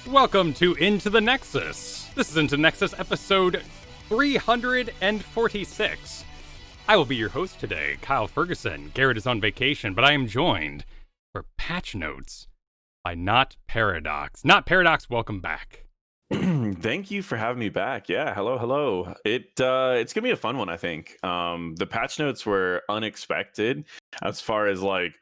Welcome to Into the Nexus. This is Into Nexus episode 346. I will be your host today, Kyle Fergusson. Garrett is on vacation, but I am joined for patch notes by Not Paradox. Not Paradox, welcome back. Thank you for having me back. Yeah, hello. It's gonna be a fun one, I think. The patch notes were unexpected as far as like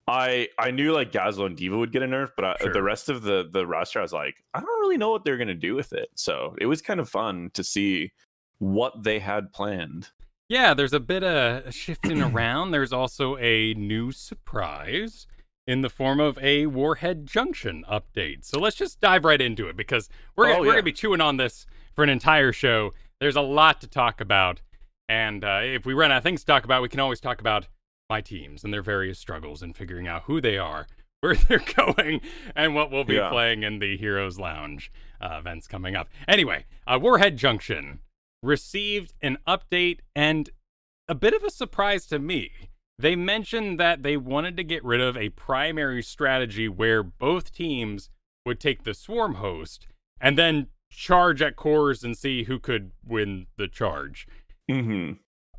I knew like Gazlowe and Diva would get a nerf, but Sure. the rest of the roster, I was like, I don't really know what they're gonna do with it. So it was kind of fun to see what they had planned. Yeah, there's a bit of shifting around. There's also a new surprise in the form of a Warhead Junction update. So let's just dive right into it because we're going to be chewing on this for an entire show. There's a lot to talk about. And if we run out of things to talk about, we can always talk about my teams and their various struggles and figuring out who they are, where they're going, and what we'll be playing in the Heroes Lounge events coming up. Anyway, Warhead Junction received an update and a bit of a surprise to me. They mentioned that they wanted to get rid of a primary strategy where both teams would take the swarm host and then charge at cores and see who could win the charge. Mm-hmm.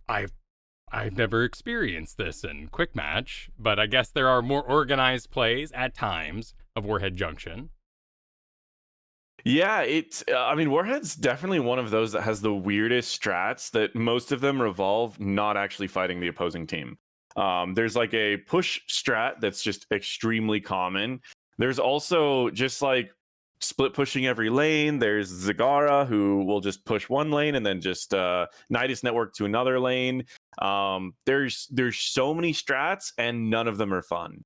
I've never experienced this in Quick Match, but I guess there are more organized plays at times of Warhead Junction. Yeah, Warhead's definitely one of those that has the weirdest strats that most of them revolve not actually fighting the opposing team. There's like a push strat that's just extremely common. There's also just like split pushing every lane. There's Zagara, who will just push one lane and then just Nidus network to another lane. There's so many strats and none of them are fun.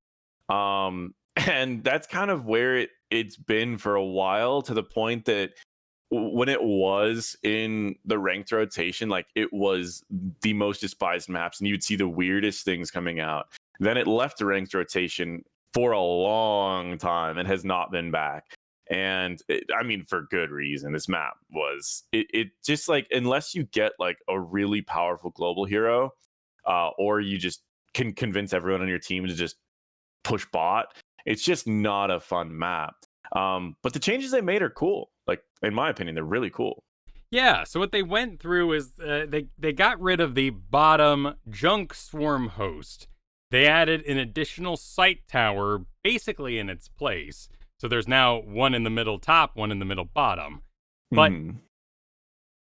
And that's kind of where it's been for a while, to the point that when it was in the ranked rotation, like it was the most despised maps and you'd see the weirdest things coming out. Then it left the ranked rotation for a long time and has not been back. And for good reason. This map was it just like, unless you get like a really powerful global hero, or you just can convince everyone on your team to just push bot, it's just not a fun map. But the changes they made are cool. Like, in my opinion, they're really cool. Yeah, so what they went through is they got rid of the bottom junk swarm host. They added an additional sight tower basically in its place. So there's now one in the middle top, one in the middle bottom. But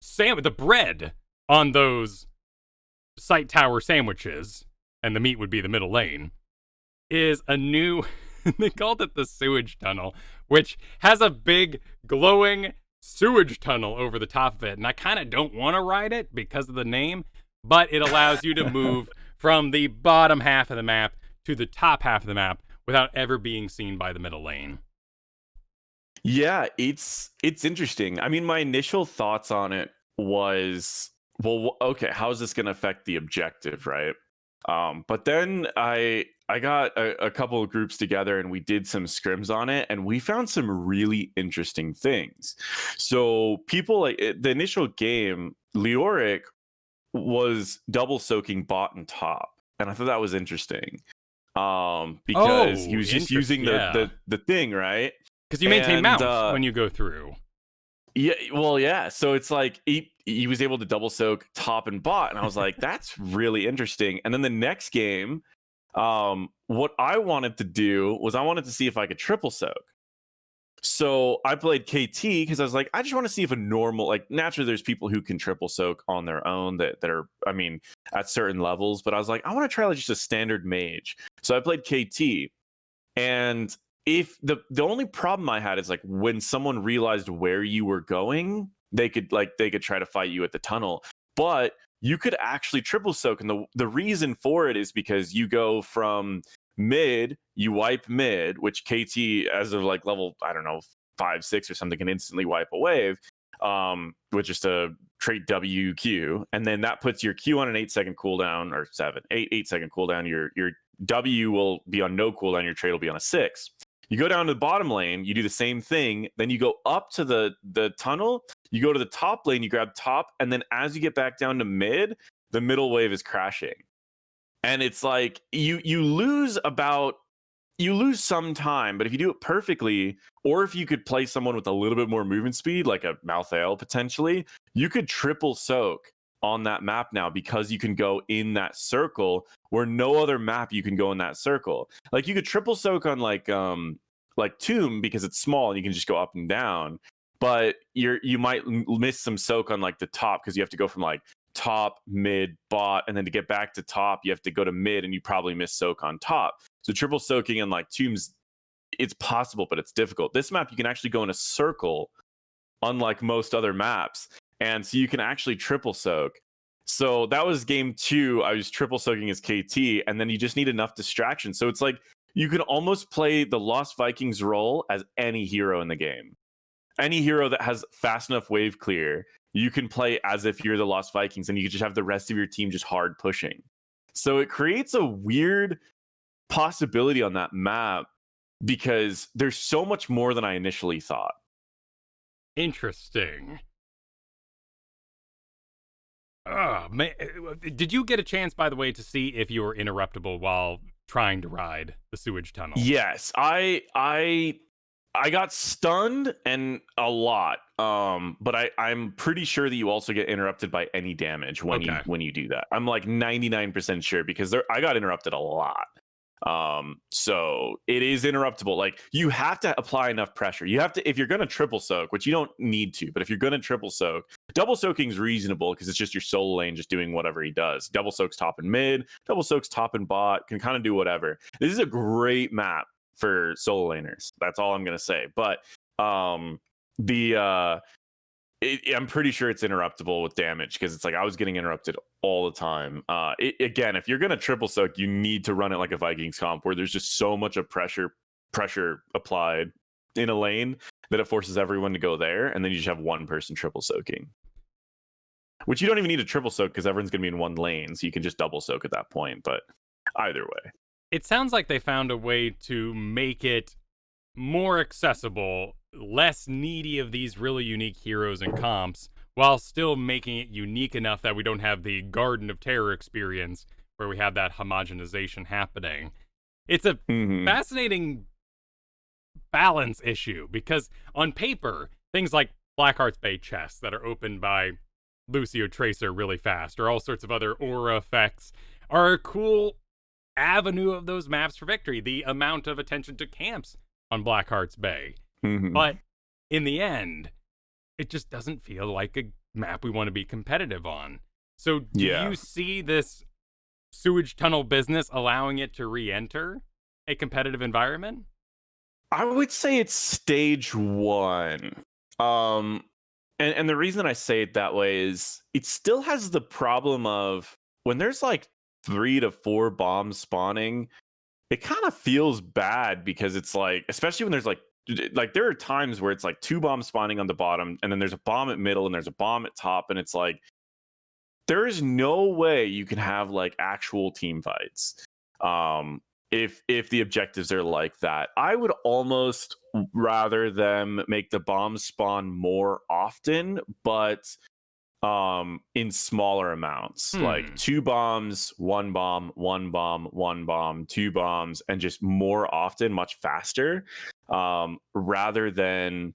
the bread on those sight tower sandwiches, and the meat would be the middle lane, is a new, they called it the Sewage Tunnel, which has a big glowing sewage tunnel over the top of it. And I kind of don't want to ride it because of the name, but it allows you to move from the bottom half of the map to the top half of the map without ever being seen by the middle lane. Yeah, it's interesting. I mean, my initial thoughts on it was, well, okay, how is this going to affect the objective, right? But then I got a couple of groups together and we did some scrims on it, and we found some really interesting things. So people, like the initial game, Leoric was double soaking bot and top, and I thought that was interesting. Because he was just using the thing, right? Because you maintain mount when you go through. Yeah, well, yeah. So it's like he was able to double soak top and bot, and I was like, that's really interesting. And then the next game, what I wanted to do was I wanted to see if I could triple soak. So I played KT because I was like, I just want to see if a normal, like, naturally there's people who can triple soak on their own that are, at certain levels. But I was like, I want to try like just a standard mage. So I played KT, and if the only problem I had is like when someone realized where you were going, they could try to fight you at the tunnel, but you could actually triple soak. And the reason for it is because you go from mid, you wipe mid, which KT as of like level, I don't know, 5, 6 or something, can instantly wipe a wave, with just a trait WQ. And then that puts your Q on an 8-second cooldown, or 8-second cooldown. Your W will be on no cooldown, your trait will be on a 6. You go down to the bottom lane, you do the same thing, then you go up to the tunnel, you go to the top lane, you grab top, and then as you get back down to mid, the middle wave is crashing. And it's like you lose about you lose some time, but if you do it perfectly, or if you could play someone with a little bit more movement speed, like a Malthael potentially, you could triple soak on that map now because you can go in that circle where no other map you can go in that circle. Like you could triple soak on like Tomb because it's small and you can just go up and down, but you might miss some soak on like the top because you have to go from like top, mid, bot, and then to get back to top, you have to go to mid and you probably miss soak on top. So triple soaking and like Tombs, it's possible, but it's difficult. This map, you can actually go in a circle, unlike most other maps. And so you can actually triple soak. So that was game 2. I was triple soaking as KT, and then you just need enough distraction. So it's like you can almost play the Lost Vikings role as any hero in the game. Any hero that has fast enough wave clear, you can play as if you're the Lost Vikings, and you can just have the rest of your team just hard pushing. So it creates a weird possibility on that map because there's so much more than I initially thought. Interesting. Oh, man. Did you get a chance, by the way, to see if you were interruptible while trying to ride the sewage tunnel? Yes, I got stunned and a lot. But I'm pretty sure that you also get interrupted by any damage when you do that. I'm like 99% sure because I got interrupted a lot. So it is interruptible. Like you have to apply enough pressure. You have to, if you're going to triple soak, which you don't need to, but if you're going to triple soak, double soaking is reasonable because it's just your solo lane just doing whatever he does. Double soaks top and mid, double soaks top and bot, can kind of do whatever. This is a great map for solo laners. That's all I'm going to say. But I'm pretty sure it's interruptible with damage because it's like I was getting interrupted all the time. Again, if you're gonna triple soak, you need to run it like a Vikings comp where there's just so much of pressure applied in a lane that it forces everyone to go there, and then you just have one person triple soaking. Which you don't even need to triple soak because everyone's gonna be in one lane, so you can just double soak at that point. But either way, it sounds like they found a way to make it more accessible, less needy of these really unique heroes and comps, while still making it unique enough that we don't have the Garden of Terror experience where we have that homogenization happening. It's a fascinating balance issue because on paper, things like Blackheart's Bay chests that are opened by Lucio Tracer really fast, or all sorts of other aura effects, are a cool avenue of those maps for victory. The amount of attention to camps on Blackheart's Bay. But in the end, it just doesn't feel like a map we want to be competitive on. So do you see this sewage tunnel business allowing it to re-enter a competitive environment? I would say it's stage 1. And the reason I say it that way is it still has the problem of when there's like 3 to 4 bombs spawning, it kind of feels bad because it's like, especially when there's like there are times where it's like 2 bombs spawning on the bottom and then there's a bomb at middle and there's a bomb at top, and it's like there is no way you can have like actual team fights if the objectives are like that. I would almost rather them make the bombs spawn more often, but in smaller amounts, like 2 bombs, 1 bomb, 1 bomb, 1 bomb, 2 bombs, and just more often, much faster, rather than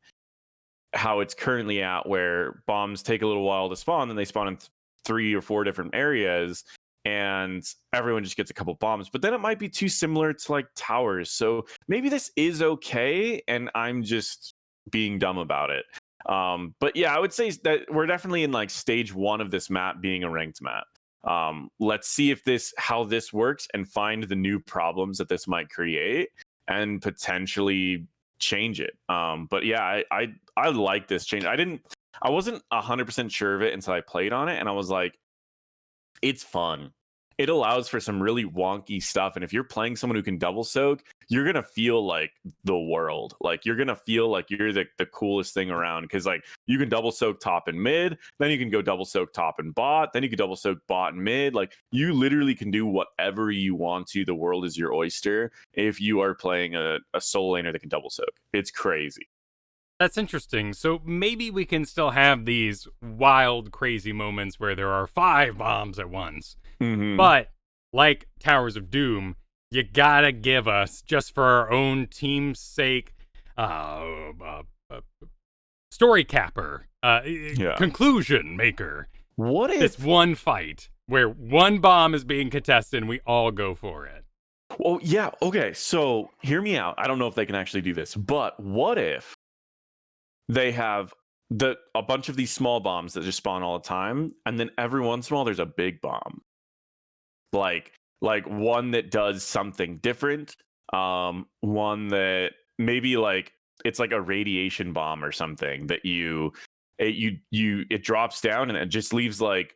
how it's currently at, where bombs take a little while to spawn, then they spawn in 3 or 4 different areas, and everyone just gets a couple bombs. But then it might be too similar to like towers. So maybe this is okay, and I'm just being dumb about it. But yeah, I would say that we're definitely in like stage 1 of this map being a ranked map. Let's see if how this works and find the new problems that this might create and potentially change it. But yeah, I like this change. I wasn't 100% sure of it until I played on it, and I was like, it's fun. It allows for some really wonky stuff, and if you're playing someone who can double soak, you're gonna feel like the world. Like you're gonna feel like you're the coolest thing around, because like you can double soak top and mid, then you can go double soak top and bot, then you can double soak bot and mid. Like you literally can do whatever you want to. The world is your oyster if you are playing a solo laner that can double soak. It's crazy. That's interesting. So maybe we can still have these wild, crazy moments where there are 5 bombs at once. But like Towers of Doom, you gotta give us, just for our own team's sake, story capper, conclusion maker. What if this one fight where one bomb is being contested and we all go for it? Well, yeah, okay, so hear me out. I don't know if they can actually do this, but what if they have a bunch of these small bombs that just spawn all the time, and then every once in a while there's a big bomb, like one that does something different, one that maybe like it's like a radiation bomb or something that it drops down and it just leaves like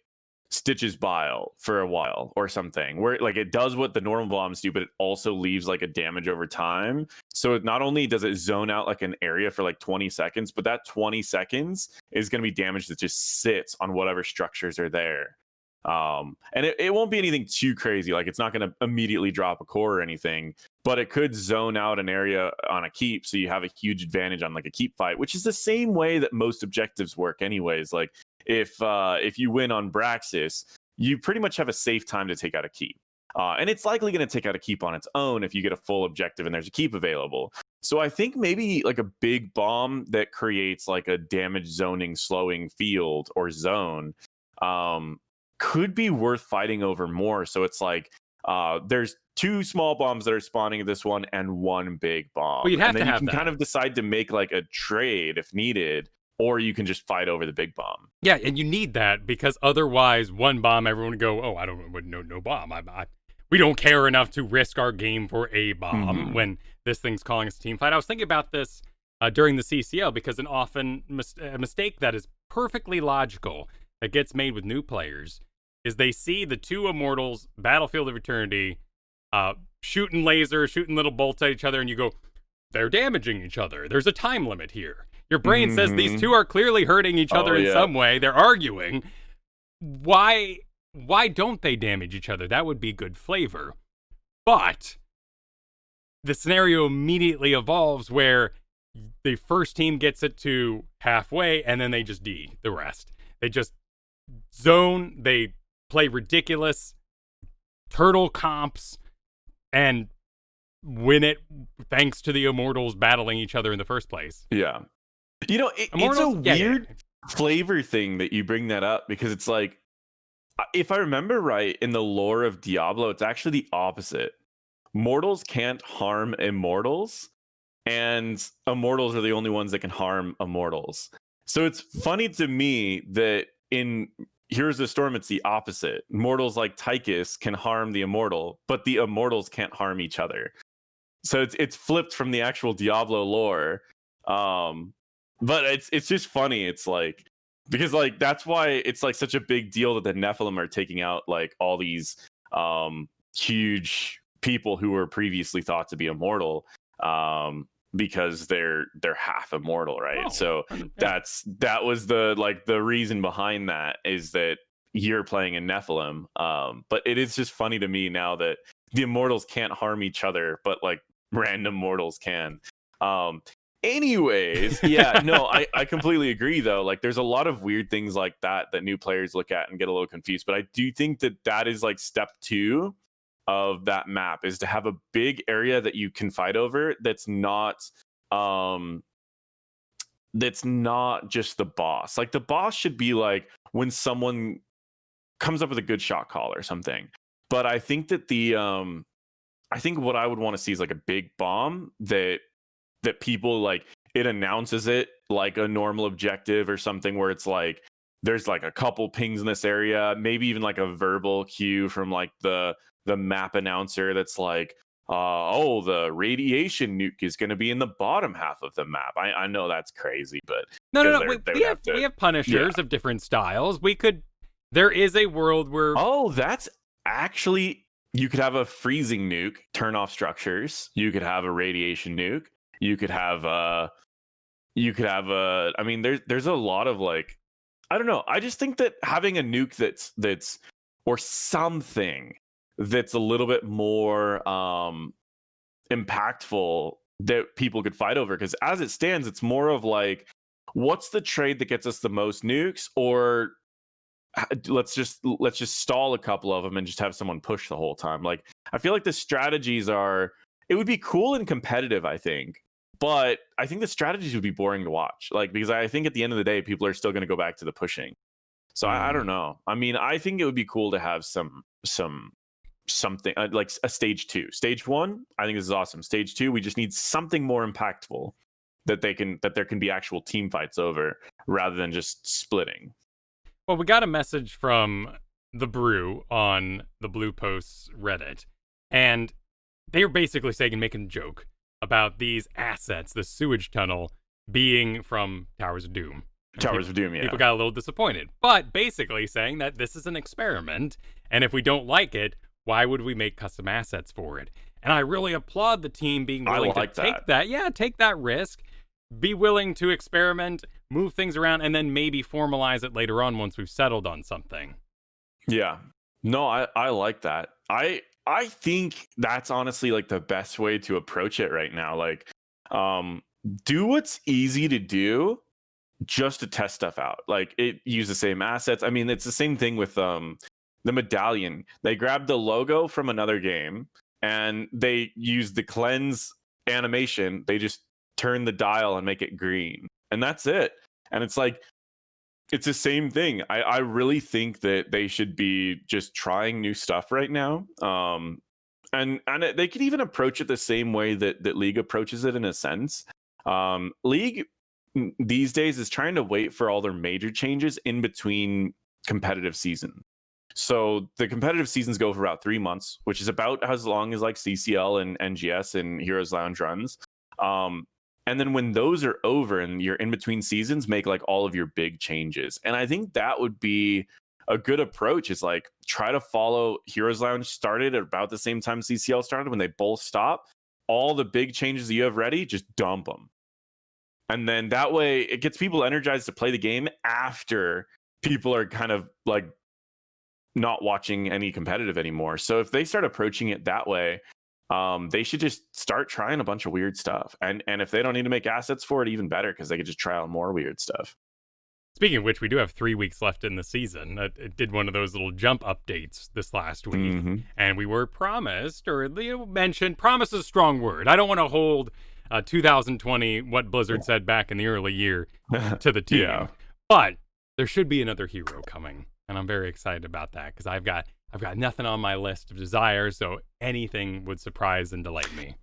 Stitch's bile for a while or something, where like it does what the normal bombs do, but it also leaves like a damage over time. So not only does it zone out like an area for like 20 seconds, but that 20 seconds is going to be damage that just sits on whatever structures are there. And it won't be anything too crazy. Like it's not going to immediately drop a core or anything, but it could zone out an area on a keep. So you have a huge advantage on like a keep fight, which is the same way that most objectives work anyways. Like if you win on Braxis, you pretty much have a safe time to take out a keep. And it's likely going to take out a keep on its own if you get a full objective and there's a keep available. So I think maybe like a big bomb that creates like a damage zoning slowing field or zone could be worth fighting over more. So it's like there's 2 small bombs that are spawning at this one and 1 big bomb. Well, you'd have and then to have you can that. kind of decide to make like a trade if needed, or you can just fight over the big bomb. Yeah, and you need that because otherwise, one bomb, everyone would go, "Oh, I don't no bomb. We don't care enough to risk our game for a bomb when this thing's calling us a team fight." I was thinking about this during the CCL because an often a mistake that is perfectly logical that gets made with new players is they see the 2 Immortals, Battlefield of Eternity, shooting lasers, shooting little bolts at each other, and you go, "They're damaging each other. There's a time limit here." Your brain says these 2 are clearly hurting each other in some way. They're arguing. Why don't they damage each other? That would be good flavor. But the scenario immediately evolves where the first team gets it to halfway and then they just D the rest. They just zone, they play ridiculous turtle comps and win it thanks to the Immortals battling each other in the first place. Yeah. You know, it's a weird flavor thing that you bring that up because it's like, if I remember right, in the lore of Diablo, it's actually the opposite. Mortals can't harm immortals, and immortals are the only ones that can harm immortals. So it's funny to me that in Heroes of the Storm, it's the opposite. Mortals like Tychus can harm the immortal, but the immortals can't harm each other. So it's flipped from the actual Diablo lore. But it's just funny. It's like, because like that's why it's like such a big deal that the Nephilim are taking out like all these huge people who were previously thought to be immortal, because they're half immortal, right? So that was the reason behind that, is that you're playing a Nephilim. But it is just funny to me now that the immortals can't harm each other, but like random mortals can. Anyways, yeah, no, I completely agree though. Like there's a lot of weird things like that new players look at and get a little confused. But I do think that is like step 2 of that map, is to have a big area that you can fight over that's not just the boss. Like the boss should be like when someone comes up with a good shot call or something. But I think that I think what I would want to see is like a big bomb that people like, it announces it like a normal objective or something, where it's like there's like a couple pings in this area, maybe even like a verbal cue from like the map announcer that's like, oh, the radiation nuke is going to be in the bottom half of the map. I know that's crazy, but no. We have Punishers of different styles. There is a world where, oh, that's actually, you could have a freezing nuke, turn off structures. You could have a radiation nuke. You could have I mean, there's a lot of like, I don't know. I just think that having a nuke that's or something that's a little bit more impactful that people could fight over, because as it stands, it's more of like, what's the trade that gets us the most nukes, or let's just stall a couple of them and just have someone push the whole time. Like I feel like the strategies it would be cool and competitive, I think. But I think the strategies would be boring to watch. Like, because I think at the end of the day, people are still going to go back to the pushing. So I don't know. I mean, I think it would be cool to have something like a stage 2. Stage 1, I think this is awesome. Stage 2, we just need something more impactful that there can be actual team fights over rather than just splitting. Well, we got a message from the Brew on the Blue Post's Reddit, and they were basically saying, making a joke about these assets, the sewage tunnel, being from Towers of Doom. Towers of Doom, yeah. People got a little disappointed, but basically saying that this is an experiment, and if we don't like it, why would we make custom assets for it? And I really applaud the team being willing to take that. Yeah, take that risk. Be willing to experiment, move things around, and then maybe formalize it later on once we've settled on something. Yeah. No, I like that. I think that's honestly like the best way to approach it right now. Like, do what's easy to do just to test stuff out. Like, use the same assets. I mean, it's the same thing with the medallion. They grabbed the logo from another game and they used the cleanse animation. They just turn the dial and make it green, and that's it. And it's like, it's the same thing. I really think that they should be just trying new stuff right now. And they could even approach it the same way that League approaches it in a sense. League these days is trying to wait for all their major changes in between competitive season. So the competitive seasons go for about 3 months, which is about as long as like CCL and NGS and Heroes Lounge runs. And then when those are over and you're in between seasons, make like all of your big changes. And I think that would be a good approach, is like try to follow. Heroes Lounge started at about the same time CCL started. When they both stop, all the big changes that you have ready, just dump them. And then that way it gets people energized to play the game after people are kind of like not watching any competitive anymore. So if they start approaching it that way, they should just start trying a bunch of weird stuff. And if they don't need to make assets for it, even better, because they could just try out more weird stuff. Speaking of which, we do have 3 weeks left in the season. It did one of those little jump updates this last week. And we were promised, or mentioned, promise is a strong word. I don't want to hold 2020, what Blizzard said back in the early year, to the team. Yeah. But there should be another hero coming. And I'm very excited about that, because I've got nothing on my list of desires, so anything would surprise and delight me.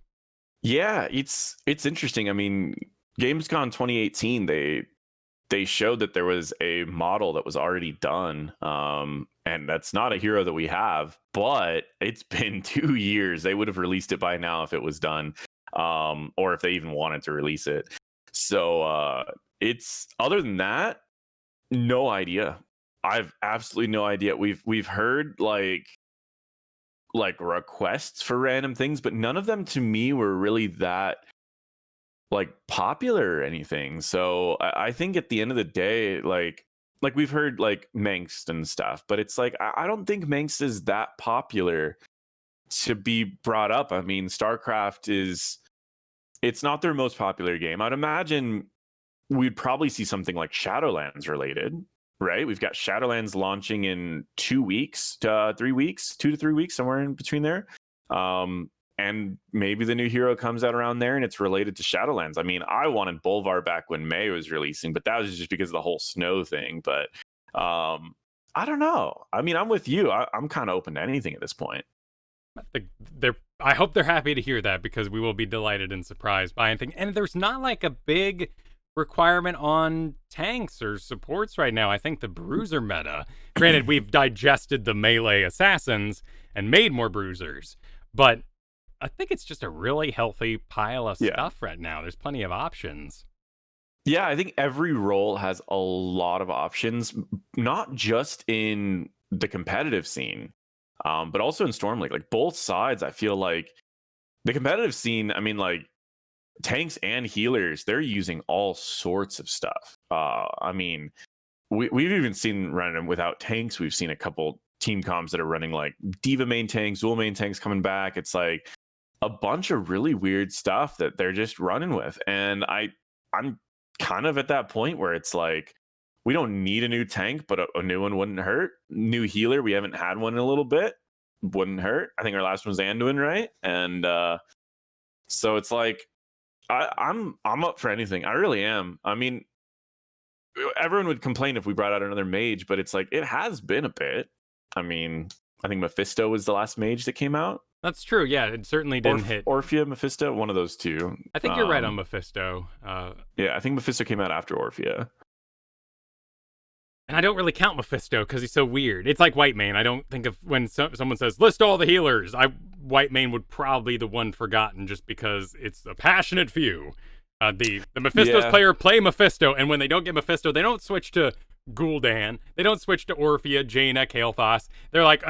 Yeah, it's interesting. I mean, Gamescom 2018, they showed that there was a model that was already done, and that's not a hero that we have, but it's been 2 years. They would have released it by now if it was done, or if they even wanted to release it. So it's, other than that, no idea. I've absolutely no idea. We've heard like requests for random things, but none of them to me were really that like popular or anything. So I think at the end of the day, like we've heard like Mengst and stuff, but it's like I don't think Mengst is that popular to be brought up. I mean, StarCraft it's not their most popular game. I'd imagine we'd probably see something like Shadowlands related. Right, we've got Shadowlands launching in 2 weeks to 3 weeks, 2 to 3 weeks, somewhere in between there. And maybe the new hero comes out around there and it's related to Shadowlands. I mean, I wanted Bolvar back when May was releasing, but that was just because of the whole snow thing. But I don't know. I mean, I'm with you. I'm kind of open to anything at this point. I hope they're happy to hear that, because we will be delighted and surprised by anything. And there's not like a big requirement on tanks or supports right now. I think the bruiser meta, granted, we've digested the melee assassins and made more bruisers, but I think it's just a really healthy pile of stuff right now. There's plenty of options. Yeah, I think every role has a lot of options, not just in the competitive scene, but also in Storm League. Like both sides, I feel like the competitive scene, I mean, like tanks and healers, they're using all sorts of stuff. I mean, we've even seen running without tanks. We've seen a couple team comps that are running like Diva main tanks, Zool main tanks coming back. It's like a bunch of really weird stuff that they're just running with. And I'm kind of at that point where it's like, we don't need a new tank, but a new one wouldn't hurt. New healer, we haven't had one in a little bit. wouldn't hurt. I think our last one was Anduin, right? And so it's like I'm up for anything. I really am. I mean, everyone would complain if we brought out another mage, but it's like it has been a bit. I mean, I think Mephisto was the last mage that came out. That's true. Yeah, it certainly didn't hit. Orphea, Mephisto, one of those two. I think you're right on Mephisto. Yeah, I think Mephisto came out after Orphea. And I don't really count Mephisto because he's so weird. It's like Whitemane. I don't think of when someone says, list all the healers, Whitemane would probably be the one forgotten just because it's a passionate few. The Mephisto's player play Mephisto, and when they don't get Mephisto, they don't switch to Gul'dan. They don't switch to Orphea, Jaina, Kael'thas. They're like,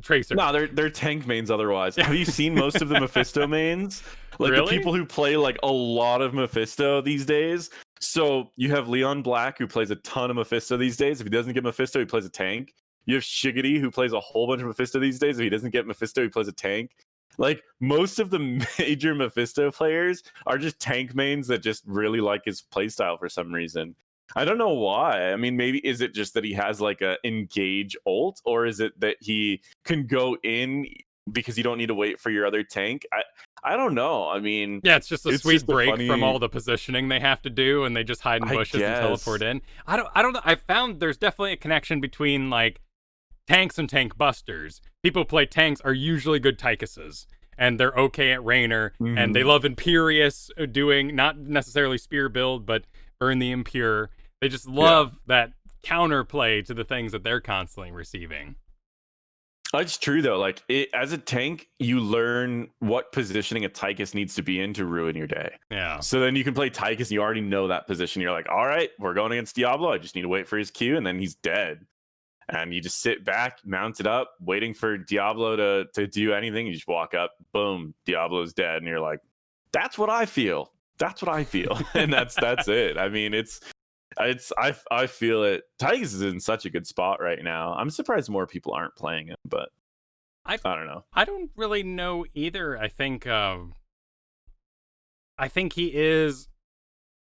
Tracer. No, they're tank mains otherwise. Have you seen most of the Mephisto mains? Like really? The people who play like a lot of Mephisto these days. So you have Leon Black, who plays a ton of Mephisto these days. If he doesn't get Mephisto, he plays a tank. You have Shiggity, who plays a whole bunch of Mephisto these days. If he doesn't get Mephisto, he plays a tank. Like, most of the major Mephisto players are just tank mains that just really like his playstyle for some reason. I don't know why. I mean, maybe is it just that he has like a engage ult, or is it that he can go in because you don't need to wait for your other tank? I don't know. I mean, yeah, it's just a sweet break from all the positioning they have to do, and they just hide in bushes and teleport in. I don't know. I found there's definitely a connection between like tanks and tank busters. People who play tanks are usually good Tychuses, and they're okay at Raynor, and they love Imperious doing not necessarily spear build, but burn the impure. They just love that counterplay to the things that they're constantly receiving. It's true though. Like as a tank, you learn what positioning a Tychus needs to be in to ruin your day. Yeah. So then you can play Tychus and you already know that position. You're like, all right, we're going against Diablo. I just need to wait for his Q, and then he's dead. And you just sit back, mount it up, waiting for Diablo to do anything. You just walk up, boom, Diablo's dead, and you're like, that's what I feel. That's what I feel. And that's it. I mean, I feel it. Tychus is in such a good spot right now. I'm surprised more people aren't playing him, but I don't know. I don't really know either. I think he is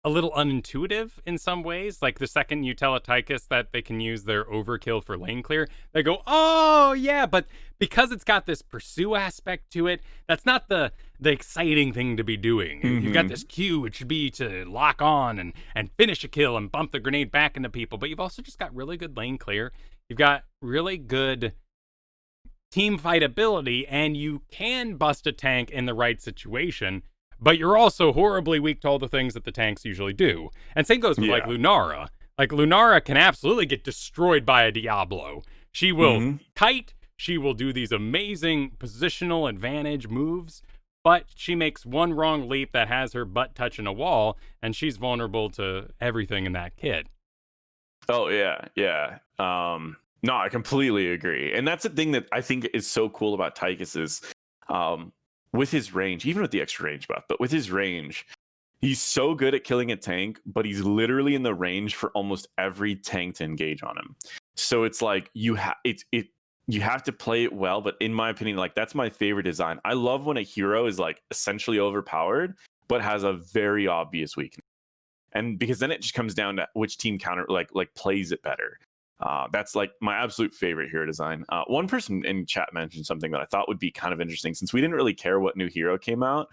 a little unintuitive in some ways. Like the second you tell a Tychus that they can use their overkill for lane clear, they go, oh yeah, but because it's got this pursue aspect to it, that's not the exciting thing to be doing. You've got this Q, it should be to lock on and finish a kill and bump the grenade back into people, but you've also just got really good lane clear. You've got really good team fight ability, and you can bust a tank in the right situation, but you're also horribly weak to all the things that the tanks usually do. And same goes with like Lunara. Like Lunara can absolutely get destroyed by a Diablo. She will kite, she will do these amazing positional advantage moves, but she makes one wrong leap that has her butt touching a wall, and she's vulnerable to everything in that kit. Oh, yeah. No, I completely agree. And that's the thing that I think is so cool about Tychus is with his range, even with the extra range buff, but with his range, he's so good at killing a tank, but he's literally in the range for almost every tank to engage on him. So it's like you have to play it well, but in my opinion, like that's my favorite design. I love when a hero is like essentially overpowered, but has a very obvious weakness. And because then it just comes down to which team counter like plays it better. That's like my absolute favorite hero design. One person in chat mentioned something that I thought would be kind of interesting, since we didn't really care what new hero came out.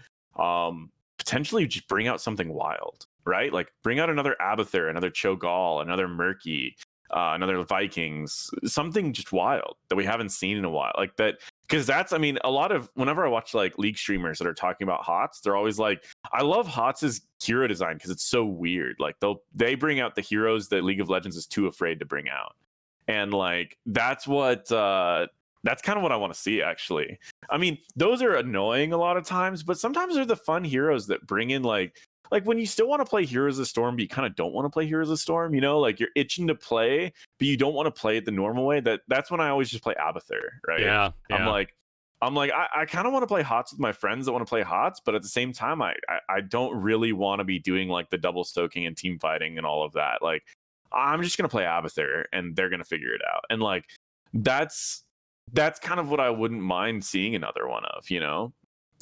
Potentially just bring out something wild, right? Like bring out another Abathur, another Cho'Gall, another Murky, another Vikings, something just wild that we haven't seen in a while. Like that, because that's, I mean, a lot of, whenever I watch like League streamers that are talking about HOTS, they're always like, I love HOTS' hero design because it's so weird. Like they bring out the heroes that League of Legends is too afraid to bring out. And like, that's what, that's kind of what I want to see, actually. I mean, those are annoying a lot of times, but sometimes they're the fun heroes that bring in like when you still want to play Heroes of Storm, but you kind of don't want to play Heroes of Storm, you know, like you're itching to play, but you don't want to play it the normal way. That's when I always just play Abathur, right? Yeah. I'm like, I kind of want to play HOTS with my friends that want to play HOTS, but at the same time, I don't really want to be doing like the double stoking and team fighting and all of that. Like, I'm just gonna play Abathur, and they're gonna figure it out. And like, that's kind of what I wouldn't mind seeing another one of. You know,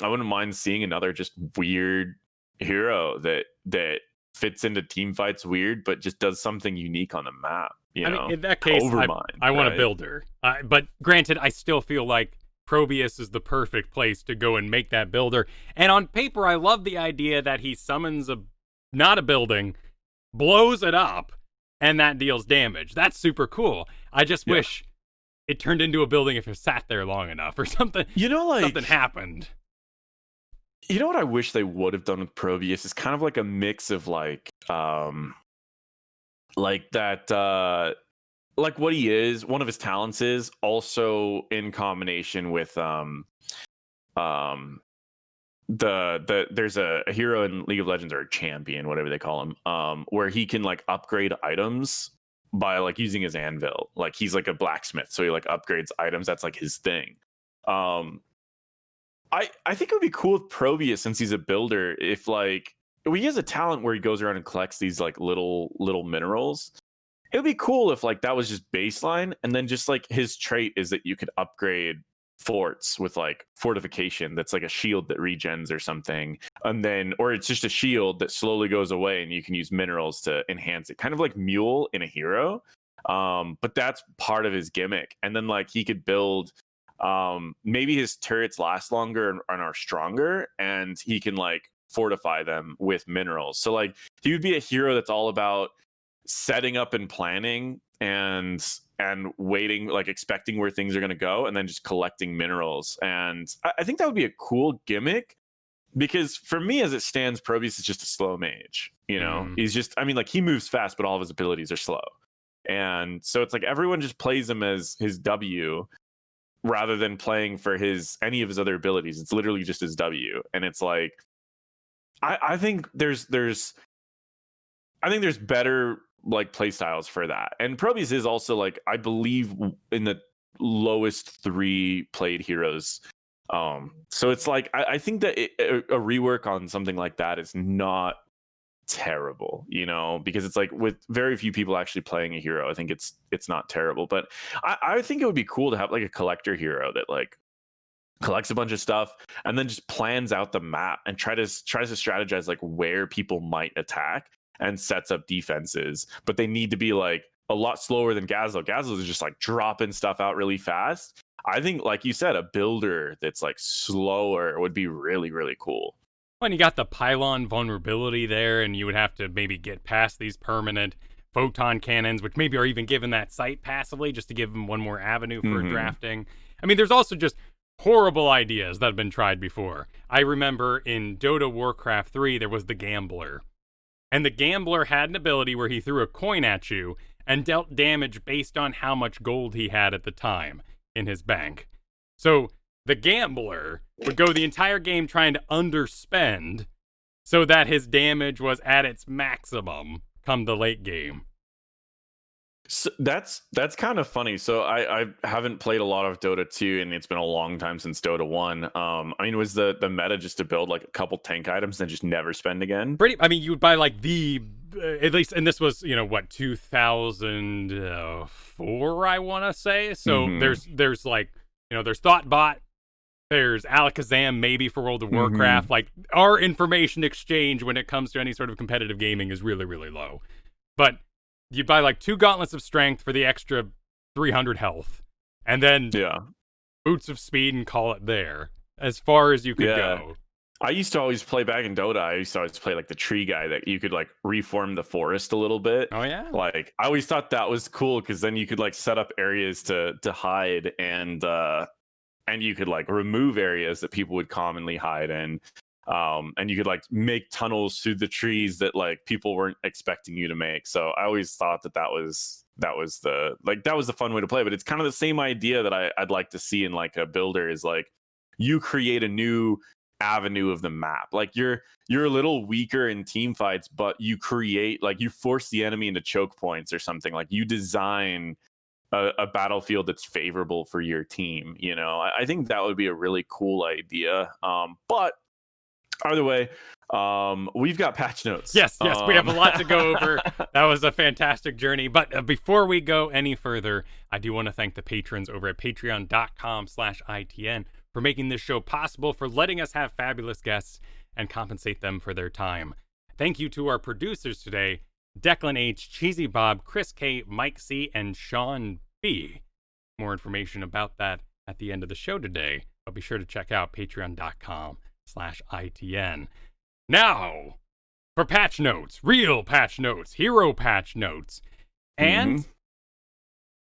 I wouldn't mind seeing another just weird hero that fits into team fights weird, but just does something unique on the map. You know, mean, in that case, I want a builder. But granted, I still feel like Probius is the perfect place to go and make that builder. And on paper, I love the idea that he summons not a building, blows it up, and that deals damage. That's super cool. I just wish it turned into a building if it sat there long enough or something. Something happened. You know what I wish they would have done with Probius is kind of like a mix of like that like what he is, one of his talents is also in combination with there's a hero in League of Legends, or a champion, whatever they call him, where he can like upgrade items by like using his anvil. Like he's like a blacksmith, so he like upgrades items. That's like his thing. I think it would be cool with Probius, since he's a builder, if like he has a talent where he goes around and collects these like little minerals. It would be cool if like that was just baseline, and then just like his trait is that you could upgrade forts with like fortification that's like a shield that regens or something, and then, or it's just a shield that slowly goes away and you can use minerals to enhance it, kind of like Mule in a hero. But that's part of his gimmick. And then like he could build maybe his turrets last longer and are stronger, and he can like fortify them with minerals. So like he would be a hero that's all about setting up and planning and waiting, like expecting where things are going to go, and then just collecting minerals. And I think that would be a cool gimmick, because for me, as it stands, Probius is just a slow mage. You know, he's just, I mean, like he moves fast, but all of his abilities are slow. And so it's like everyone just plays him as his W rather than playing for any of his other abilities. It's literally just his W. And it's like, I think there's better like play styles for that. And Probius is also like, I believe, in the lowest 3 played heroes. So it's like, I think that a rework on something like that is not terrible, you know, because it's like with very few people actually playing a hero, I think it's not terrible. But I think it would be cool to have like a collector hero that like collects a bunch of stuff and then just plans out the map and tries to strategize like where people might attack and sets up defenses. But they need to be like a lot slower than Gazlowe. Gazlowe is just like dropping stuff out really fast. I think, like you said, a builder that's like slower would be really, really cool. When you got the pylon vulnerability there, and you would have to maybe get past these permanent photon cannons, which maybe are even given that sight passively just to give them one more avenue for drafting. I mean, there's also just horrible ideas that have been tried before. I remember in Dota Warcraft 3, there was the Gambler. And the Gambler had an ability where he threw a coin at you and dealt damage based on how much gold he had at the time in his bank. So the Gambler would go the entire game trying to underspend so that his damage was at its maximum come the late game. So that's kind of funny. So I haven't played a lot of Dota 2, and it's been a long time since Dota 1. I mean, was the meta just to build like a couple tank items and just never spend again? I mean, you would buy like at least, and this was, 2004, I want to say. So there's like, there's Thoughtbot, there's Alakazam maybe for World of Warcraft. Like, our information exchange when it comes to any sort of competitive gaming is really, really low. But you'd buy like 2 gauntlets of strength for the extra 300 health, and then boots of speed, and call it there as far as you could go. I used to always play back in Dota. I used to always play like the tree guy that you could like reform the forest a little bit. Oh yeah. Like I always thought that was cool, because then you could like set up areas to hide, and you could like remove areas that people would commonly hide in. And you could like make tunnels through the trees that like people weren't expecting you to make. So I always thought that was the fun way to play. But it's kind of the same idea that I'd like to see in like a builder, is like you create a new avenue of the map. Like you're a little weaker in team fights, but you create, like, you force the enemy into choke points or something. Like you design a battlefield that's favorable for your team. I think that would be a really cool idea. But either way, we've got patch notes. Yes, we have a lot to go over. That was a fantastic journey. But before we go any further, I do want to thank the patrons over at patreon.com/ITN for making this show possible, for letting us have fabulous guests and compensate them for their time. Thank you to our producers today, Declan H., Cheesy Bob, Chris K., Mike C., and Sean B. More information about that at the end of the show today. But be sure to check out patreon.com/ITN. Now, for patch notes, real patch notes, hero patch notes. And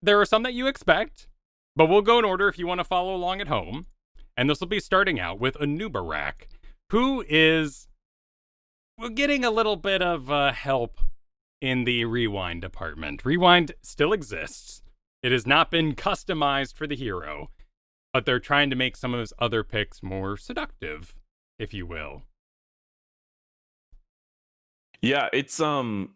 there are some that you expect, but we'll go in order if you want to follow along at home. And this will be starting out with Anubarak, who is getting a little bit of help in the rewind department. Rewind still exists. It has not been customized for the hero, but they're trying to make some of his other picks more seductive, if you will. Yeah, it's such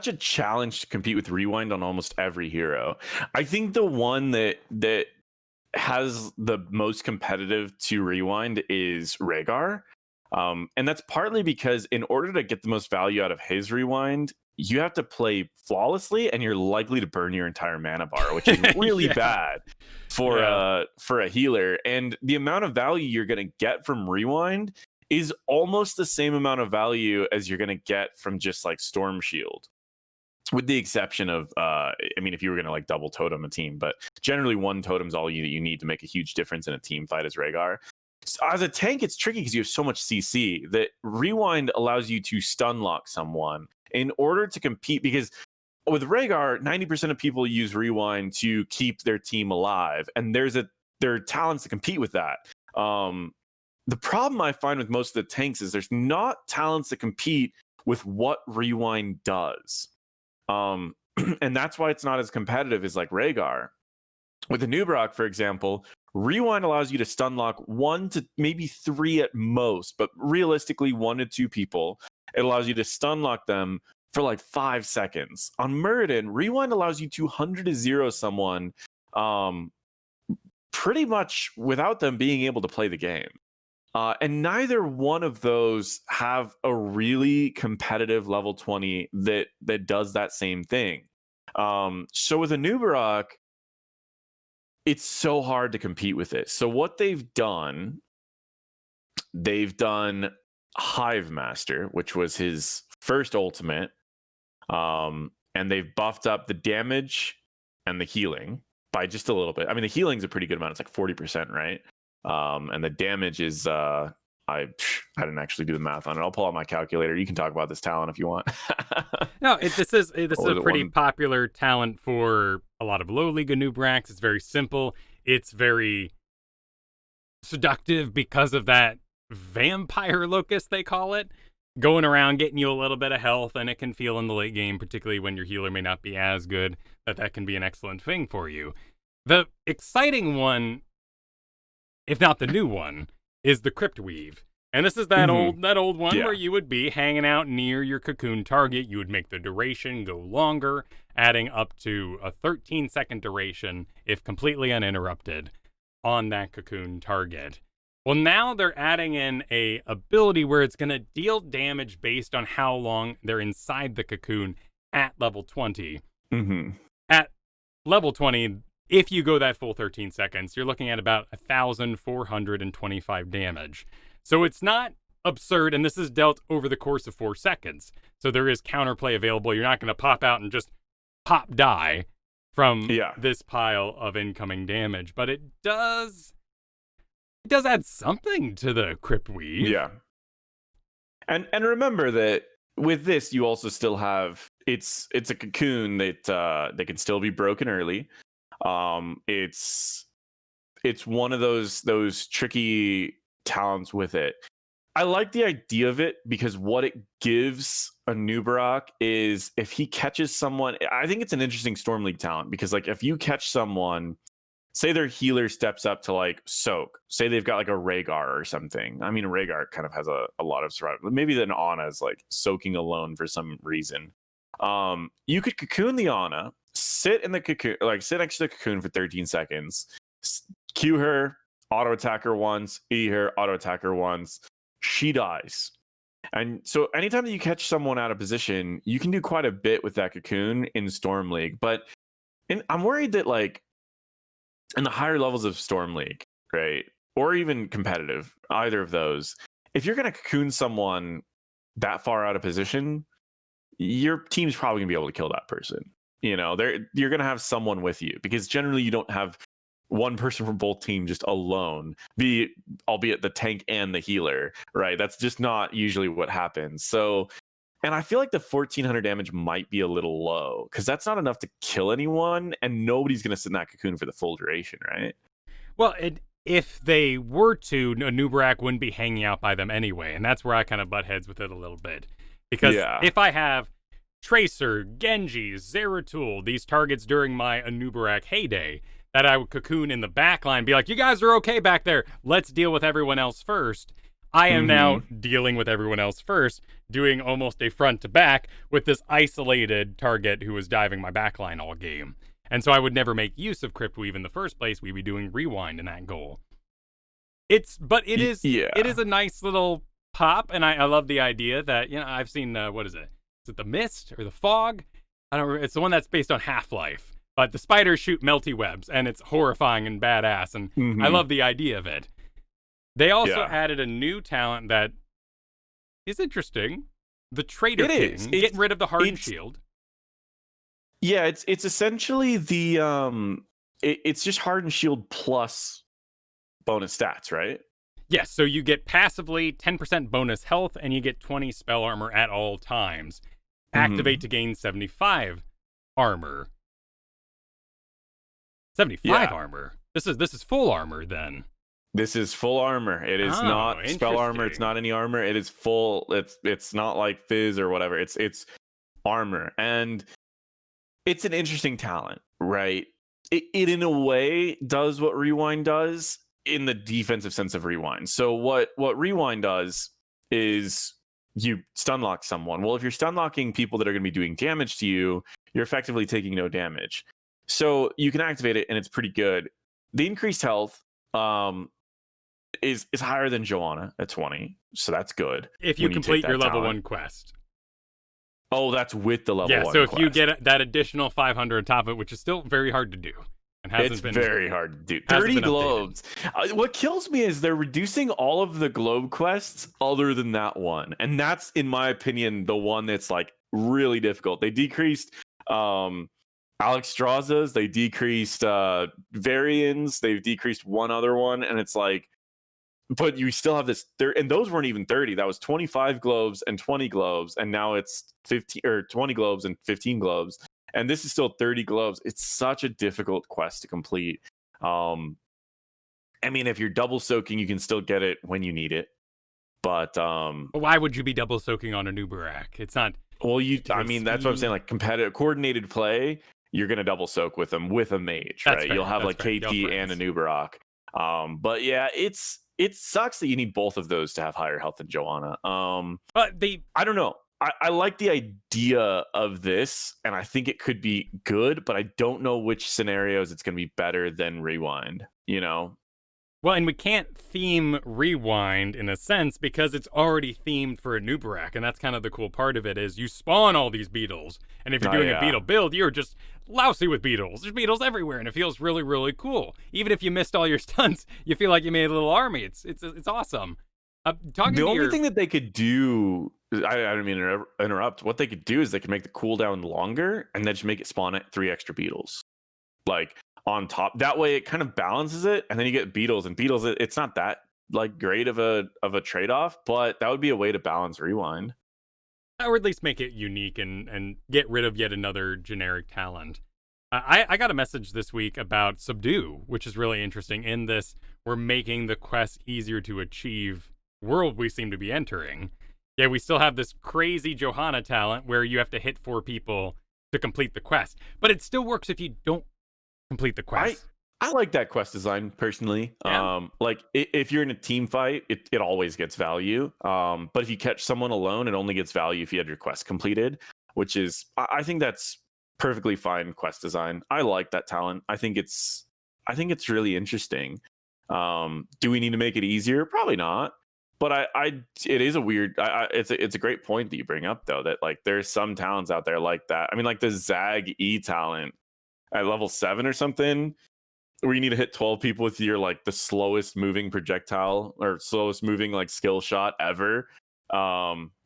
a challenge to compete with rewind on almost every hero. I think the one that has the most competitive to rewind is Rhaegar. And that's partly because in order to get the most value out of his rewind, you have to play flawlessly and you're likely to burn your entire mana bar, which is really bad for a healer. And the amount of value you're going to get from rewind is almost the same amount of value as you're going to get from just like Storm Shield, with the exception of if you were going to like double totem a team, but generally one totem's all you need to make a huge difference in a team fight as Rhaegar. So as a tank, it's tricky because you have so much CC that rewind allows you to stun lock someone in order to compete, because with Rhaegar, 90% of people use rewind to keep their team alive, and there are talents to compete with that. The problem I find with most of the tanks is there's not talents that compete with what rewind does. And that's why it's not as competitive as like Rhaegar. With the Anubarak, for example, rewind allows you to stun lock 1 to maybe 3 at most, but realistically 1 to 2 people. It allows you to stun lock them for like 5 seconds. On Muradin, rewind allows you to 100 to 0 someone pretty much without them being able to play the game. And neither one of those have a really competitive level 20 that does that same thing. So with Anubarak, it's so hard to compete with it. So what they've done Hive Master, which was his first ultimate, and they've buffed up the damage and the healing by just a little bit. I mean, the healing's a pretty good amount. It's like 40%, right? And the damage is I didn't actually do the math on it. I'll pull out my calculator. You can talk about this talent if you want. No, this is a pretty popular talent for a lot of low league Anubaraks. It's very simple. It's very seductive because of that vampire locust, they call it, going around getting you a little bit of health, and it can feel in the late game, particularly when your healer may not be as good, that can be an excellent thing for you. The exciting one, if not the new one, is the Crypt Weave. And this is that old one where you would be hanging out near your cocoon target. You would make the duration go longer, adding up to a 13-second duration if completely uninterrupted on that cocoon target. Well, now they're adding in a ability where it's going to deal damage based on how long they're inside the cocoon at level 20. At level 20, if you go that full 13 seconds, you're looking at about 1,425 damage. So it's not absurd, and this is dealt over the course of 4 seconds. So there is counterplay available. You're not going to pop out and just pop die from this pile of incoming damage. But it does add something to the Crypt Weave. Yeah. And remember that with this, you also still have it's a cocoon that can still be broken early. It's one of those tricky talents with it. I like the idea of it because what it gives Anubarak is if he catches someone, I think it's an interesting Storm League talent because like if you catch someone, say their healer steps up to like soak, say they've got like a Rhaegar or something. I mean, Rhaegar kind of has a lot of survival. Maybe then Ana is like soaking alone for some reason. You could cocoon the Ana, sit in the cocoon, like sit next to the cocoon for 13 seconds, Q her, auto attack her once, E her, auto attack her once, she dies. And so anytime that you catch someone out of position, you can do quite a bit with that cocoon in Storm League. But I'm worried that like in the higher levels of Storm League, right, or even competitive, either of those, if you're going to cocoon someone that far out of position, your team's probably going to be able to kill that person. You know, you're gonna have someone with you, because generally you don't have one person from both teams just alone, albeit the tank and the healer, right? That's just not usually what happens. So, and I feel like the 1400 damage might be a little low, because that's not enough to kill anyone, and nobody's going to sit in that cocoon for the full duration, right? Well, if they were to, Nubarak wouldn't be hanging out by them anyway, and that's where I kind of butt heads with it a little bit. Because if I have Tracer, Genji, Zeratul, these targets during my Anubarak heyday, that I would cocoon in the back line, be like, you guys are okay back there, let's deal with everyone else first. I am now dealing with everyone else first, doing almost a front to back with this isolated target who was diving my backline all game. And so I would never make use of Crypt Weave in the first place. We'd be doing rewind in that goal. It is a nice little pop, and I love the idea that, I've seen, what is it? Is it the Mist or the Fog? I don't remember. It's the one that's based on Half-Life. But the spiders shoot melty webs, and it's horrifying and badass, and I love the idea of it. They also added a new talent that is interesting. The Traitor King, getting rid of the Hardened Shield. Yeah, it's essentially the it's just Hardened Shield plus bonus stats, right? Yes, so you get passively 10% bonus health, and you get 20 spell armor at all times. Activate to gain 75 armor. 75 armor. This is full armor then. This is full armor. It is not spell armor. It's not any armor. It is full. It's not like Fizz or whatever. It's armor, and it's an interesting talent, right? It in a way does what Rewind does in the defensive sense of Rewind. So what Rewind does is you stun lock someone. Well, if you're stun locking people that are going to be doing damage to you, you're effectively taking no damage. So you can activate it, and it's pretty good. The increased health is higher than Joanna at 20, so that's good. If you complete your level 1 quest. Oh, that's with the level 1 so if quest. you get that additional 500 on top of it, which is still very hard to do. And it's very hard to do. 30 globes. What kills me is they're reducing all of the globe quests other than that one. And that's, in my opinion, the one that's like really difficult. They decreased Alex Straza's, they decreased Varians, they've decreased one other one, and it's like, but you still have this and those weren't even 30. That was 25 globes and 20 globes, and now it's 15 or 20 globes and 15 globes, and this is still 30 globes. It's such a difficult quest to complete. I mean, if you're double soaking, you can still get it when you need it, but why would you be double soaking on a Nubarak? It's not. Well, I mean, that's what I'm saying. Like competitive, coordinated play, you're gonna double soak with them with a mage, right? Fair. You'll have like KP and a Nubarak. But yeah, it sucks that you need both of those to have higher health than Joanna. But I don't know. I like the idea of this, and I think it could be good, but I don't know which scenarios it's gonna be better than Rewind. Well, and we can't theme Rewind in a sense because it's already themed for a Nubarak, and that's kind of the cool part of it is you spawn all these beetles, and if you're doing a beetle build, you're just lousy with beetles. There's beetles everywhere, and it feels really, really cool. Even if you missed all your stunts, you feel like you made a little army. It's awesome. The only thing that they could do, I don't mean to interrupt, what they could do is they could make the cooldown longer, and then just make it spawn at 3 extra beetles. Like, on top, that way it kind of balances it, and then you get beetles, and beetles, it's not that like great of a trade-off, but that would be a way to balance Rewind, or at least make it unique and get rid of yet another generic talent. I got a message this week about Subdue, which is really interesting. In this, we're making the quest easier to achieve world we seem to be entering. Yeah, we still have this crazy Johanna talent where you have to hit 4 people to complete the quest, but it still works if you don't complete the quest. I like that quest design personally. Yeah. Like if you're in a team fight, it always gets value. But if you catch someone alone, it only gets value if you had your quest completed, which is, I think that's perfectly fine quest design. I like that talent. I think it's really interesting. Do we need to make it easier? Probably not. But it is a weird. It's a great point that you bring up though, that like there's some talents out there like that. I mean, like the Zag E talent at level 7 or something, where you need to hit 12 people with your like the slowest moving projectile or slowest moving like skill shot ever.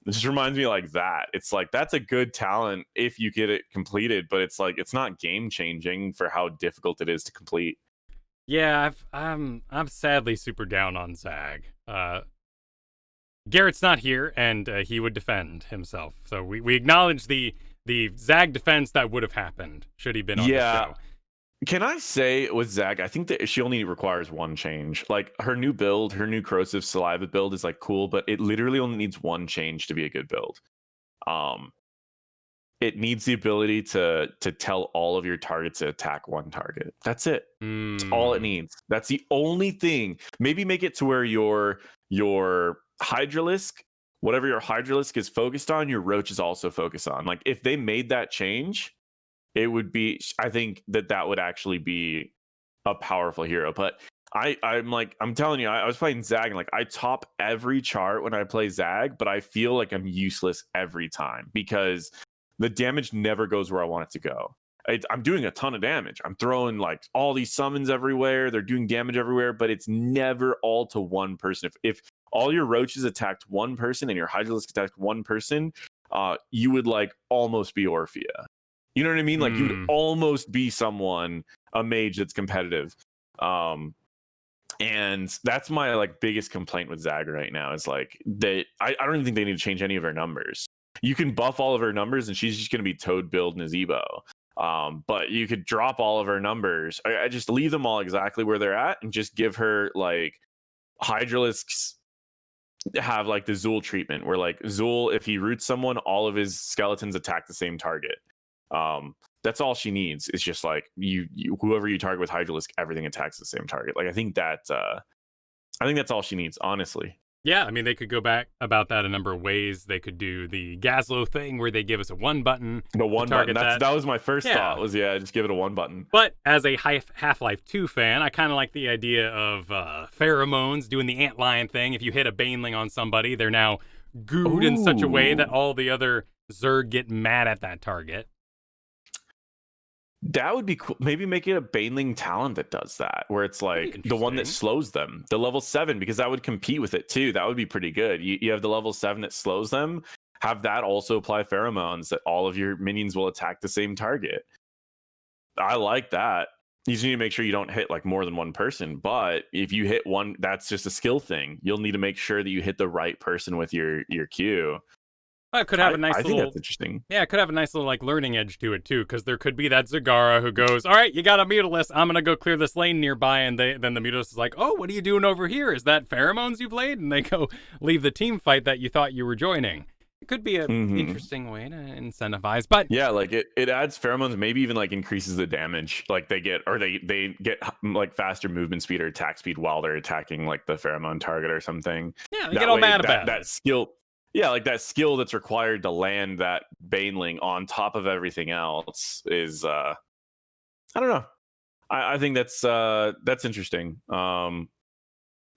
This just reminds me like that. It's like that's a good talent if you get it completed, but it's like it's not game changing for how difficult it is to complete. Yeah, I'm sadly super down on Zag. Garrett's not here, and he would defend himself. So we acknowledge the Zag defense that would have happened should he been on the show. Can I say with Zag, I think that she only requires one change. Like her new build, her new corrosive saliva build is like cool, but it literally only needs one change to be a good build. It needs the ability to tell all of your targets to attack one target. That's it. That's all it needs. That's the only thing. Maybe make it to where your Hydralisk, whatever your Hydralisk is focused on, your Roach is also focused on. Like if they made that change, it would be, I think that would actually be a powerful hero. But I'm telling you, I was playing Zag and like I top every chart when I play Zag, but I feel like I'm useless every time because the damage never goes where I want it to go. I'm doing a ton of damage. I'm throwing like all these summons everywhere. They're doing damage everywhere, but it's never all to one person. If all your Roaches attacked one person and your Hydralisk attacked one person, you would like almost be Orphea. You know what I mean? Like you would almost be someone, a mage that's competitive. And that's my like biggest complaint with Zag right now is like I don't even think they need to change any of her numbers. You can buff all of her numbers and she's just going to be Toad build Nazebo. But you could drop all of her numbers. I just leave them all exactly where they're at and just give her like Hydralisks have like the Zool treatment where like Zool, if he roots someone, all of his skeletons attack the same target. That's all she needs. It's just like you whoever you target with Hydralisk, everything attacks the same target. Like I think that's all she needs, honestly. Yeah, I mean, they could go back about that a number of ways. They could do the Gazlowe thing where they give us a one button. The one button. That was my first thought was, just give it a one button. But as a Half-Life 2 fan, I kind of like the idea of pheromones doing the antlion thing. If you hit a Baneling on somebody, they're now gooed in such a way that all the other Zerg get mad at that target. That would be cool. Maybe make it a Baneling talent that does that, where it's like the one that slows them, the level 7, because that would compete with it too. That would be pretty good. You have the level 7 that slows them, have that also apply pheromones that all of your minions will attack the same target. I like that. You just need to make sure you don't hit like more than one person, but if you hit one, that's just a skill thing. You'll need to make sure that you hit the right person with your Q. Well, it could have a nice little. I think that's interesting. Yeah, it could have a nice little like learning edge to it too, because there could be that Zagara who goes, "All right, you got a Mutalisk. I'm gonna go clear this lane nearby," and then the Mutalisk is like, "Oh, what are you doing over here? Is that pheromones you've laid?" And they go leave the team fight that you thought you were joining. It could be an interesting way to incentivize, but yeah, like it adds pheromones, maybe even like increases the damage like they get, or they get like faster movement speed or attack speed while they're attacking like the pheromone target or something. Yeah, they get all mad about that skill. Yeah, like that skill that's required to land that Baneling on top of everything else is I don't know. I think that's interesting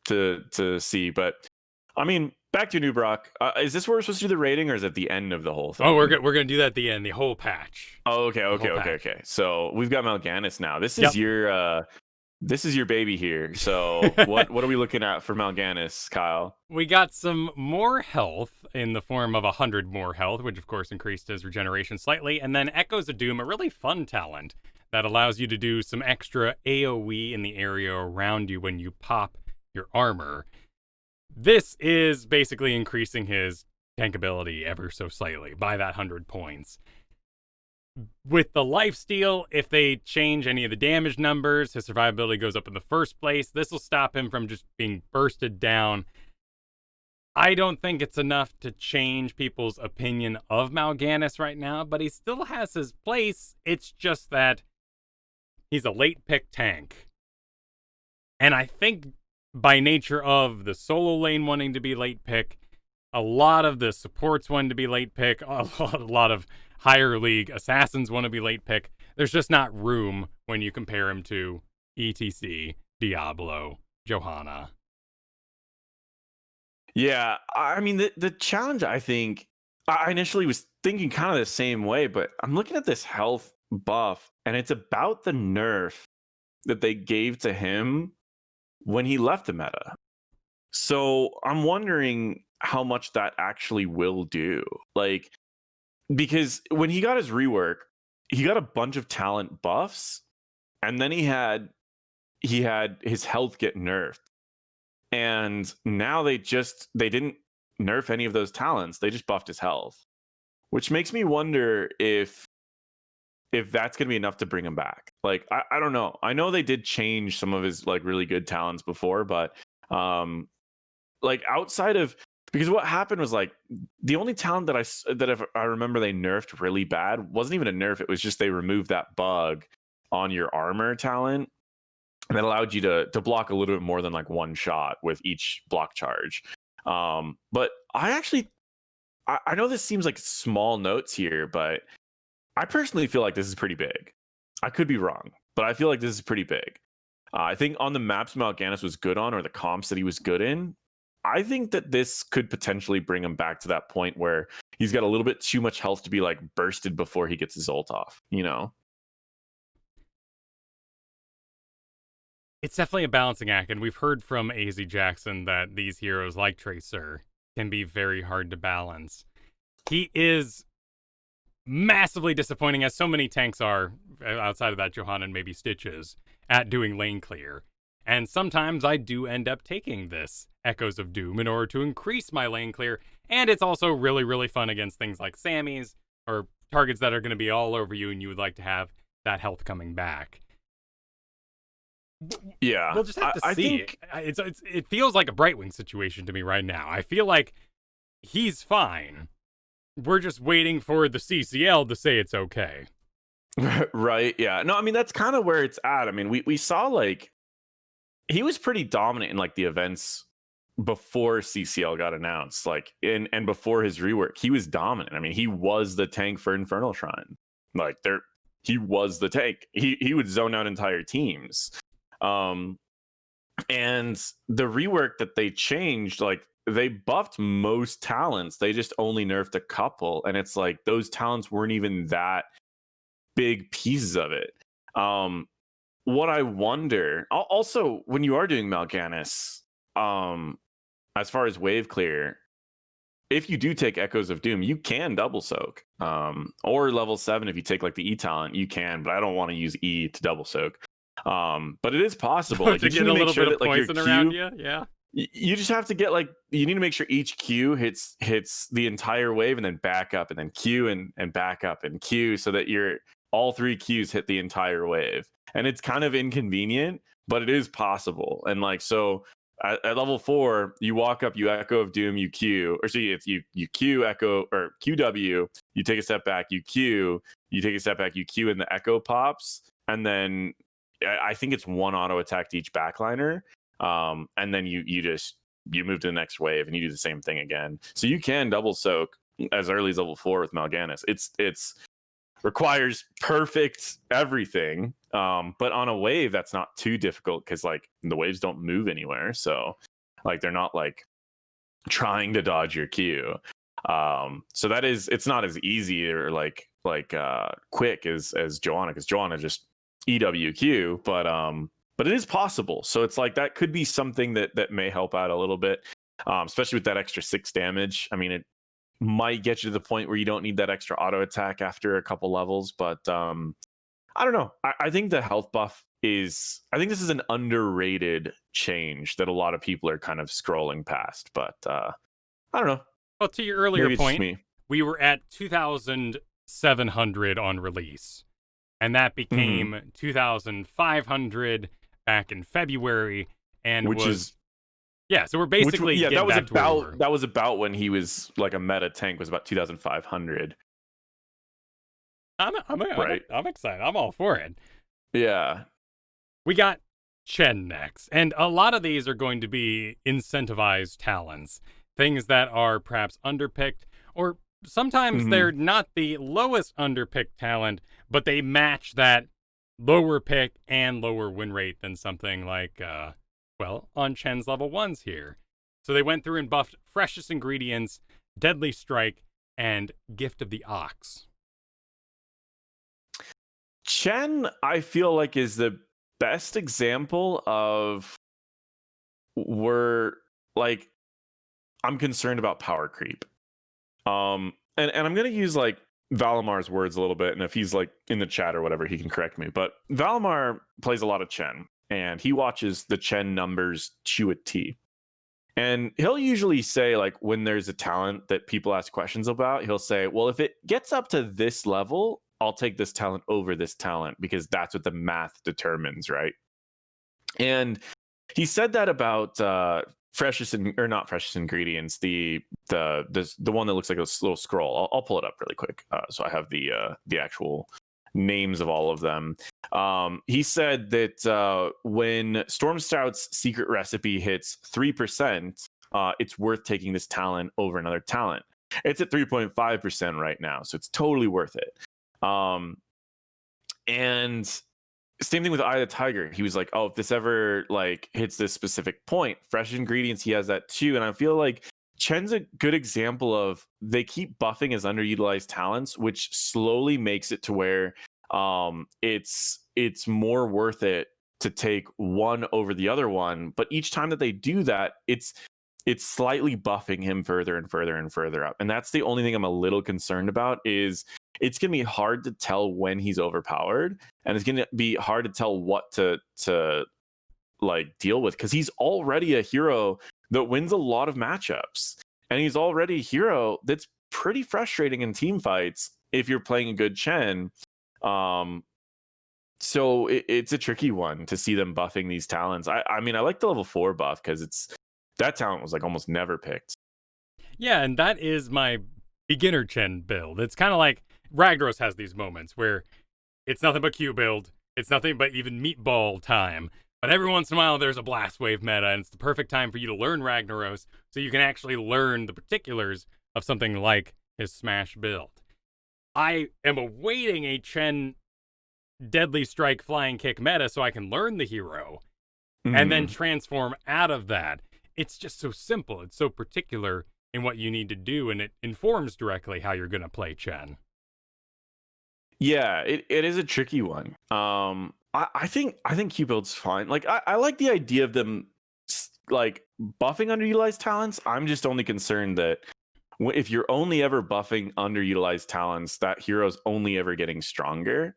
to see. But I mean, back to New Brock. Is this where we're supposed to do the rating, or is it at the end of the whole thing? Oh, we're gonna do that at the end, the whole patch. Oh, okay. So we've got Mal'Ganis now. This is your baby here. So what are we looking at for Mal'Ganis, Kyle? We got some more health in the form of 100 more health, which of course increased his regeneration slightly, and then Echoes of Doom, a really fun talent that allows you to do some extra AoE in the area around you when you pop your armor. This is basically increasing his tankability ever so slightly by that 100 points. With the lifesteal, if they change any of the damage numbers, his survivability goes up in the first place. This will stop him from just being bursted down. I don't think it's enough to change people's opinion of Mal'Ganis right now, but he still has his place. It's just that he's a late pick tank. And I think by nature of the solo lane wanting to be late pick, a lot of the supports want to be late pick, a lot of higher league assassins want to be late pick. There's just not room when you compare him to ETC, Diablo, Johanna. Yeah, I mean, the challenge, I think, I initially was thinking kind of the same way, but I'm looking at this health buff, and it's about the nerf that they gave to him when he left the meta. So I'm wondering how much that actually will do. Like, because when he got his rework, he got a bunch of talent buffs, and then he had his health get nerfed. And now they didn't nerf any of those talents. They just buffed his health, which makes me wonder if that's going to be enough to bring him back. Like, I don't know. I know they did change some of his like really good talents before, but like outside of, because what happened was like the only talent that if I remember they nerfed really bad wasn't even a nerf. It was just they removed that bug on your armor talent that allowed you to block a little bit more than like one shot with each block charge. But I know this seems like small notes here, but I personally feel like this is pretty big. I could be wrong, but I feel like this is pretty big. I think on the maps Mal'Ganis was good on, or the comps that he was good in, I think that this could potentially bring him back to that point where he's got a little bit too much health to be like bursted before he gets his ult off, you know? It's definitely a balancing act, and we've heard from AZ Jackson that these heroes like Tracer can be very hard to balance. He is massively disappointing, as so many tanks are, outside of that Johanna and maybe Stitches, at doing lane clear. And sometimes I do end up taking this Echoes of Doom in order to increase my lane clear, and it's also really, really fun against things like Sammys, or targets that are going to be all over you and you would like to have that health coming back. Yeah, we'll just have to see. It feels like a Brightwing situation to me right now. I feel like he's fine. We're just waiting for the CCL to say it's okay. Right, yeah. No, I mean, that's kind of where it's at. I mean, we saw, like, he was pretty dominant in, like, the events before CCL got announced. Like, and before his rework, he was dominant. I mean, he was the tank for Infernal Shrine. Like, he was the tank. He would zone out entire teams. And the rework that they changed, like, they buffed most talents. They just only nerfed a couple. And it's like, those talents weren't even that big pieces of it. What I wonder, also, when you are doing Mal'Ganis, as far as wave clear, if you do take Echoes of Doom, you can double soak. Or level 7, if you take like the E talent, you can, but I don't want to use E to double soak. But it is possible. Like, to get a little bit of poison around you, yeah. You just have to get, like, you need to make sure each Q hits the entire wave, and then back up, and then Q and back up and Q, so that all 3 Qs hit the entire wave. And it's kind of inconvenient, but it is possible. And like, so at level 4, you walk up, you Echo of Doom, you Q, or see, if you Q Echo or QW, you take a step back, you Q, you take a step back, you Q, and the Echo pops, and then I think it's 1 auto attack to each backliner. And then you move to the next wave and you do the same thing again. So you can double soak as early as level 4 with Mal'Ganis. It's requires perfect everything. But on a wave, that's not too difficult, because like the waves don't move anywhere. So like, they're not like trying to dodge your Q. So it's not as easy or like quick as Johanna, because Johanna just EWQ, but it is possible. So it's like, that could be something that may help out a little bit, especially with that extra 6 damage. I mean, it might get you to the point where you don't need that extra auto attack after a couple levels, but I don't know. I think the health buff I think this is an underrated change that a lot of people are kind of scrolling past, but I don't know. Well, to your earlier point, we were at 2,700 on release, and that became 2,500 back in February, and so we're basically that was about when he was like a meta tank, was about 2,500. I'm excited. I'm all for it. Yeah. We got Chen next, and a lot of these are going to be incentivized talents, things that are perhaps underpicked, or sometimes they're not the lowest underpicked talent, but they match that lower pick and lower win rate than something like, on Chen's level 1s here. So they went through and buffed Freshest Ingredients, Deadly Strike, and Gift of the Ox. Chen, I feel like, is the best example of, we're like, I'm concerned about power creep. And I'm gonna use like Valamar's words a little bit, and if he's like in the chat or whatever, he can correct me. But Valamar plays a lot of Chen, and he watches the Chen numbers to a T. And he'll usually say, like, when there's a talent that people ask questions about, he'll say, well, if it gets up to this level, I'll take this talent over this talent because that's what the math determines, right? And he said that about freshest or not freshest ingredients, the one that looks like a little scroll. I'll pull it up really quick, so I have the actual names of all of them. He said that when Storm Stout's secret recipe hits 3%, it's worth taking this talent over another talent. It's at 3.5% right now, so it's totally worth it. And same thing with Eye of the Tiger. He was like, oh, if this ever like hits this specific point, fresh ingredients, he has that too. And I feel like Chen's a good example of they keep buffing his underutilized talents, which slowly makes it to where it's more worth it to take one over the other one. But each time that they do that, it's slightly buffing him further and further and further up. And that's the only thing I'm a little concerned about is it's going to be hard to tell when he's overpowered, and it's going to be hard to tell what to like deal with, because he's already a hero that wins a lot of matchups, and he's already a hero that's pretty frustrating in team fights if you're playing a good Chen. So it's a tricky one to see them buffing these talents. I mean, I like the level 4 buff because that talent was like almost never picked. Yeah, and that is my beginner Chen build. It's kind of like Ragnaros has these moments where it's nothing but Q build. It's nothing but even meatball time. But every once in a while, there's a blast wave meta, and it's the perfect time for you to learn Ragnaros so you can actually learn the particulars of something like his Smash build. I am awaiting a Chen Deadly Strike Flying Kick meta so I can learn the hero and then transform out of that. It's just so simple. It's so particular in what you need to do, and it informs directly how you're going to play Chen. Yeah, it is a tricky one. I think Q build's fine. Like I like the idea of them like buffing underutilized talents. I'm just only concerned that if you're only ever buffing underutilized talents, that hero's only ever getting stronger.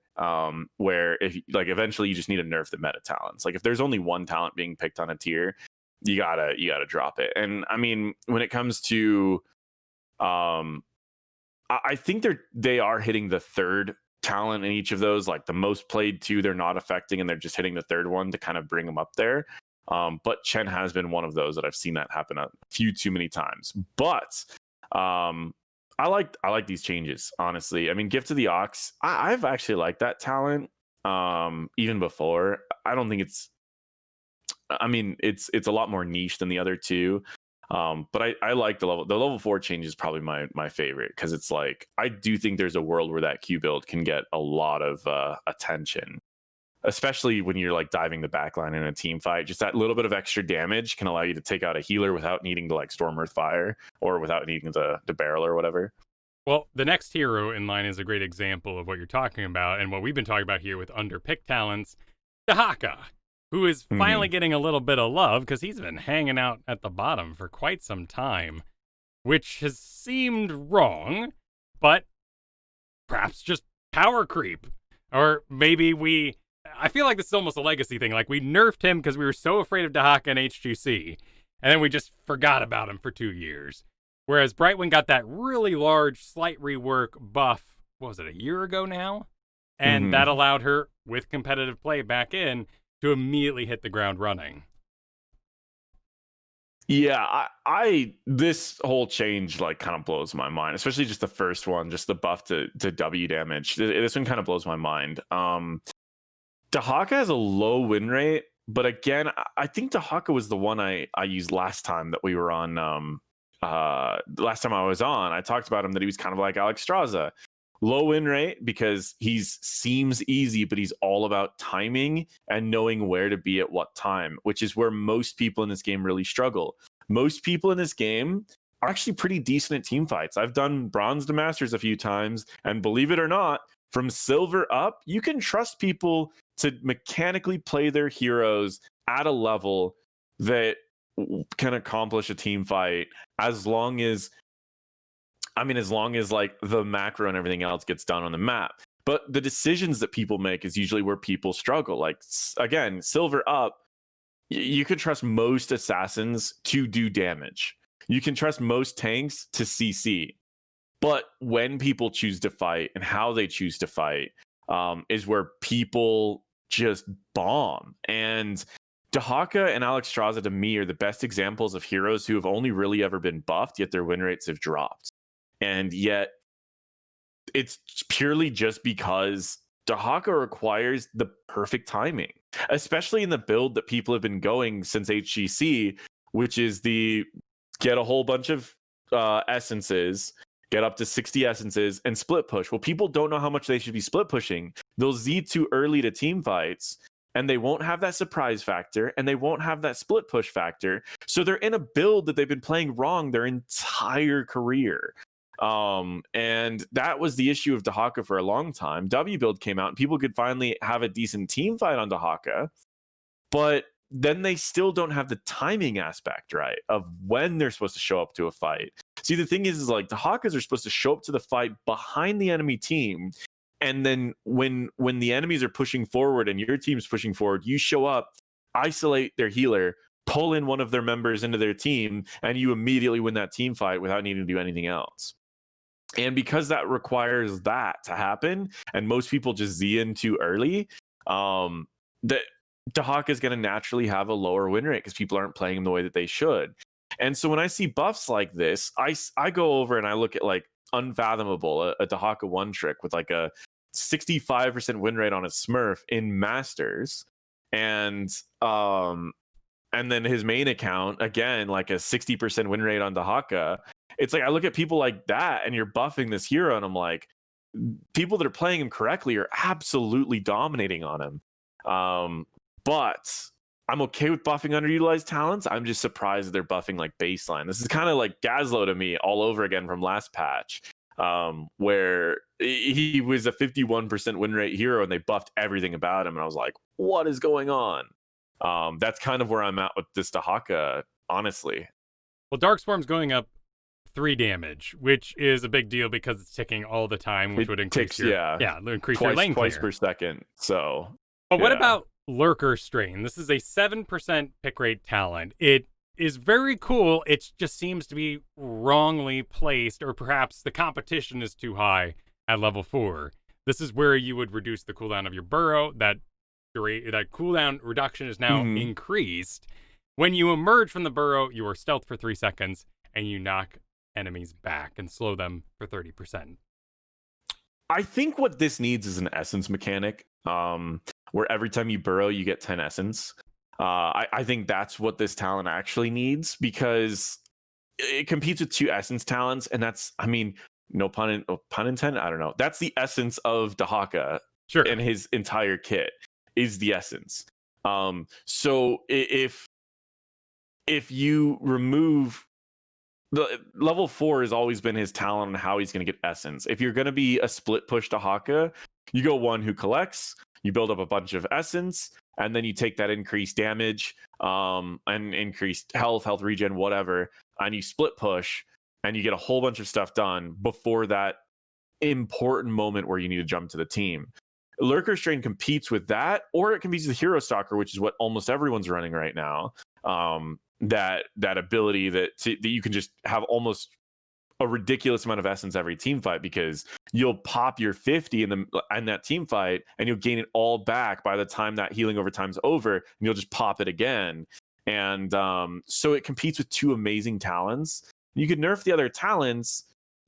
Where if like eventually you just need to nerf the meta talents. Like if there's only one talent being picked on a tier, you gotta drop it. And I mean, when it comes to I think they are hitting the third talent in each of those, like the most played two they're not affecting, and they're just hitting the third one to kind of bring them up there. But Chen has been one of those that I've seen that happen a few too many times. But I like these changes, honestly. I mean, Gift of the Ox, I've actually liked that talent even before. I don't think it's a lot more niche than the other two. But I like the level 4 change is probably my favorite, because it's like I do think there's a world where that Q build can get a lot of attention, especially when you're like diving the backline in a team fight. Just that little bit of extra damage can allow you to take out a healer without needing to like Storm Earth Fire or without needing to barrel or whatever. Well, the next hero in line is a great example of what you're talking about, and what we've been talking about here with underpicked talents, Dahaka, who is finally getting a little bit of love because he's been hanging out at the bottom for quite some time, which has seemed wrong, but perhaps just power creep. Or maybe I feel like this is almost a legacy thing. Like we nerfed him because we were so afraid of Dahaka and HGC, and then we just forgot about him for 2 years. Whereas Brightwing got that really large slight rework buff, what was it, a year ago now? And that allowed her, with competitive play back in, to immediately hit the ground running. Yeah, I this whole change like kind of blows my mind, especially just the first one, just the buff to W damage. This one kind of blows my mind. Dahaka has a low win rate, but again, I think Dahaka was the one I used last time that we were on. Last time I was on, I talked about him that he was kind of like Alex Straza. Low win rate because seems easy, but he's all about timing and knowing where to be at what time, which is where most people in this game really struggle. Most people in this game are actually pretty decent at team fights. I've done bronze to masters a few times, and believe it or not, from silver up, you can trust people to mechanically play their heroes at a level that can accomplish a team fight as long as like the macro and everything else gets done on the map. But the decisions that people make is usually where people struggle. Like, again, silver up, you can trust most assassins to do damage. You can trust most tanks to CC. But when people choose to fight and how they choose to fight is where people just bomb. And Dahaka and Alexstrasza, to me, are the best examples of heroes who have only really ever been buffed, yet their win rates have dropped. And yet it's purely just because Dahaka requires the perfect timing, especially in the build that people have been going since HGC, which is the get a whole bunch of essences, get up to 60 essences, and split push. Well, people don't know how much they should be split pushing. They'll Z too early to team fights, and they won't have that surprise factor, and they won't have that split push factor. So they're in a build that they've been playing wrong their entire career. And that was the issue of Dahaka for a long time. W build came out and people could finally have a decent team fight on Dahaka, but then they still don't have the timing aspect right of when they're supposed to show up to a fight. See, the thing is like Dahakas are supposed to show up to the fight behind the enemy team, and then when the enemies are pushing forward and your team's pushing forward, you show up, isolate their healer, pull in one of their members into their team, and you immediately win that team fight without needing to do anything else. And because that requires that to happen, and most people just Z in too early, that Dahaka is going to naturally have a lower win rate because people aren't playing him the way that they should. And so when I see buffs like this, I go over and I look at like Unfathomable, a Dahaka one trick with like a 65% win rate on a Smurf in Masters, and then his main account again like a 60% win rate on Dahaka. It's like I look at people like that, and you're buffing this hero, and I'm like, people that are playing him correctly are absolutely dominating on him. But I'm okay with buffing underutilized talents. I'm just surprised that they're buffing like baseline. This is kind of like Gazlowe to me all over again from last patch, where he was a 51% win rate hero and they buffed everything about him. And I was like, what is going on? That's kind of where I'm at with this Dahaka, honestly. Well, Darkstorm's going up 3 damage, which is a big deal because it's ticking all the time, which would increase your increase your lane twice clear. per second. So, but what about Lurker Strain? This is a 7% pick rate talent. It is very cool. It just seems to be wrongly placed, or perhaps the competition is too high at level 4. This is where you would reduce the cooldown of your burrow. That cooldown reduction is now increased. When you emerge from the burrow, you are stealth for 3 seconds, and you knock enemies back and slow them for 30%. I think what this needs is an essence mechanic, where every time you burrow, you get 10 essence. I think that's what this talent actually needs, because it competes with 2 essence talents, and that's, I mean, no pun intended, I don't know. That's the essence of Dahaka. Sure. And his entire kit is the essence. So if you remove the level 4 has always been his talent on how he's going to get essence. If you're going to be a split push Dahaka, you go one who collects, you build up a bunch of essence, and then you take that increased damage, and increased health regen, whatever, and you split push, and you get a whole bunch of stuff done before that important moment where you need to jump to the team. Lurker Strain competes with that, or it competes with Hero Stalker, which is what almost everyone's running right now. That ability that you can just have almost a ridiculous amount of essence every team fight, because you'll pop your 50 in that team fight, and you'll gain it all back by the time that healing over time's over, and you'll just pop it again. And so it competes with 2 amazing talents. You could nerf the other talents,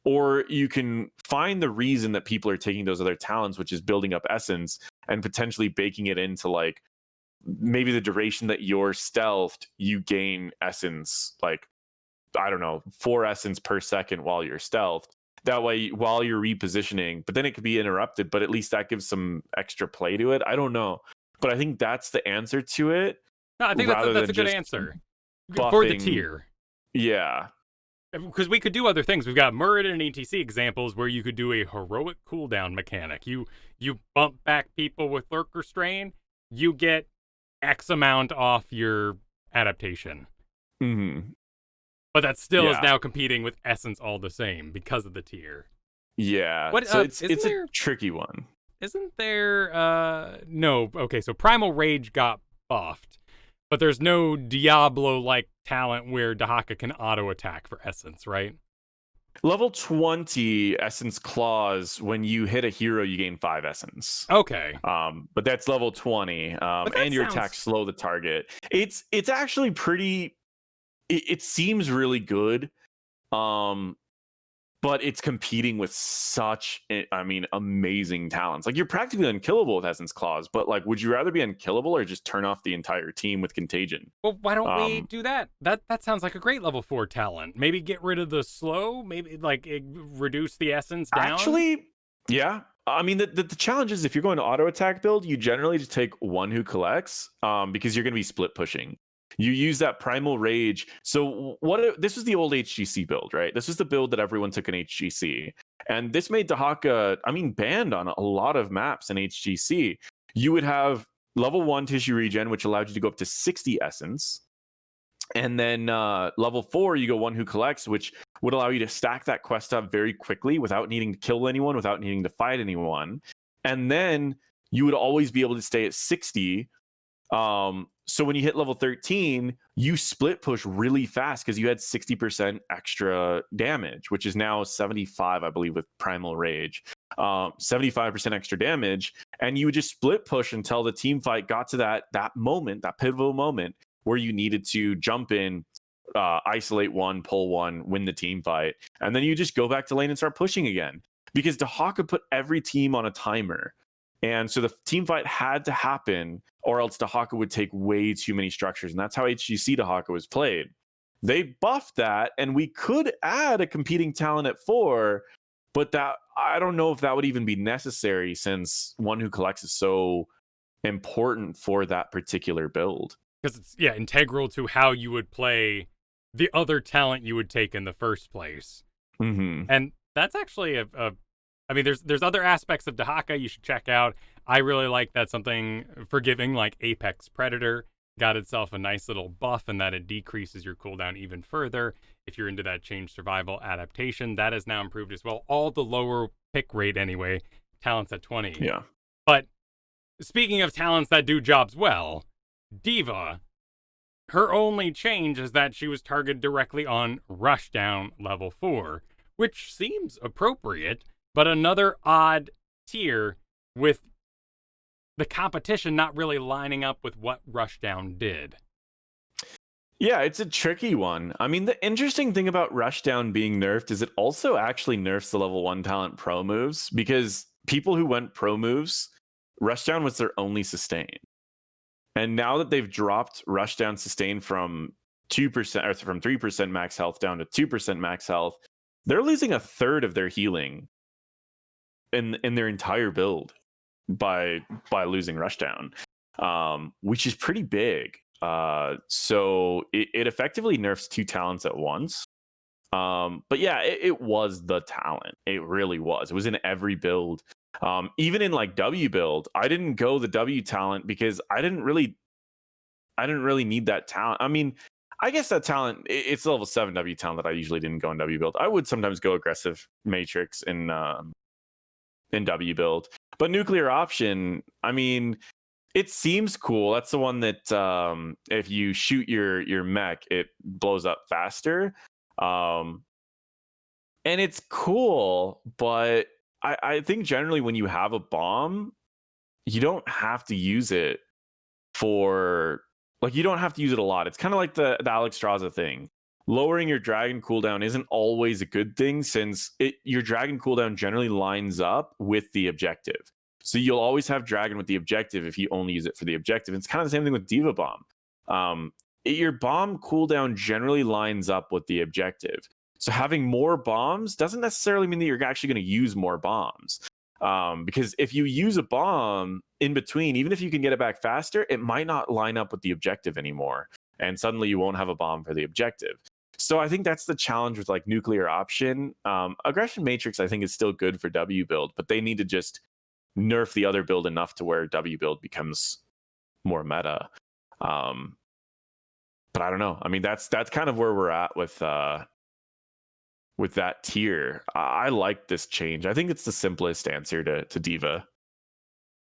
or you can find the reason that people are taking those other talents, which is building up essence, and potentially baking it into like maybe the duration that you're stealthed, you gain essence, like, I don't know, 4 essence per second while you're stealthed. That way, while you're repositioning, but then it could be interrupted, but at least that gives some extra play to it. I don't know, but I think that's the answer to it. No, I think that's a good answer for the tier. Yeah. Because we could do other things. We've got Murid and ETC examples where you could do a heroic cooldown mechanic. You bump back people with Lurker Strain, you get X amount off your adaptation. Mm-hmm. But that still is now competing with Essence all the same because of the tier. Yeah. What, so it's a tricky one. Isn't there no, okay, so Primal Rage got buffed, but there's no Diablo-like talent where Dahaka can auto-attack for Essence, right? Level 20 Essence Claws, when you hit a hero, you gain 5 Essence. Okay. But that's level 20. And your attacks slow the target. It's actually pretty... It seems really good. But it's competing with such, amazing talents. Like, you're practically unkillable with Essence Claws, but like, would you rather be unkillable or just turn off the entire team with Contagion? Well, why don't we do that? That sounds like a great level 4 talent. Maybe get rid of the slow, maybe like reduce the Essence down? Actually, yeah. I mean, the challenge is if you're going to auto attack build, you generally just take one who collects because you're going to be split pushing. You use that Primal Rage. So this was the old HGC build, right? This was the build that everyone took in HGC. And this made Dahaka, banned on a lot of maps in HGC. You would have level 1 tissue regen, which allowed you to go up to 60 essence. And then level 4, you go one who collects, which would allow you to stack that quest up very quickly without needing to kill anyone, without needing to fight anyone. And then you would always be able to stay at 60. So when you hit level 13, you split push really fast because you had 60% extra damage, which is now 75, I believe, with Primal Rage. 75% extra damage, and you would just split push until the team fight got to that moment, that pivotal moment where you needed to jump in, isolate one, pull one, win the team fight, and then you just go back to lane and start pushing again. Because Dahaka put every team on a timer. And so the team fight had to happen, or else Dahaka would take way too many structures. And that's how HGC Dahaka was played. They buffed that, and we could add a competing talent at 4, but that I don't know if that would even be necessary, since one who collects is so important for that particular build. Because it's integral to how you would play the other talent you would take in the first place. Mm-hmm. And that's actually there's other aspects of Dahaka you should check out. I really like that something forgiving like Apex Predator got itself a nice little buff, and that it decreases your cooldown even further. If you're into that change survival adaptation, that is now improved as well. All the lower pick rate anyway, talents at 20. Yeah. But speaking of talents that do jobs well, Diva, her only change is that she was targeted directly on Rushdown level 4, which seems appropriate, but another odd tier with the competition not really lining up with what Rushdown did. Yeah, it's a tricky one. I mean, the interesting thing about Rushdown being nerfed is it also actually nerfs the level 1 talent pro moves, because people who went pro moves, Rushdown was their only sustain. And now that they've dropped Rushdown sustain from 2% or from 3% max health down to 2% max health, they're losing a third of their healing in their entire build by losing Rushdown, which is pretty big. So it effectively nerfs 2 talents at once. But yeah, it was the talent. It really was. It was in every build. Even in like W build, I didn't go the W talent because I didn't really need that talent. I mean, I guess that talent, it's level 7 W talent that I usually didn't go in W build. I would sometimes go aggressive Matrix in W build. But Nuclear Option, I mean, it seems cool. That's the one that if you shoot your mech, it blows up faster. And it's cool, but I think generally when you have a bomb, you don't have to use it for... Like, you don't have to use it a lot. It's kind of like the Alex Straza thing. Lowering your dragon cooldown isn't always a good thing, since your dragon cooldown generally lines up with the objective. So you'll always have dragon with the objective if you only use it for the objective. It's kind of the same thing with Diva Bomb. Your bomb cooldown generally lines up with the objective. So having more bombs doesn't necessarily mean that you're actually going to use more bombs. Because if you use a bomb in between, even if you can get it back faster, it might not line up with the objective anymore. And suddenly you won't have a bomb for the objective. So I think that's the challenge with like Nuclear Option. Aggression Matrix, I think, is still good for W build, but they need to just nerf the other build enough to where W build becomes more meta. But I don't know. I mean, that's kind of where we're at with that tier. I like this change. I think it's the simplest answer to Diva.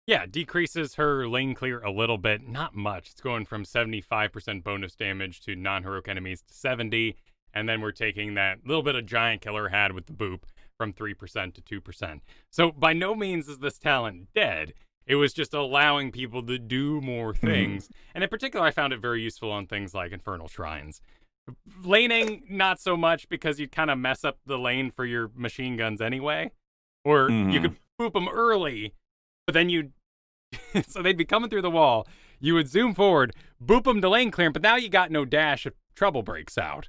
Yeah, decreases her lane clear a little bit, not much. It's going from 75% bonus damage to non-heroic enemies to 70, and then we're taking that little bit of giant killer had with the boop from 3% to 2%. So by no means is this talent dead. It was just allowing people to do more things. And in particular, I found it very useful on things like Infernal Shrines. Laning, not so much, because you'd kind of mess up the lane for your machine guns anyway. Or you could boop them early, but then you'd... so they'd be coming through the wall. You would zoom forward, boop them to lane clearance, but now you got no dash if trouble breaks out.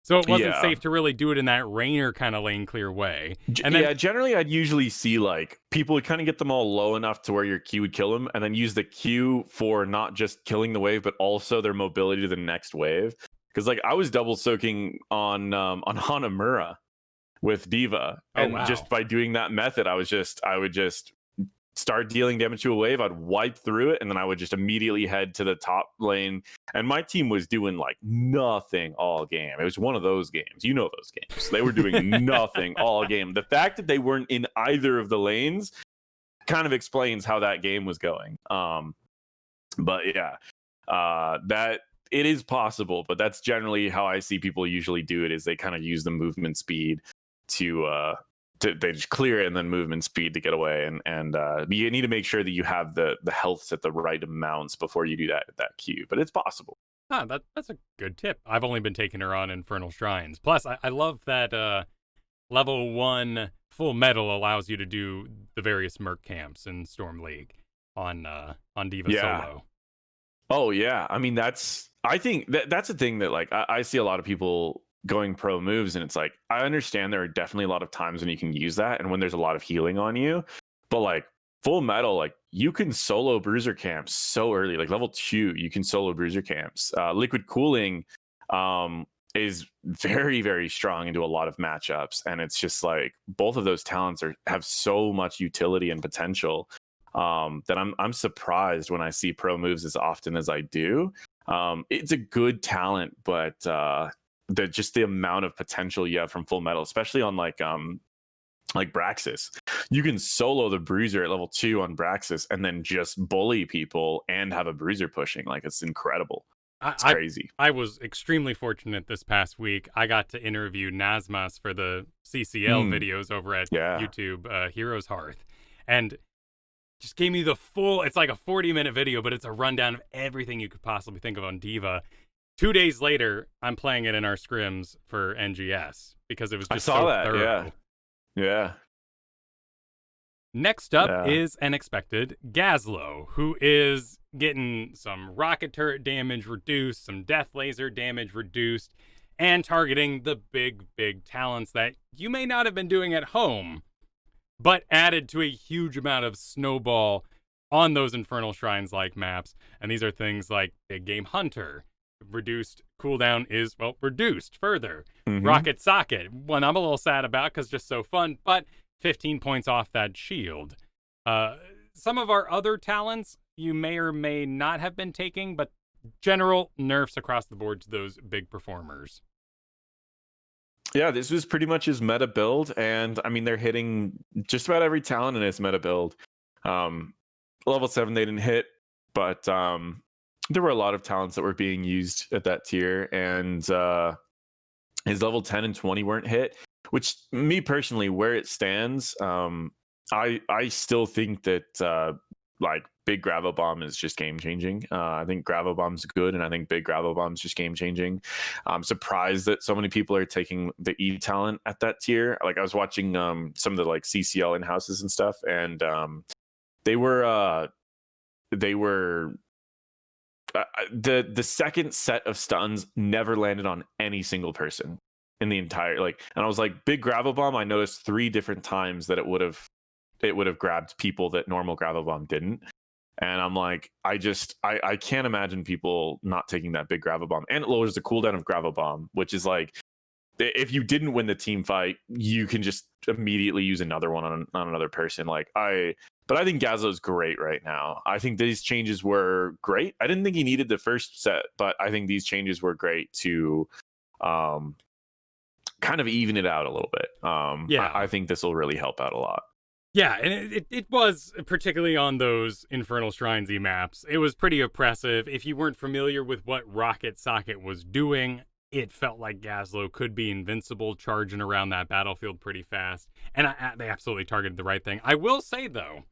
So it wasn't safe to really do it in that Rainer kind of lane clear way. And then, generally I'd usually see like people would kind of get them all low enough to where your Q would kill them, and then use the Q for not just killing the wave, but also their mobility to the next wave. Because like I was double soaking on Hanamura with Diva, and just by doing that method, I would just start dealing damage to a wave. I'd wipe through it, and then I would just immediately head to the top lane. And my team was doing like nothing all game. It was one of those games, you know, those games. They were doing nothing all game. The fact that they weren't in either of the lanes kind of explains how that game was going. But yeah, that it is possible, but that's generally how I see people usually do it. Is they kind of use the movement speed to they just clear it and then movement speed to get away, and you need to make sure that you have the healths at the right amounts before you do that Q. But it's possible. That's a good tip. I've only been taking her on Infernal Shrines. Plus, I love that level 1 full metal allows you to do the various Merc camps in Storm League on Diva solo. Oh yeah, I mean I think that's a thing that like I see a lot of people going pro moves, and it's like I understand there are definitely a lot of times when you can use that and when there's a lot of healing on you, but like full metal, like you can solo bruiser camps so early, like level 2 you can solo bruiser camps. Liquid cooling is very, very strong into a lot of matchups, and it's just like both of those talents have so much utility and potential that I'm surprised when I see pro moves as often as I do. It's a good talent, but the amount of potential you have from full metal, especially on like Braxis, you can solo the bruiser at level 2 on Braxis and then just bully people and have a bruiser pushing. Like it's incredible. It's crazy. I was extremely fortunate this past week. I got to interview Nazmas for the CCL videos over at YouTube, Heroes Hearth, and just gave me the full, it's like a 40-minute video, but it's a rundown of everything you could possibly think of on Diva. 2 days later, I'm playing it in our scrims for NGS because it was just thorough. Yeah. Next up is an expected Gazlowe, who is getting some rocket turret damage reduced, some death laser damage reduced, and targeting the big talents that you may not have been doing at home, but added to a huge amount of snowball on those Infernal Shrines-like maps. And these are things like Big Game Hunter. Reduced cooldown is, well, reduced further. Rocket Socket, one I'm a little sad about because just so fun, but 15 points off that shield. Some of our other talents you may or may not have been taking, but general nerfs across the board to those big performers. Yeah, this was pretty much his meta build, and I mean they're hitting just about every talent in his meta build. Level 7 they didn't hit, but there were a lot of talents that were being used at that tier, and his level 10 and 20 weren't hit, which me personally, where it stands, I still think that like Big Gravel Bomb is just game changing. I think Gravel Bomb's good, and I think Big Gravel Bomb's just game changing. I'm surprised that so many people are taking the E talent at that tier. Like I was watching some of the like CCL in houses and stuff, and they were the second set of stuns never landed on any single person in the entire and I was like, Big Gravel Bomb, I noticed 3 different times that it would have grabbed people that normal Gravel Bomb didn't. And I'm like, I can't imagine people not taking that Big Gravel Bomb. And it lowers the cooldown of Gravel Bomb, which is like, if you didn't win the team fight, you can just immediately use another one on another person. Like But I think Gazlowe's great right now. I think these changes were great. I didn't think he needed the first set, but I think these changes were great to kind of even it out a little bit. I think this will really help out a lot. Yeah, and it was, particularly on those Infernal Shrines maps, it was pretty oppressive. If you weren't familiar with what Rocket Socket was doing, it felt like Gazlowe could be invincible, charging around that battlefield pretty fast. And they absolutely targeted the right thing. I will say, though,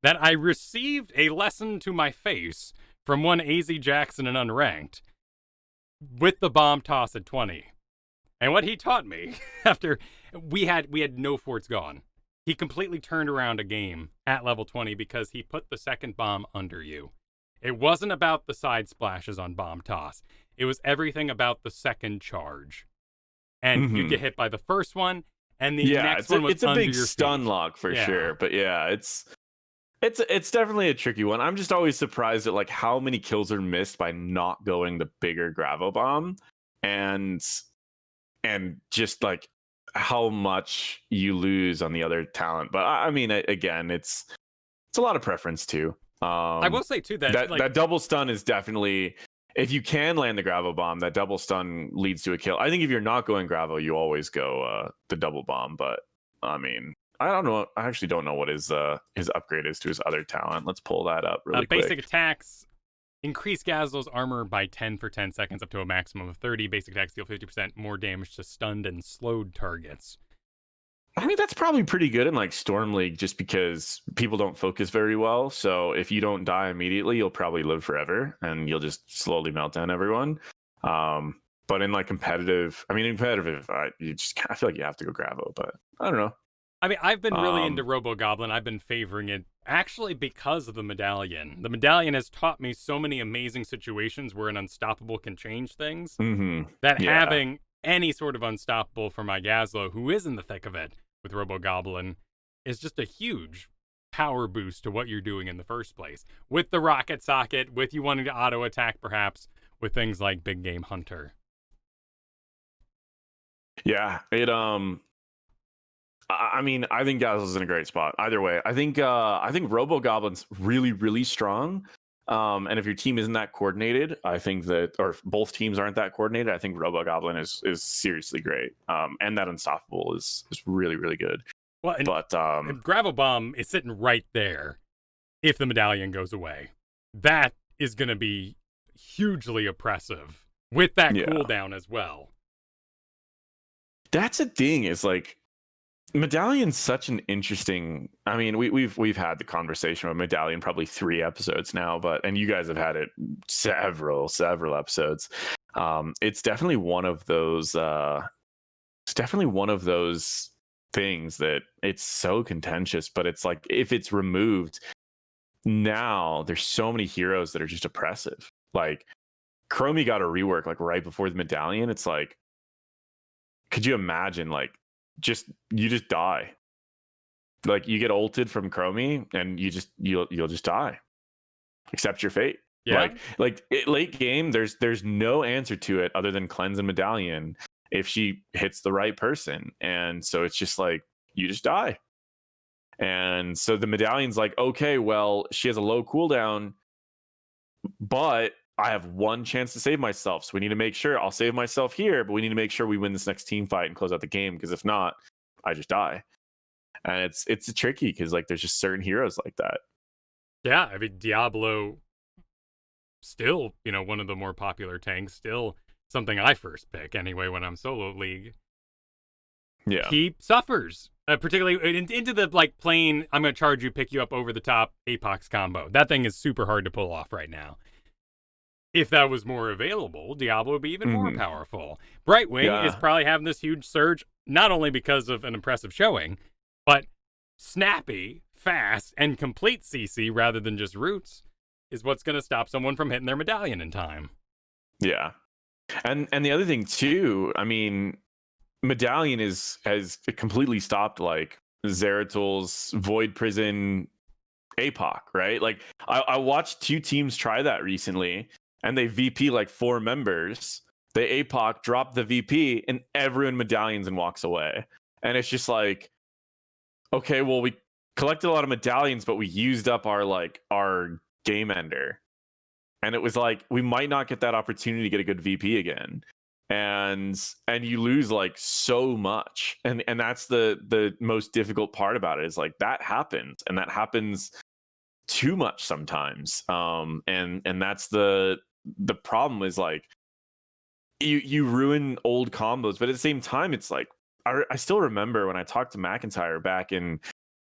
that I received a lesson to my face from one AZ Jackson in Unranked with the bomb toss at 20. And what he taught me, after we had no forts gone, he completely turned around a game at level 20 because he put the second bomb under you. It wasn't about the side splashes on bomb toss. It was everything about the second charge. And you get hit by the first one, and the next one was it's a under big your stun feet. lock for sure. But yeah, it's definitely a tricky one. I'm just always surprised at like how many kills are missed by not going the bigger Gravo bomb, and just like how much you lose on the other talent. But I mean, again, it's a lot of preference too. I will say too that that double stun is definitely, if you can land the Gravo bomb, that double stun leads to a kill. I think if you're not going Gravo, you always go the double bomb. But I mean, I don't know. I actually don't know what his upgrade is to his other talent. Let's pull that up really quick. Basic attacks increase Gazlowe's armor by 10 for 10 seconds up to a maximum of 30. Basic attacks deal 50% more damage to stunned and slowed targets. I mean, that's probably pretty good in like Storm League, just because people don't focus very well. So if you don't die immediately, you'll probably live forever and you'll just slowly melt down everyone. But in like competitive, I feel like you have to go Gravo, but I don't know. I mean, I've been really into Robo Goblin. I've been favoring it actually because of the medallion. The medallion has taught me so many amazing situations where an unstoppable can change things, that having any sort of unstoppable for my Gazlowe, who is in the thick of it with Robo Goblin, is just a huge power boost to what you're doing in the first place. With the rocket socket, with you wanting to auto attack, perhaps with things like Big Game Hunter. Yeah, I mean, I think Gazlowe's in a great spot. Either way, I think Robo Goblin's really, really strong. And if your team isn't that coordinated, I think that, or both teams aren't that coordinated, I think Robo Goblin is seriously great. And that unstoppable is really, really good. Well, but Gravo Bomb is sitting right there. If the medallion goes away, that is going to be hugely oppressive with that cooldown as well. That's the thing. Is like, Medallion's such an interesting. I mean, we've had the conversation about Medallion probably 3 episodes now, and you guys have had it several episodes. It's definitely one of those. It's definitely one of those things that it's so contentious. But it's like, if it's removed, now there's so many heroes that are just oppressive. Like Chromie got a rework like right before the Medallion. It's like, could you imagine like, you just die, like you get ulted from Chromie and you'll just die, accept your fate. Late game, there's no answer to it other than cleanse and Medallion if she hits the right person, and so it's just like you just die. And so the Medallion's like, okay, well, she has a low cooldown, but I have one chance to save myself. So we need to make sure I'll save myself here, but we need to make sure we win this next team fight and close out the game. Because if not, I just die. And it's tricky because like there's just certain heroes like that. Yeah, I mean, Diablo, still, one of the more popular tanks, still something I first pick anyway when I'm solo league. Yeah, he suffers, particularly into the like plain. I'm going to charge you, pick you up over the top Apox combo. That thing is super hard to pull off right now. If that was more available, Diablo would be even more powerful. Brightwing is probably having this huge surge, not only because of an impressive showing, but snappy, fast, and complete CC rather than just roots is what's going to stop someone from hitting their medallion in time. Yeah. And the other thing, too, I mean, Medallion has completely stopped, like, Zeratil's Void Prison APOC, right? Like, I watched 2 teams try that recently, and they VP like 4 members. They APOC, drop the VP, and everyone medallions and walks away. And it's just like, okay, well, collected a lot of medallions, but we used up our game ender. And it was like, we might not get that opportunity to get a good VP again. And you lose like so much. And that's the most difficult part about it, is like that happens, and that happens too much sometimes. And that's the problem, is like you ruin old combos, but at the same time, it's like I still remember when I talked to McIntyre back in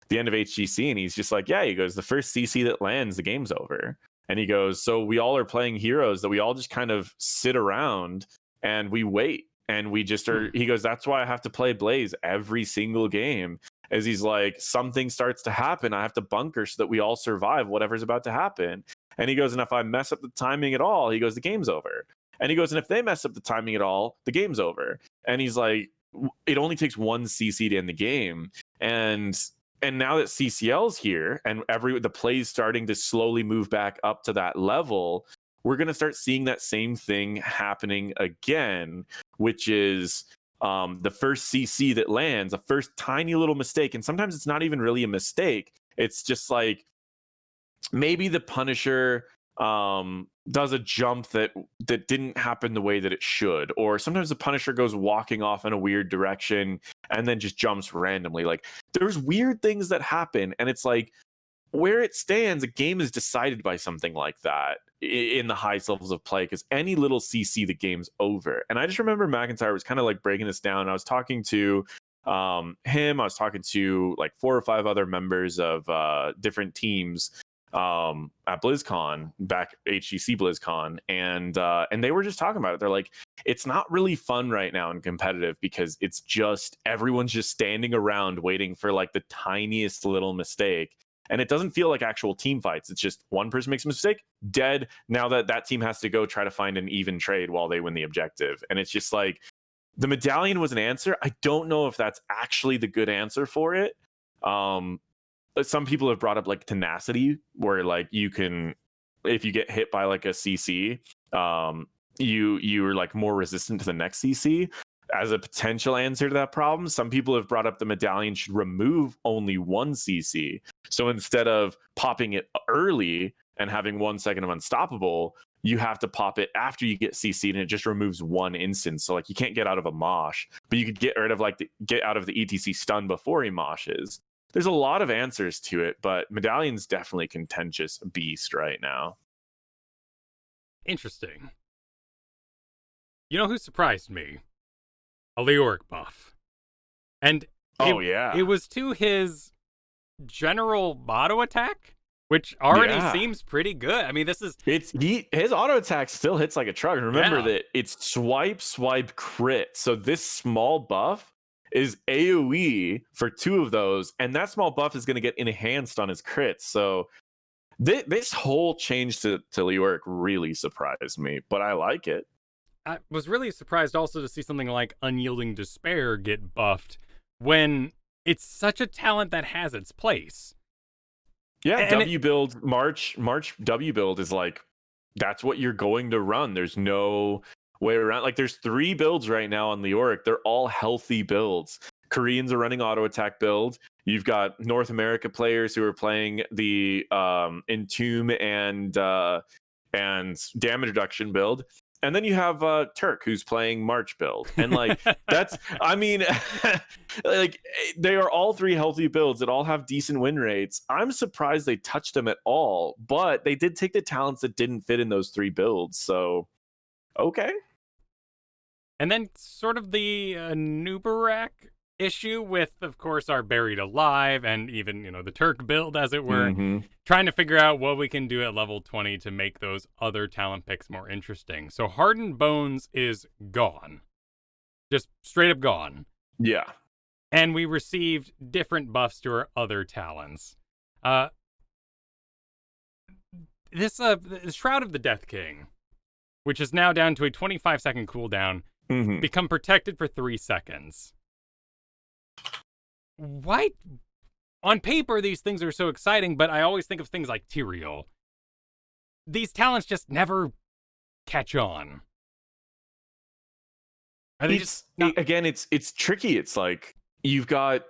the end of HGC, and he's just like, yeah, he goes, the first CC that lands, the game's over. And he goes, so we all are playing heroes that we all just kind of sit around and we wait, and we just are. He goes, that's why I have to play Blaze every single game. As he's like, something starts to happen, I have to bunker so that we all survive whatever's about to happen. And he goes, and if I mess up the timing at all, he goes, the game's over. And he goes, and if they mess up the timing at all, the game's over. And he's like, it only takes one CC to end the game. And now that CCL's here and the play's starting to slowly move back up to that level, we're going to start seeing that same thing happening again, which is the first CC that lands, a first tiny little mistake. And sometimes it's not even really a mistake. It's just like maybe the Punisher does a jump that didn't happen the way that it should. Or sometimes the Punisher goes walking off in a weird direction and then just jumps randomly. Like, there's weird things that happen. And it's like, where it stands, a game is decided by something like that in the highest levels of play, because any little CC, the game's over. And I just remember McIntyre was kind of like breaking this down. I was talking to him. I was talking to like 4 or 5 other members of different teams at BlizzCon, back HGC BlizzCon, and they were just talking about it. They're like, it's not really fun right now in competitive, because it's just everyone's just standing around waiting for like the tiniest little mistake. And it doesn't feel like actual team fights. It's just one person makes a mistake, dead. Now that team has to go try to find an even trade while they win the objective. And it's just like, the medallion was an answer. I don't know if that's actually the good answer for it. Some people have brought up like tenacity, where like you can, if you get hit by like a CC, you're like more resistant to the next CC as a potential answer to that problem. Some people have brought up the medallion should remove only one CC. So instead of popping it early and having 1 second of unstoppable, you have to pop it after you get CC'd, and it just removes one instance. So like, you can't get out of a mosh, but you could get rid of get out of the ETC stun before he moshes. There's a lot of answers to it, but medallion's definitely contentious beast right now. Interesting. You know who surprised me? A Leoric buff. And it was to his general auto attack, which already seems pretty good. I mean, his auto attack still hits like a truck. Remember that it's swipe, crit. So this small buff is AoE for 2 of those, and that small buff is going to get enhanced on his crits. So this whole change to Leoric really surprised me, but I like it. I was really surprised also to see something like Unyielding Despair get buffed when it's such a talent that has its place. Yeah, and W build, March W build is like, that's what you're going to run. There's no way around. Like, there's 3 builds right now on Leoric. They're all healthy builds. Koreans are running auto attack build. You've got North America players who are playing the Entomb and damage reduction build. And then you have Turk, who's playing March build. And like, that's, I mean, like, they are all 3 healthy builds that all have decent win rates. I'm surprised they touched them at all, but they did take the talents that didn't fit in those 3 builds. So, okay. And then sort of the Nubarak issue with, of course, our Buried Alive and even, the Turk build, as it were, trying to figure out what we can do at level 20 to make those other talent picks more interesting. So Hardened Bones is gone. Just straight up gone. Yeah. And we received different buffs to our other talents. This Shroud of the Death King, which is now down to a 25-second cooldown, become protected for 3 seconds. Why? On paper, these things are so exciting, but I always think of things like Tyrael. These talents just never catch on. Are they again, it's tricky. It's like, you've got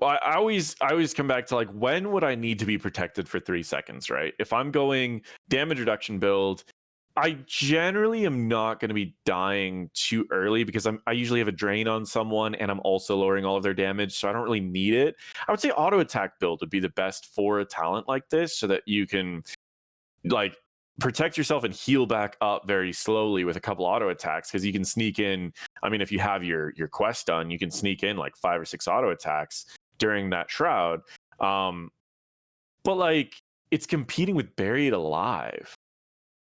I always come back to like, when would I need to be protected for 3 seconds, right? If I'm going damage reduction build, I generally am not going to be dying too early because I usually have a drain on someone and I'm also lowering all of their damage, so I don't really need it. I would say auto attack build would be the best for a talent like this, so that you can like protect yourself and heal back up very slowly with a couple auto attacks, because you can sneak in. I mean, if you have your quest done, you can sneak in like 5 or 6 auto attacks during that shroud. But like, it's competing with Buried Alive.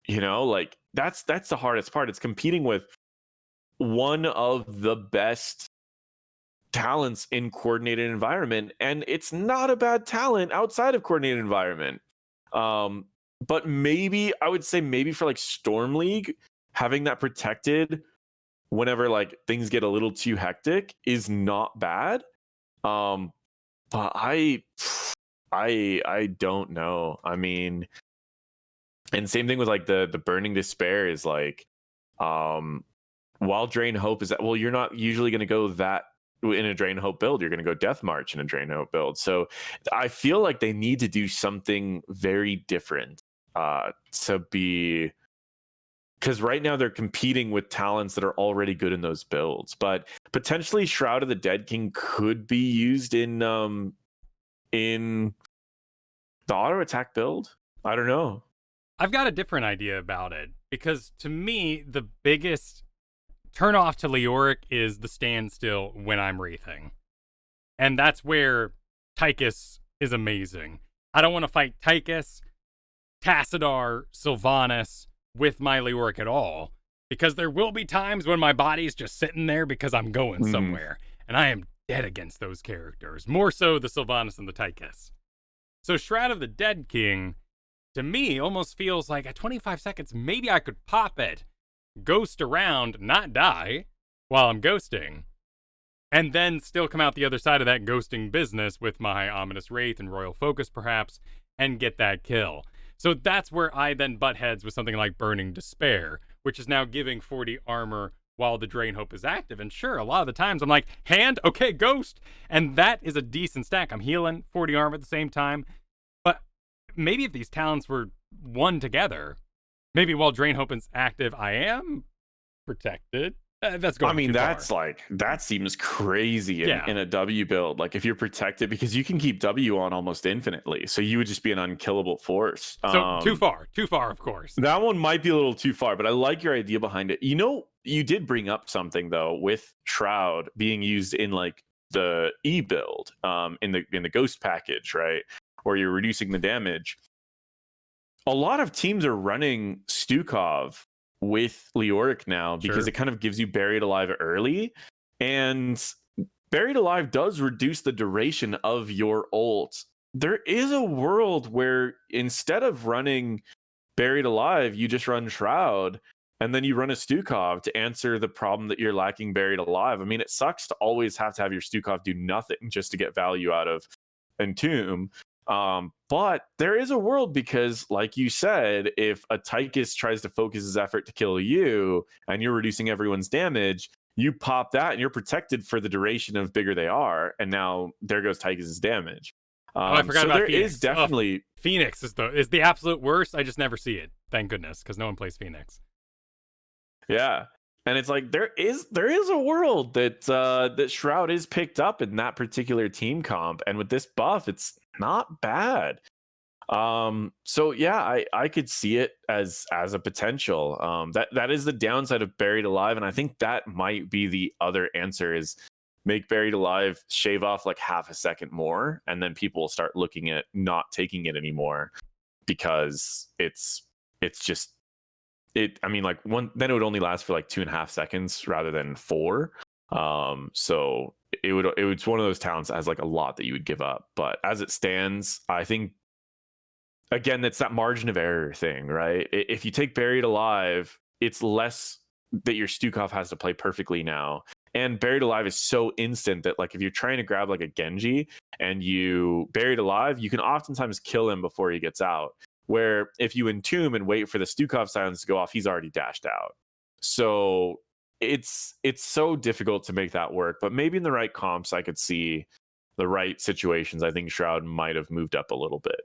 You know, like that's the hardest part. It's competing with one of the best talents in coordinated environment, and it's not a bad talent outside of coordinated environment. But maybe I would say maybe for like Storm League, having that protected whenever like things get a little too hectic is not bad. But I don't know. I mean, and same thing with like the Burning Despair is like, while Drain Hope is that, well, you're not usually going to go that in a Drain Hope build. You're going to go Death March in a Drain Hope build. So I feel like they need to do something very different to be, because right now they're competing with talents that are already good in those builds. But potentially Shroud of the Dead King could be used in the auto attack build. I don't know. I've got a different idea about it, because to me, the biggest turn off to Leoric is the standstill when I'm wreathing. And that's where Tychus is amazing. I don't want to fight Tychus, Tassadar, Sylvanas with my Leoric at all, because there will be times when my body's just sitting there because I'm going somewhere, and I am dead against those characters, more so the Sylvanas and the Tychus. So Shroud of the Dead King, to me, almost feels like at 25 seconds, maybe I could pop it, ghost around, not die while I'm ghosting, and then still come out the other side of that ghosting business with my Ominous Wraith and Royal Focus, perhaps, and get that kill. So that's where I then butt heads with something like Burning Despair, which is now giving 40 armor while the Drain Hope is active. And sure, a lot of the times I'm like, hand, okay, ghost. And that is a decent stack. I'm healing 40 armor at the same time. But maybe if these talents were one together, maybe while Drain Hope is active, I am protected. That's going. I mean, too that's far. like, that seems crazy in a W build. Like, if you're protected, because you can keep W on almost infinitely, so you would just be an unkillable force. So too far, of course. That one might be a little too far, but I like your idea behind it. You know, you did bring up something though with Shroud being used in like the E build, in the Ghost package, right, where you're reducing the damage. A lot of teams are running Stukov with Leoric now because it kind of gives you Buried Alive early, and Buried Alive does reduce the duration of your ult. There is a world where instead of running Buried Alive, you just run Shroud, and then you run a Stukov to answer the problem that you're lacking Buried Alive. I mean, it sucks to always have to have your Stukov do nothing just to get value out of Entomb. But there is a world, because like you said, if a Tychus tries to focus his effort to kill you and you're reducing everyone's damage, you pop that and you're protected for the duration of Bigger They Are, and now there goes Tychus's damage. I forgot so about there Phoenix. is definitely Phoenix is the absolute worst. I just never see it, thank goodness, because no one plays Phoenix. Yeah. And it's like there is a world that that Shroud is picked up in that particular team comp, and with this buff, it's not bad. So yeah, I could see it as a potential. That is the downside of Buried Alive, and I think that might be the other answer, is make Buried Alive shave off like half a second more, and then people will start looking at not taking it anymore, because it's just it. I mean, like then it would only last for like 2.5 seconds rather than 4. So it's one of those talents that has like a lot that you would give up. But as it stands, I think, again, that's that margin of error thing, right? If you take Buried Alive, it's less that your Stukov has to play perfectly now. And Buried Alive is so instant that, like, if you're trying to grab like a Genji and you Buried Alive, you can oftentimes kill him before he gets out. Where if you Entomb and wait for the Stukov silence to go off, he's already dashed out. So it's so difficult to make that work. But maybe in the right comps, I could see the right situations, I think Shroud might have moved up a little bit.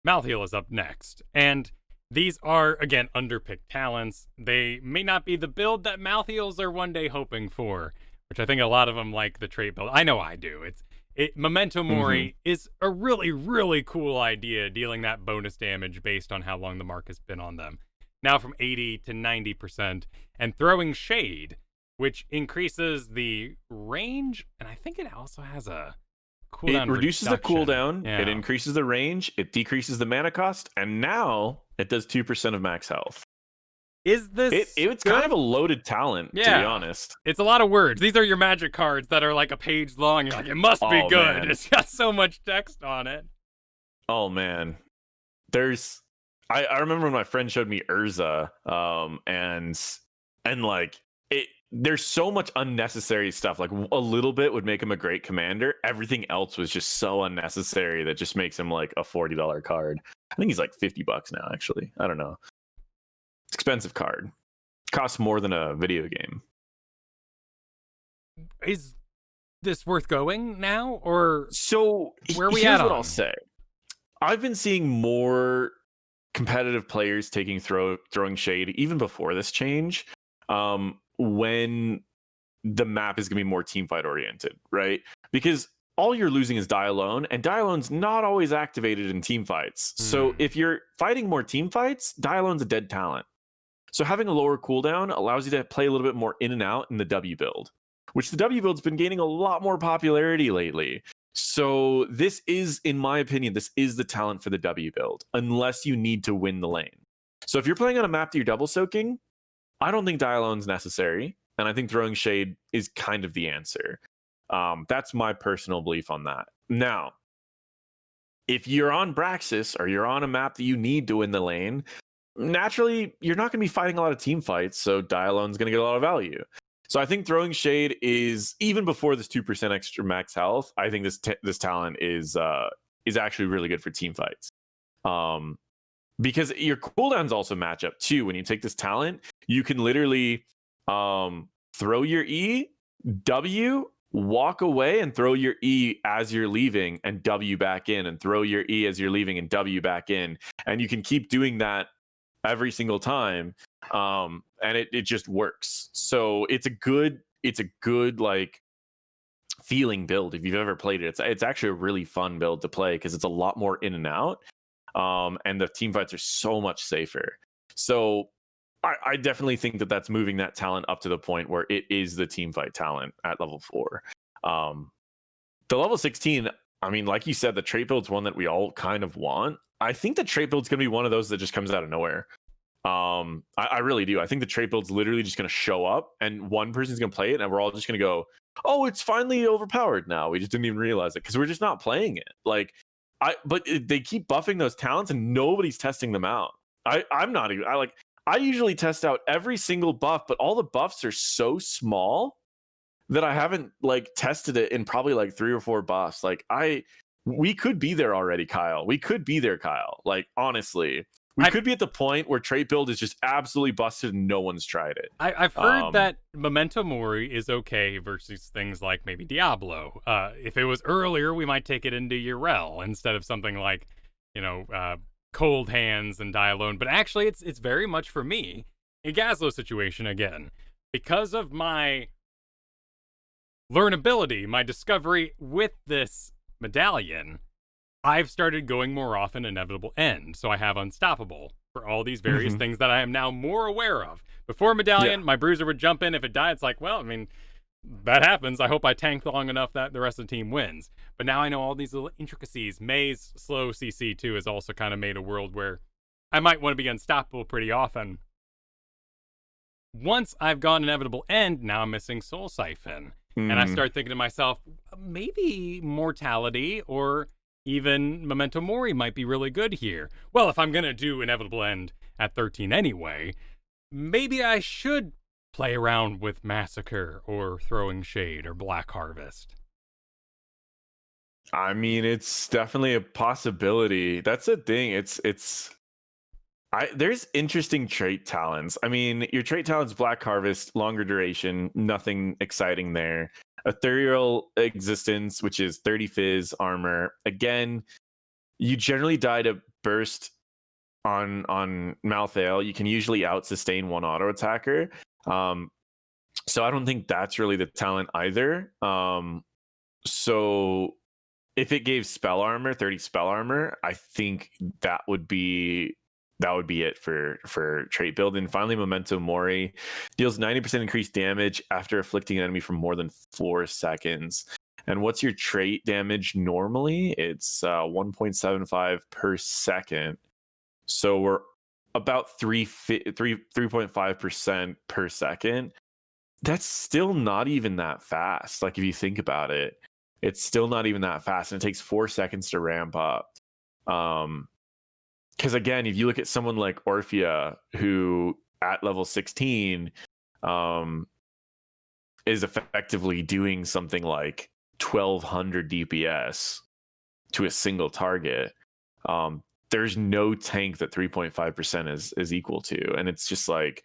Malthael is up next, and these are, again, underpicked talents. They may not be the build that Malthaels are one day hoping for, which I think a lot of them like the trait build. I know I do. Memento Mori is a really, really cool idea, dealing that bonus damage based on how long the mark has been on them. Now from 80 to 90%, and throwing Shade, which increases the range, and I think it also has a cooldown. It reduces the cooldown, yeah. It increases the range, it decreases the mana cost, and now it does 2% of max health. Is this it's kind of a loaded talent, to be honest. It's a lot of words. These are your magic cards that are like a page long. You're like, it must be good. Man. It's got so much text on it. Oh man. I remember when my friend showed me Urza, and like there's so much unnecessary stuff. Like a little bit would make him a great commander. Everything else was just so unnecessary that just makes him like a $40 card. I think he's like $50 now, actually. I don't know. Expensive card. Costs more than a video game. Is this worth going now, or so where are we here's at? What I'll say. I've been seeing more competitive players taking throwing Shade even before this change, when the map is going to be more teamfight oriented, right? Because all you're losing is Die Alone, and Die Alone's not always activated in team fights. So if you're fighting more team fights, Die Alone's a dead talent. So having a lower cooldown allows you to play a little bit more in and out in the W build, which the W build's been gaining a lot more popularity lately. So this is, in my opinion, this is the talent for the W build, unless you need to win the lane. So if you're playing on a map that you're double soaking, I don't think Die Alone's necessary, and I think throwing Shade is kind of the answer. That's my personal belief on that. Now, if you're on Braxis or you're on a map that you need to win the lane, naturally, you're not going to be fighting a lot of team fights, so Die Alone's going to get a lot of value. So I think throwing Shade is, even before this 2% extra max health, I think this talent is actually really good for team fights. Because your cooldowns also match up too. When you take this talent, you can literally throw your E, W, walk away and throw your E as you're leaving and W back in, and throw your E as you're leaving and W back in. And you can keep doing that every single time. And it just works. So it's a good like feeling build. If you've ever played it, it's actually a really fun build to play because it's a lot more in and out. And the team fights are so much safer. So I definitely think that's moving that talent up to the point where it is the team fight talent at level 4. The level 16, I mean, like you said, the trait build's one that we all kind of want. I think the trait build's going to be one of those that just comes out of nowhere. I really do. I think the trait build's literally just going to show up and one person's going to play it and we're all just going to go, oh, it's finally overpowered now. We just didn't even realize it because we're just not playing it. But they keep buffing those talents and nobody's testing them out. I usually test out every single buff, but all the buffs are so small that I haven't tested it in probably 3 or 4 buffs. We could be there already, Kyle. We could be there, Kyle. Honestly, we could be at the point where trait build is just absolutely busted and no one's tried it. I've heard that Memento Mori is okay versus things like maybe Diablo. If it was earlier, we might take it into Urel instead of something like, Cold Hands and Die Alone. But actually, it's very much for me a Gazlowe situation again. Because of my learnability, my discovery with this medallion, I've started going more often Inevitable End. So I have Unstoppable for all these various things that I am now more aware of. Before Medallion, my Bruiser would jump in. If it died, it's like, well, I mean, that happens. I hope I tank long enough that the rest of the team wins. But now I know all these little intricacies. May's slow CC too has also kind of made a world where I might want to be unstoppable pretty often. Once I've gone Inevitable End, now I'm missing Soul Siphon. And I start thinking to myself, maybe Mortality or even Memento Mori might be really good here. Well, if I'm going to do Inevitable End at 13 anyway, maybe I should play around with Massacre or Throwing Shade or Black Harvest. I mean, it's definitely a possibility. That's the thing. There's interesting trait talents. I mean, your trait talent's Black Harvest, longer duration, nothing exciting there. Ethereal Existence, which is 30 Fizz armor. Again, you generally die to burst on Malthael. You can usually out sustain one auto attacker. So I don't think that's really the talent either. So if it gave spell armor, 30 spell armor, I think that would be it for trait build. And finally, Memento Mori deals 90% increased damage after afflicting an enemy for more than 4 seconds. And what's your trait damage normally? It's 1.75 per second. So we're about 3.5% per second. That's still not even that fast. Like, if you think about it, it's still not even that fast, and it takes 4 seconds to ramp up. Because again, if you look at someone like Orphea, who at level 16 is effectively doing something like 1200 DPS to a single target, there's no tank that 3.5% is equal to. And it's just like,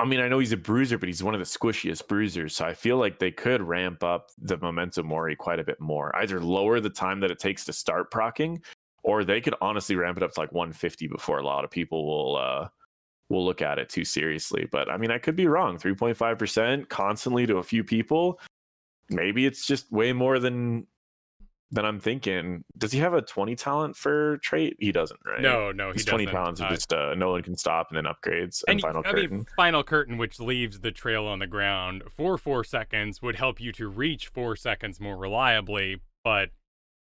I mean, I know he's a bruiser, but he's one of the squishiest bruisers. So I feel like they could ramp up the Memento Mori quite a bit more. Either lower the time that it takes to start proccing, or they could honestly ramp it up to like 150 before a lot of people will look at it too seriously. But I mean, I could be wrong. 3.5% constantly to a few people. Maybe it's just way more than I'm thinking. Does he have a 20 talent for trait? He doesn't, right? No, he His 20 doesn't. talents are just no one can stop, and then upgrades and final curtain. Final curtain, which leaves the trail on the ground for 4 seconds, would help you to reach 4 seconds more reliably. But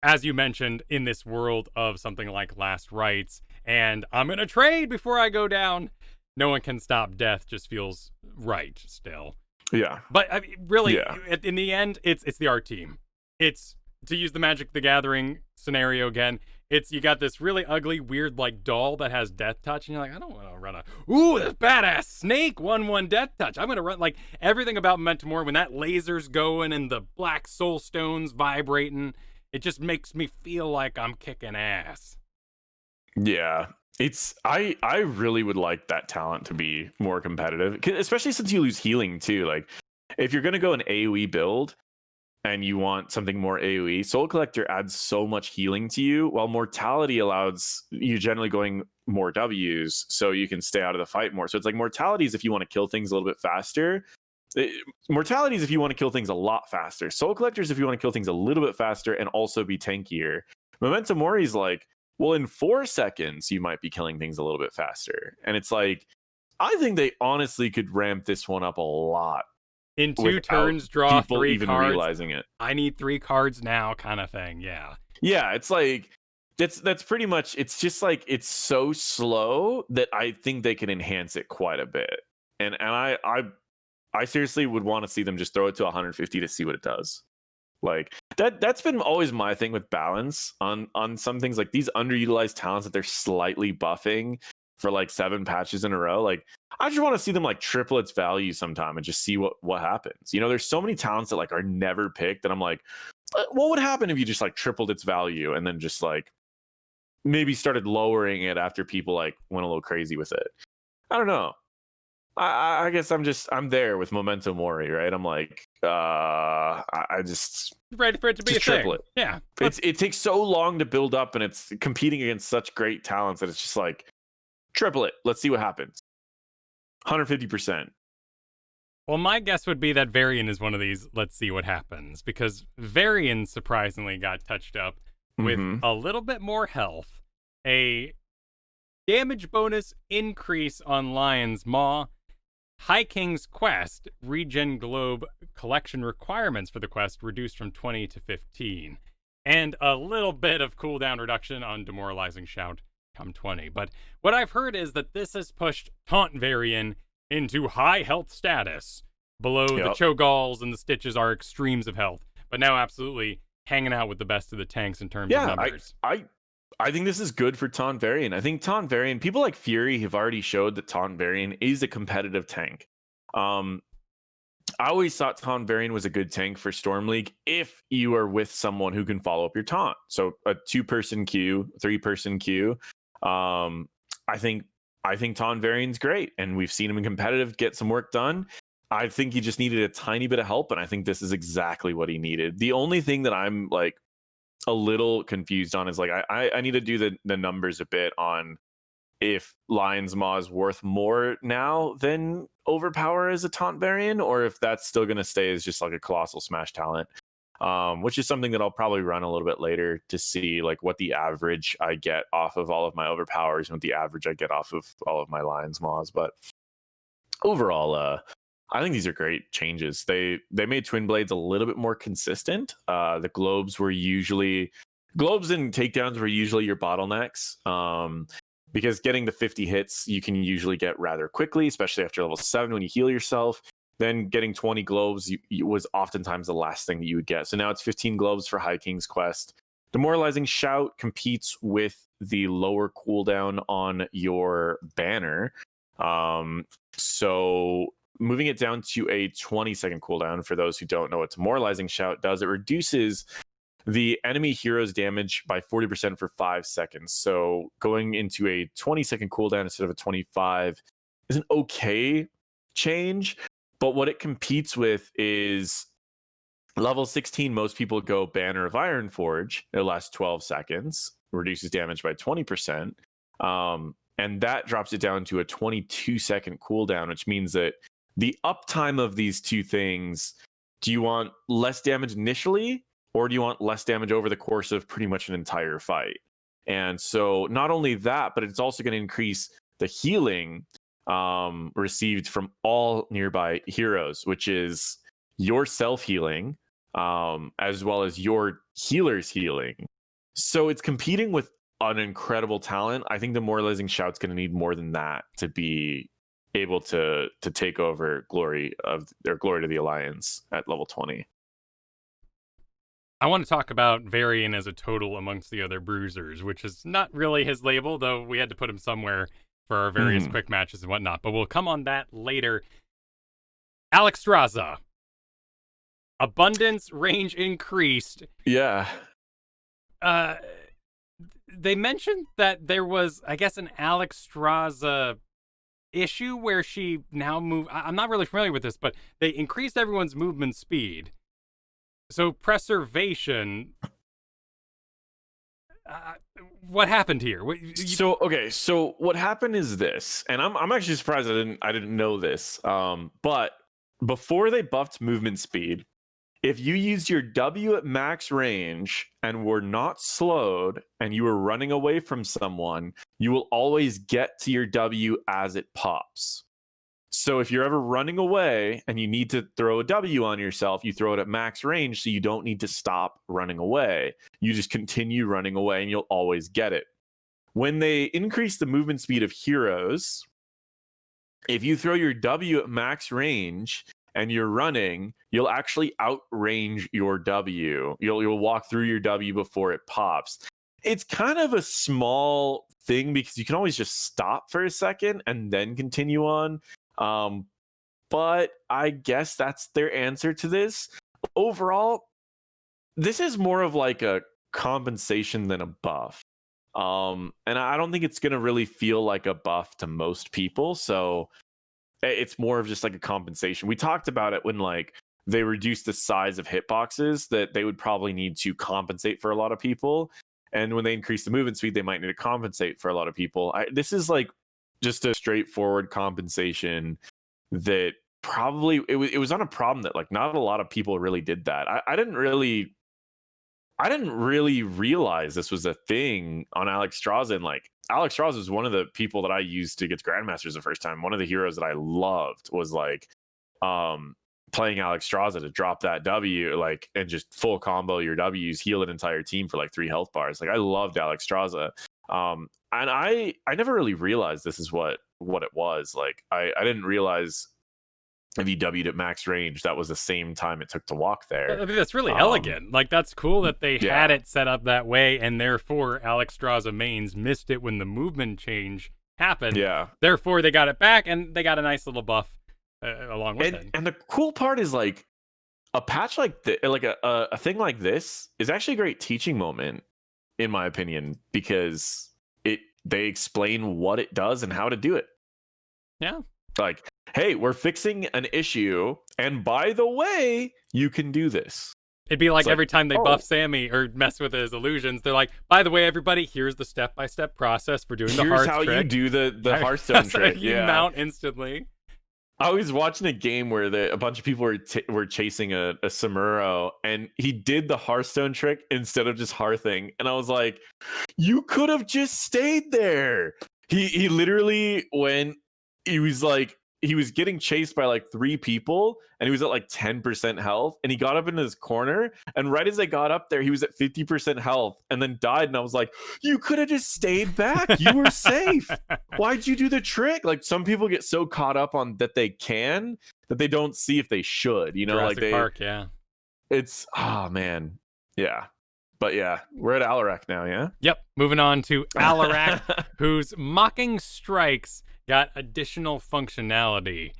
as you mentioned, in this world of something like Last Rites, and I'm going to trade before I go down, no one can stop death just feels right still. Yeah. But I mean, really, in the end, it's the art team. It's, to use the Magic the Gathering scenario again, it's, you got this really ugly, weird, like, doll that has death touch, and you're like, I don't want to run ooh, this badass snake 1/1 death touch. I'm going to run, like, everything about Memento Mori, when that laser's going and the black soul stones vibrating, it just makes me feel like I'm kicking ass. Yeah. It's, I really would like that talent to be more competitive, especially since you lose healing too. Like, if you're going to go an AoE build, and you want something more AoE, Soul Collector adds so much healing to you, while Mortality allows you generally going more Ws, so you can stay out of the fight more. So it's like Mortality is if you want to kill things a little bit faster. Mortality is if you want to kill things a lot faster. Soul Collector is if you want to kill things a little bit faster and also be tankier. Memento Mori is like, well, in 4 seconds, you might be killing things a little bit faster. And it's like, I think they honestly could ramp this one up a lot. In 2 turns, draw 3 even cards. Realizing it. I need 3 cards now, kind of thing. Yeah. Yeah, it's like that's pretty much. It's just like, it's so slow that I think they can enhance it quite a bit. And I seriously would want to see them just throw it to 150 to see what it does. Like that's been always my thing with balance on some things, like these underutilized talents that they're slightly buffing for like 7 patches in a row. Like, I just want to see them like triple its value sometime and just see what happens. You know, there's so many talents that like are never picked, and I'm like, what would happen if you just like tripled its value and then just like maybe started lowering it after people like went a little crazy with it? I don't know. I guess I'm there with Memento Mori, right? I'm like, I just ready for it to be a triple thing. It. Yeah, it takes so long to build up, and it's competing against such great talents that it's just like, triple it. Let's see what happens. 150%. Well, my guess would be that Varian is one of these, let's see what happens, because Varian surprisingly got touched up with a little bit more health, a damage bonus increase on Lion's Maw, High King's Quest, Regen Globe collection requirements for the quest reduced from 20 to 15, and a little bit of cooldown reduction on Demoralizing Shout come 20. But what I've heard is that this has pushed Taunt Varian into high health status. Below the Cho'Galls and the Stitches are extremes of health, but now absolutely hanging out with the best of the tanks in terms of numbers. I think this is good for Taunt Varian. I think Taunt Varian, people like Fury have already showed that Taunt Varian is a competitive tank. I always thought Taunt Varian was a good tank for Storm League if you are with someone who can follow up your taunt. So a 2-person queue, 3-person queue. I think Taunt Varian's great, and we've seen him in competitive get some work done. I think he just needed a tiny bit of help, and I think this is exactly what he needed. The only thing that I'm like a little confused on is like I need to do the numbers a bit on if Lion's Maw is worth more now than Overpower as a taunt variant, or if that's still going to stay as just like a Colossal Smash talent, which is something that I'll probably run a little bit later to see like what the average I get off of all of my Overpowers and what the average I get off of all of my Lion's Maws. But overall, I think these are great changes. They made Twin Blades a little bit more consistent. The globes and takedowns were usually your bottlenecks. Because getting the 50 hits you can usually get rather quickly, especially after level 7 when you heal yourself. Then getting 20 globes was oftentimes the last thing that you would get. So now it's 15 globes for High King's Quest. Demoralizing Shout competes with the lower cooldown on your banner. So moving it down to a 20-second cooldown, for those who don't know what Demoralizing Shout does, it reduces the enemy hero's damage by 40% for 5 seconds. So going into a 20-second cooldown instead of a 25 is an okay change. But what it competes with is level 16. Most people go Banner of Ironforge. It lasts 12 seconds, reduces damage by 20%. And that drops it down to a 22-second cooldown, which means that the uptime of these two things, do you want less damage initially, or do you want less damage over the course of pretty much an entire fight? And so not only that, but it's also going to increase the healing received from all nearby heroes, which is your self-healing, as well as your healer's healing. So it's competing with an incredible talent. I think Demoralizing Shout's going to need more than that to be able to take over Glory to the Alliance at level 20. I want to talk about Varian as a total amongst the other Bruisers, which is not really his label, though we had to put him somewhere for our various quick matches and whatnot, but we'll come on that later. Alexstrasza. Abundance range increased. Yeah. They mentioned that there was, I guess, an Alexstrasza issue where she now I'm not really familiar with this, but they increased everyone's movement speed. So preservation. What happened here? So what happened is this, and I'm actually surprised I didn't know this. But before they buffed movement speed, if you used your W at max range and were not slowed and you were running away from someone, you will always get to your W as it pops. So if you're ever running away and you need to throw a W on yourself, you throw it at max range so you don't need to stop running away. You just continue running away and you'll always get it. When they increase the movement speed of heroes, if you throw your W at max range and you're running, you'll actually outrange your W. You'll walk through your W before it pops. It's kind of a small thing because you can always just stop for a second and then continue on. But I guess that's their answer to this. Overall, this is more of like a compensation than a buff. And I don't think it's going to really feel like a buff to most people. So it's more of just like a compensation. We talked about it when like they reduced the size of hitboxes, that they would probably need to compensate for a lot of people. And when they increase the movement speed, they might need to compensate for a lot of people. This is like just a straightforward compensation that probably it was on a problem that like not a lot of people really did that. I didn't really realize this was a thing on Alexstrasza. And like Alexstrasza is one of the people that I used to get to Grandmasters the first time. One of the heroes that I loved was like playing Alexstrasza to drop that W, like, and just full combo your W's, heal an entire team for like 3 health bars. Like I loved Alexstrasza. And I never really realized this is what it was. Like I didn't realize if you W'd at max range, that was the same time it took to walk there. I mean, that's really elegant. Like that's cool that they had it set up that way, and therefore Alexstrasza mains missed it when the movement change happened. Yeah. Therefore they got it back, and they got a nice little buff along with it. And the cool part is like a patch like this, like a thing like this is actually a great teaching moment, in my opinion, because they explain what it does and how to do it. Yeah. Like hey, we're fixing an issue, and by the way, you can do this. It'd be like every time they buff Sammy or mess with his illusions, they're like, by the way, everybody, here's the step-by-step process for doing the hearth trick. Here's how you do the Hearthstone trick. You mount instantly. I was watching a game where a bunch of people were chasing a Samuro, and he did the Hearthstone trick instead of just hearthing. And I was like, you could have just stayed there. He literally, when he was getting chased by like 3 people, and he was at like 10% health, and he got up into his corner, and right as I got up there, he was at 50% health and then died. And I was like, you could have just stayed back. You were safe. Why'd you do the trick? Like, some people get so caught up on that they don't see if they should, Jurassic Park, yeah. It's, oh man. Yeah. But yeah, we're at Alarak now, yeah? Yep. Moving on to Alarak, whose Mocking Strikes got additional functionality.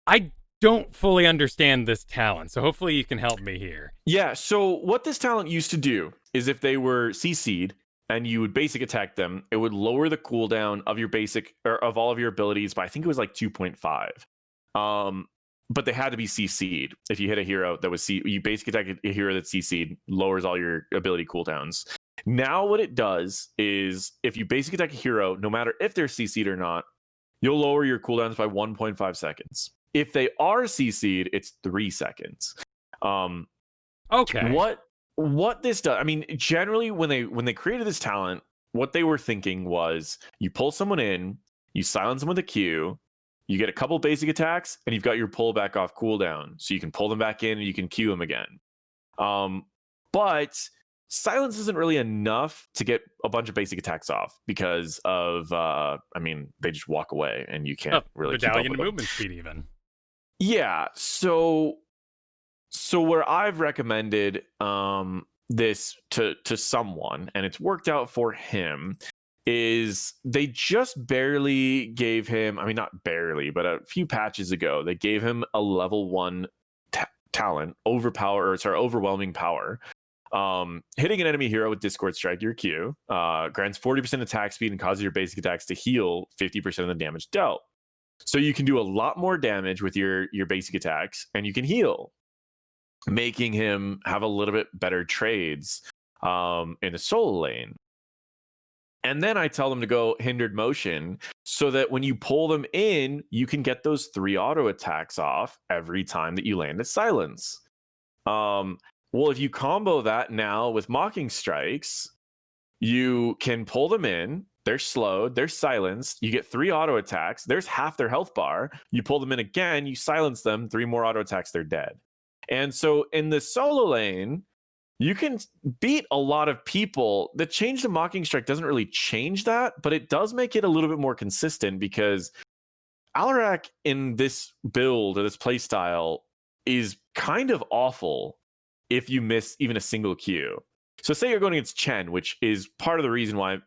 I don't fully understand this talent, so hopefully you can help me here. Yeah, so what this talent used to do is if they were CC'd and you would basic attack them, it would lower the cooldown of your basic, or of all of your abilities by, I think it was like 2.5. But they had to be CC'd. If you hit a hero that was you basic attack a hero that's CC'd, lowers all your ability cooldowns. Now what it does is if you basic attack a hero, no matter if they're CC'd or not, you'll lower your cooldowns by 1.5 seconds. If they are CC'd, it's 3 seconds. Okay. What this does, I mean, generally when they created this talent, what they were thinking was you pull someone in, you silence them with a Q, you get a couple basic attacks, and you've got your pull back off cooldown. So you can pull them back in and you can Q them again. But silence isn't really enough to get a bunch of basic attacks off because of, they just walk away and you can't really keep up with them. Movement speed even. Yeah, so where I've recommended this to someone, and it's worked out for him, is they just barely gave him, not barely, but a few patches ago, they gave him a level 1 talent, overwhelming power. Hitting an enemy hero with Discord Strike, your Q, grants 40% attack speed and causes your basic attacks to heal 50% of the damage dealt. So you can do a lot more damage with your basic attacks, and you can heal, making him have a little bit better trades in the solo lane. And then I tell them to go hindered motion so that when you pull them in, you can get those 3 auto attacks off every time that you land a silence. Well, if you combo that now with Mocking Strikes, you can pull them in. They're slowed, they're silenced. You get 3 auto attacks. There's half their health bar. You pull them in again, you silence them, 3 more auto attacks, they're dead. And so in the solo lane, you can beat a lot of people. The change to Mocking Strike doesn't really change that, but it does make it a little bit more consistent because Alarak in this build or this playstyle is kind of awful if you miss even a single Q. So say you're going against Chen, which is part of the reason why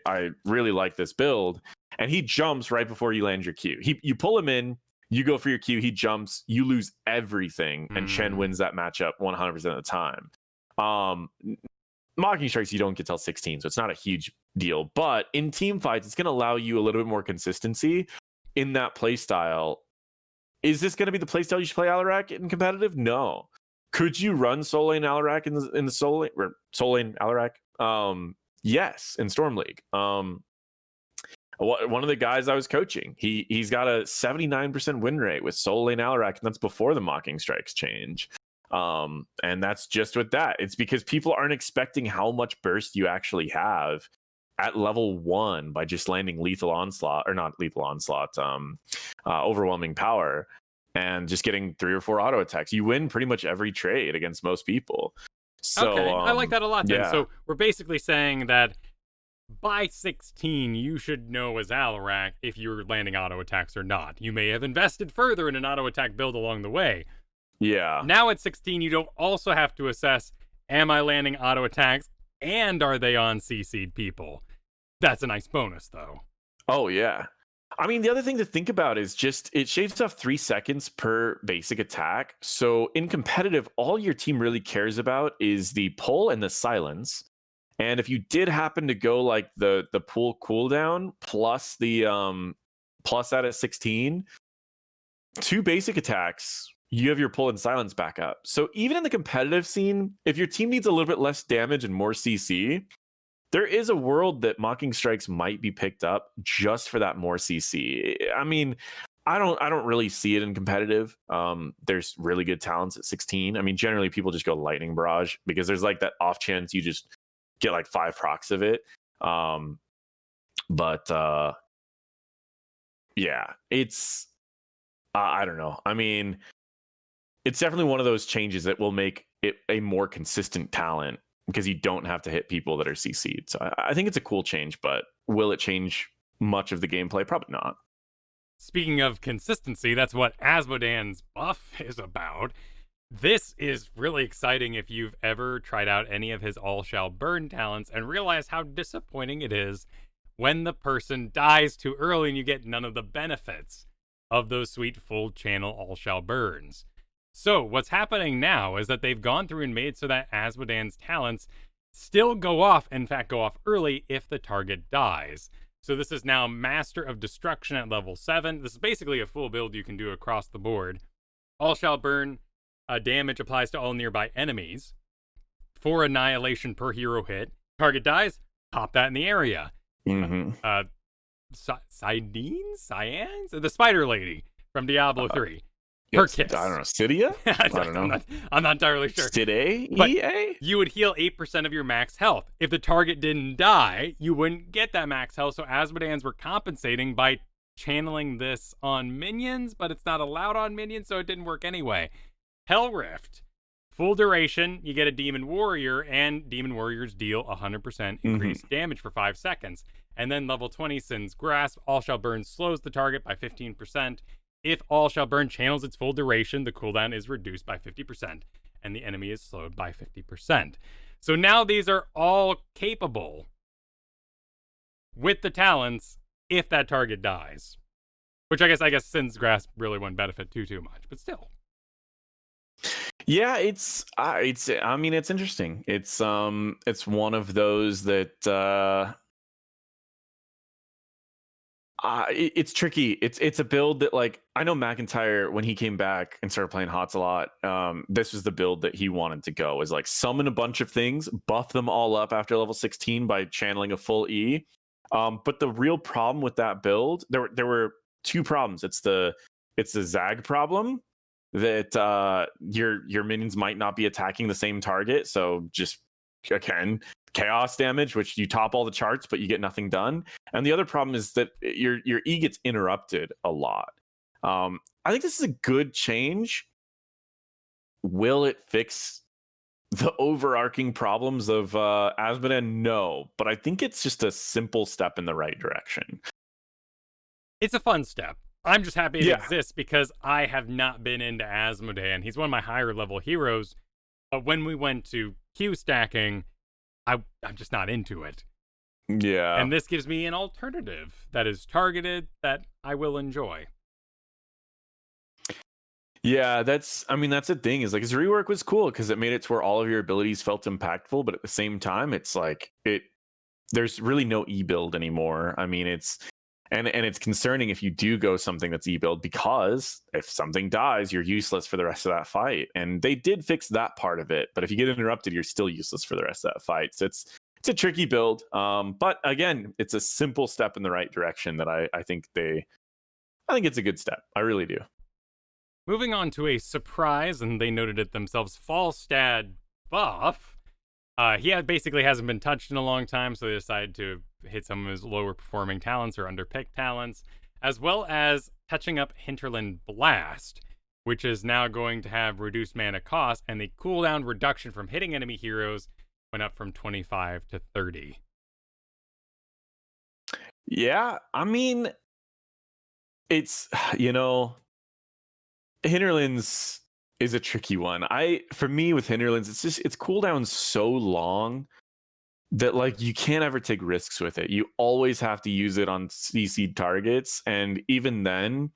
I really like this build, and he jumps right before you land your Q. You pull him in, you go for your Q, he jumps, you lose everything, and Chen wins that matchup 100% of the time. Mocking Strikes you don't get till 16, so it's not a huge deal. But in team fights, it's going to allow you a little bit more consistency in that play style. Is this going to be the play style you should play Alarak in competitive? No. Could you run solo lane Alarak in the solo lane, or solo lane Alarak? Yes, in Storm League. One of the guys I was coaching, he's got a 79% win rate with solo lane Alarak, and that's before the Mocking Strikes change. And that's just with that. It's because people aren't expecting how much burst you actually have at level 1 by just landing overwhelming power and just getting 3 or 4 auto attacks. You win pretty much every trade against most people. So okay, I like that a lot then. Yeah. So we're basically saying that by 16, you should know as Alarak if you're landing auto attacks or not. You may have invested further in an auto attack build along the way. Yeah. Now at 16, you don't also have to assess, am I landing auto attacks and are they on CC'd people? That's a nice bonus, though. Oh, yeah. I mean, the other thing to think about is just it shaves off 3 seconds per basic attack. So in competitive, all your team really cares about is the pull and the silence. And if you did happen to go like the pull cooldown plus the plus that at 16, 2 basic attacks, you have your pull and silence back up. So even in the competitive scene, if your team needs a little bit less damage and more CC, there is a world that Mocking Strikes might be picked up just for that more CC. I mean, I don't really see it in competitive. There's really good talents at 16. I mean, generally people just go Lightning Barrage because there's like that off chance you just get like 5 procs of it. Yeah, it's I don't know. I mean, it's definitely one of those changes that will make it a more consistent talent because you don't have to hit people that are CC'd. So I think it's a cool change, but will it change much of the gameplay? Probably not. Speaking of consistency, that's what Asmodean's buff is about. This is really exciting if you've ever tried out any of his All Shall Burn talents and realize how disappointing it is when the person dies too early and you get none of the benefits of those sweet full channel All Shall Burns. So what's happening now is that they've gone through and made so that Asmodean's talents still go off, in fact go off early if the target dies. So this is now Master of Destruction at level 7. This is basically a full build you can do across the board. All Shall Burn damage applies to all nearby enemies. 4 annihilation per hero hit. Target dies, pop that in the area. Cyans? The Spider Lady from Diablo 3. Her kiss. I don't know. Cydia? I don't know. I'm not entirely sure. Cydia? EA? You would heal 8% of your max health. If the target didn't die, you wouldn't get that max health. So Asmodeans were compensating by channeling this on minions, but it's not allowed on minions, so it didn't work anyway. Hell Rift. Full duration, you get a Demon Warrior, and Demon Warriors deal 100% increased damage for 5 seconds. And then level 20 Sin's Grasp. All Shall Burn slows the target by 15%. If All Shall Burn channels its full duration, the cooldown is reduced by 50%, and the enemy is slowed by 50%. So now these are all capable with the talents if that target dies. Which I guess Sin's Grasp really wouldn't benefit too much, but still. Yeah, it's I mean, it's interesting. It's one of those that it's tricky. It's a build that, like, I know McIntyre, when he came back and started playing HOTS a lot, this was the build that he wanted to go, is like summon a bunch of things, buff them all up after level 16 by channeling a full E. But the real problem with that build, there were 2 problems. It's the Zag problem, that your minions might not be attacking the same target, so just again chaos damage, which you top all the charts but you get nothing done. And the other problem is that your E gets interrupted a lot. I think this is a good change. Will it fix the overarching problems of Asmodean? No, but I think it's just a simple step in the right direction. It's a fun step. I'm just happy it exists because I have not been into Asmodean. He's one of my higher level heroes, but when we went to Q stacking, I'm just not into it. Yeah. And this gives me an alternative that is targeted that I will enjoy. Yeah, that's the thing, is like his rework was cool because it made it to where all of your abilities felt impactful, but at the same time, it's like there's really no E build anymore. I mean, it's concerning if you do go something that's E build, because if something dies, you're useless for the rest of that fight. And they did fix that part of it, but if you get interrupted, you're still useless for the rest of that fight. So it's a tricky build. But again, it's a simple step in the right direction that I think it's a good step. I really do. Moving on to a surprise, and they noted it themselves, Falstad buff. He basically hasn't been touched in a long time, so they decided to hit some of his lower performing talents or underpicked talents, as well as touching up Hinterland Blast, which is now going to have reduced mana cost, and the cooldown reduction from hitting enemy heroes went up from 25 to 30. Yeah, I mean, it's, Hinterlands is a tricky one. For me with Hinterlands, it's cooldown so long that, like, you can't ever take risks with it. You always have to use it on CC targets, and even then,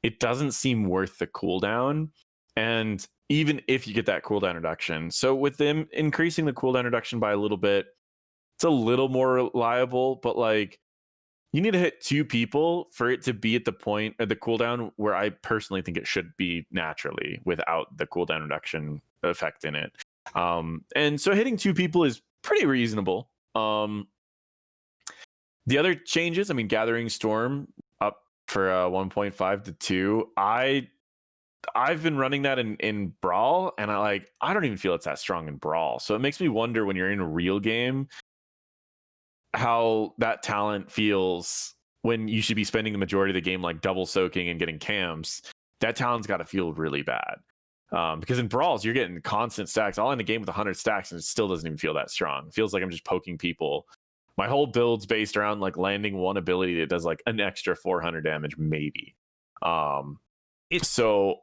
it doesn't seem worth the cooldown. And even if you get that cooldown reduction, so with them increasing the cooldown reduction by a little bit, it's a little more reliable, but like, you need to hit 2 people for it to be at the point at the cooldown where I personally think it should be naturally without the cooldown reduction effect in it. And so hitting 2 people is pretty reasonable. The other changes, I mean, Gathering Storm up for 1.5 to 2. I've been running that in Brawl, and I don't even feel it's that strong in Brawl. So it makes me wonder when you're in a real game how that talent feels when you should be spending the majority of the game like double soaking and getting cams. That talent's got to feel really bad. Because in Brawls, you're getting constant stacks. I'll end the game with 100 stacks, and it still doesn't even feel that strong. It feels like I'm just poking people. My whole build's based around like landing one ability that does like an extra 400 damage, maybe. It's a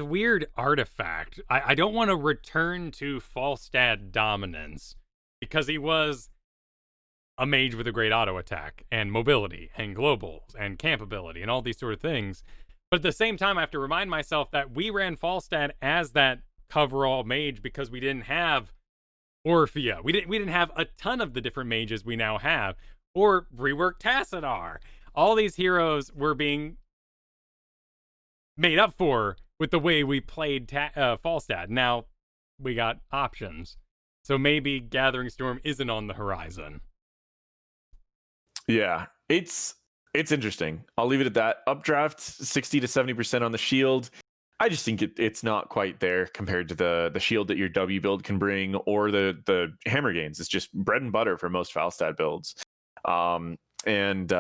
weird artifact. I don't want to return to Falstad dominance because he was a mage with a great auto attack and mobility and globals and camp ability and all these sort of things. But at the same time, I have to remind myself that we ran Falstad as that coverall mage because we didn't have Orphea. We didn't have a ton of the different mages we now have, or rework Tassadar. All these heroes were being made up for with the way we played Falstad. Now we got options, so maybe Gathering Storm isn't on the horizon. Yeah, it's interesting. I'll leave it at that. Updraft 60 to 70% on the shield. I just think it's not quite there compared to the shield that your W build can bring, or the hammer gains. It's just bread and butter for most Falstad builds. And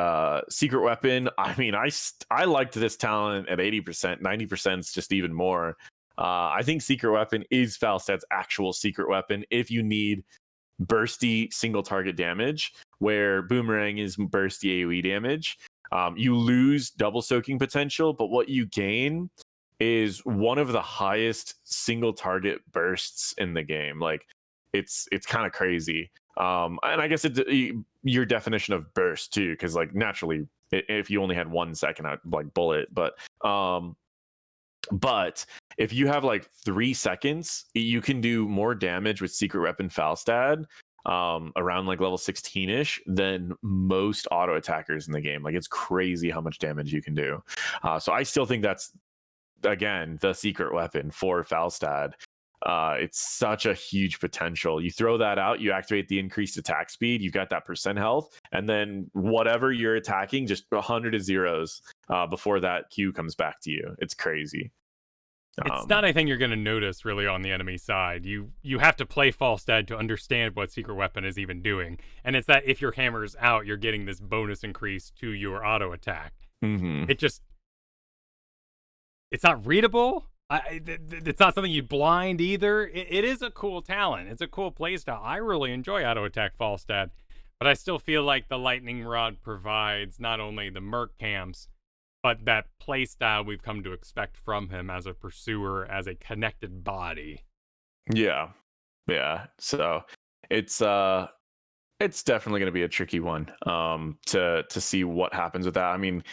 secret weapon, I mean, I liked this talent at 80%. 90% is just even more. I think secret weapon is Falstad's actual secret weapon if you need bursty single target damage, where boomerang is bursty AoE damage. You lose double soaking potential, but what you gain is one of the highest single target bursts in the game. Like it's kind of crazy. And I guess your definition of burst too, because like naturally if you only had 1 second, I'd like bullet, but if you have like 3 seconds, you can do more damage with secret weapon Falstad around like level 16ish than most auto attackers in the game. Like it's crazy how much damage you can do. So I still think that's, again, the secret weapon for Falstad. It's such a huge potential. You throw that out, you activate the increased attack speed, you've got that percent health, and then whatever you're attacking, just 100 to zeros before that Q comes back to you. It's crazy. It's not anything you're going to notice really on the enemy side. You have to play Falstad to understand what secret weapon is even doing. And it's that if your hammer's out, you're getting this bonus increase to your auto attack. Mm-hmm. It's not readable. It's not something you blind either. It is a cool talent. It's a cool playstyle. I really enjoy auto attack Falstad, but I still feel like the lightning rod provides not only the merc camps, but that playstyle we've come to expect from him as a pursuer, as a connected body. Yeah. So it's definitely going to be a tricky one to see what happens with that. I mean,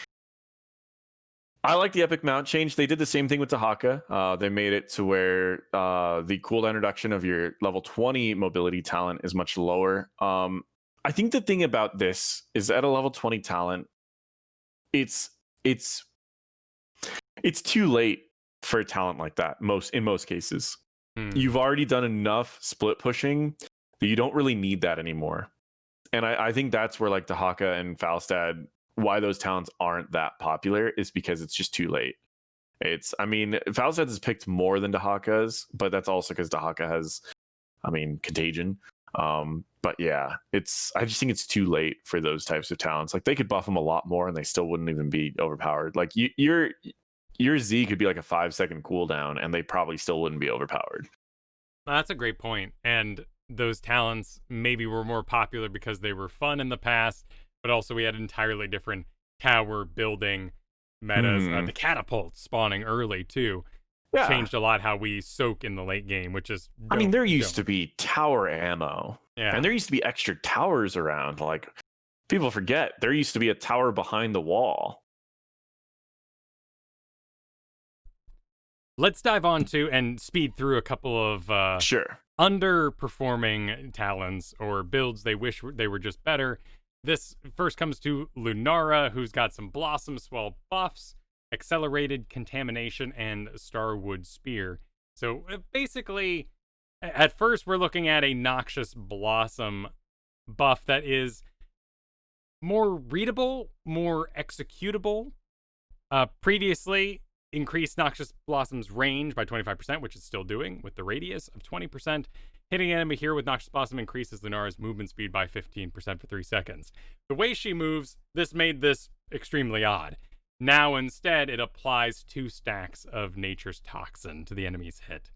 I like the epic mount change. They did the same thing with Dahaka. They made it to where the cooldown reduction of your level 20 mobility talent is much lower. I think the thing about this is at a level 20 talent, it's too late for a talent like that in most cases. You've already done enough split pushing that you don't really need that anymore. And I think that's where like Dahaka and Falstad, why those talents aren't that popular is because it's just too late. Falstad has picked more than Dahaka's, but that's also because Dahaka has, Contagion. But yeah, I just think it's too late for those types of talents. Like they could buff them a lot more and they still wouldn't even be overpowered. Like your Z could be like a 5-second cooldown and they probably still wouldn't be overpowered. That's a great point. And those talents maybe were more popular because they were fun in the past, but also we had entirely different tower building metas. The catapult spawning early too. Yeah. Changed a lot how we soak in the late game, which is there used to be tower ammo. Yeah. And there used to be extra towers around. Like people forget there used to be a tower behind the wall. Let's dive on to and speed through a couple of underperforming talents or builds they wish they were just better. This first comes to Lunara, who's got some Blossom Swell buffs, Accelerated Contamination, and Starwood Spear. So basically, at first we're looking at a Noxious Blossom buff that is more readable, more executable. Previously, increased Noxious Blossom's range by 25%, which it's still doing, with the radius of 20%. Hitting an enemy here with Noxious Blossom increases Lunara's movement speed by 15% for 3 seconds. The way she moves, this made this extremely odd. Now, instead, it applies 2 stacks of Nature's Toxin to the enemy's hit.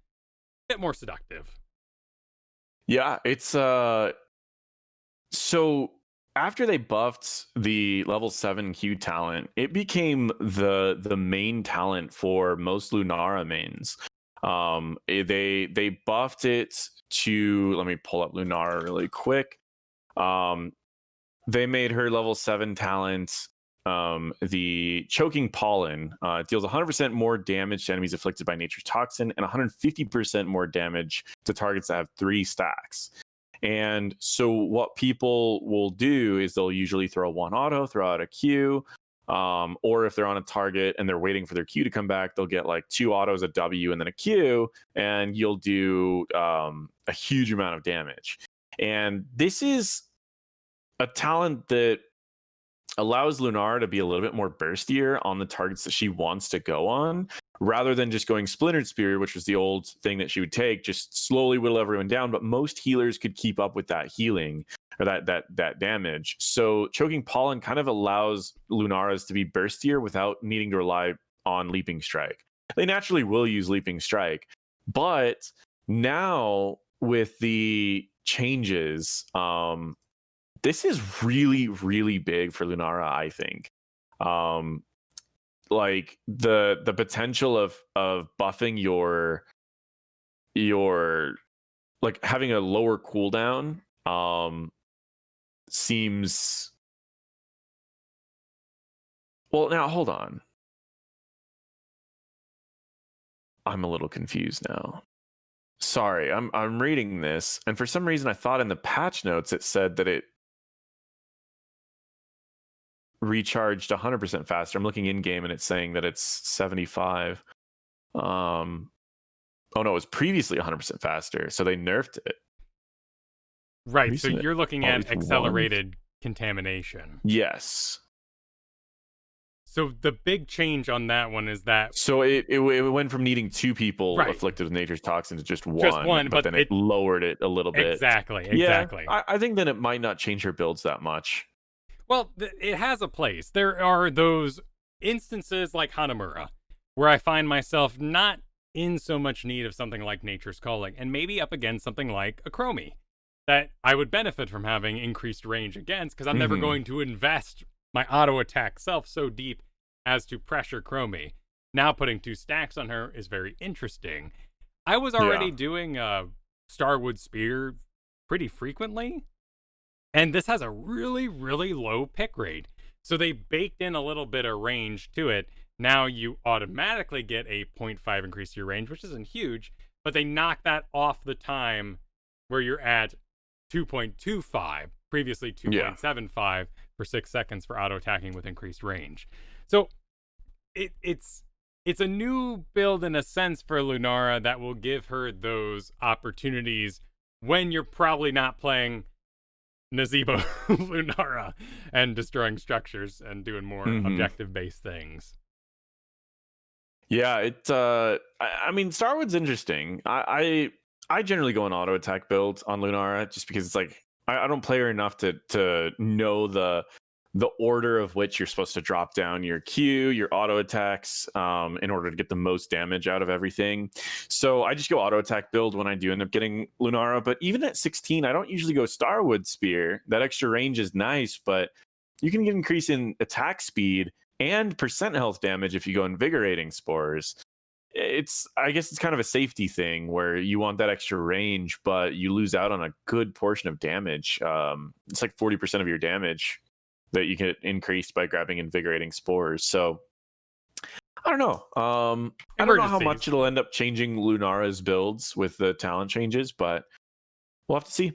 A bit more seductive. Yeah, it's so after they buffed the level 7 Q talent, it became the main talent for most Lunara mains. They buffed it to, let me pull up Lunara really quick. They made her level 7 talent the Choking Pollen. It deals 100% more damage to enemies afflicted by Nature's Toxin and 150% more damage to targets that have 3 stacks. And so what people will do is they'll usually throw 1 auto, throw out a Q, or if they're on a target and they're waiting for their Q to come back, they'll get like 2 autos, a W, and then a Q, and you'll do a huge amount of damage. And this is a talent that allows Lunara to be a little bit more burstier on the targets that she wants to go on, rather than just going Splintered Spear, which was the old thing that she would take, just slowly whittle everyone down. But most healers could keep up with that healing or that damage. So Choking Pollen kind of allows Lunara's to be burstier without needing to rely on Leaping Strike. They naturally will use Leaping Strike, but now with the changes, this is really, really big for Lunara, I think. Like the potential of buffing your like having a lower cooldown seems, well, now hold on. I'm a little confused now. Sorry, I'm reading this, and for some reason I thought in the patch notes it said that it recharged 100% faster. I'm looking in game and it's saying that it's 75. Oh no, it was previously 100% faster, so they nerfed it. Right, so you're looking at Accelerated Contamination. Yes. So the big change on that one is that, so it went from needing 2 people afflicted with Nature's Toxin to just one, but then it lowered it a little bit. Exactly. Yeah, I think then it might not change her builds that much. Well, it has a place. There are those instances like Hanamura, where I find myself not in so much need of something like Nature's Calling, and maybe up against something like a Chromie, that I would benefit from having increased range against, because I'm never going to invest my auto attack self so deep as to pressure Chromie. Now putting 2 stacks on her is very interesting. I was already doing Starwood Spear pretty frequently, and this has a really, really low pick rate. So they baked in a little bit of range to it. Now you automatically get a 0.5 increase to your range, which isn't huge, but they knock that off the time where you're at 2.25, previously 2.75 for 6 seconds for auto attacking with increased range. So it's a new build in a sense for Lunara that will give her those opportunities when you're probably not playing Nazebo Lunara and destroying structures and doing more objective-based things. Yeah, I mean, Starwood's interesting. I generally go on auto attack builds on Lunara just because it's like I don't play her enough to know the order of which you're supposed to drop down your Q, your auto attacks, in order to get the most damage out of everything. So I just go auto attack build when I do end up getting Lunara. But even at 16, I don't usually go Starwood Spear. That extra range is nice, but you can get an increase in attack speed and percent health damage if you go Invigorating Spores. I guess it's kind of a safety thing where you want that extra range, but you lose out on a good portion of damage. It's like 40% of your damage that you get increased by grabbing Invigorating Spores. So I don't know. I don't know how much it'll end up changing Lunara's builds with the talent changes, but we'll have to see.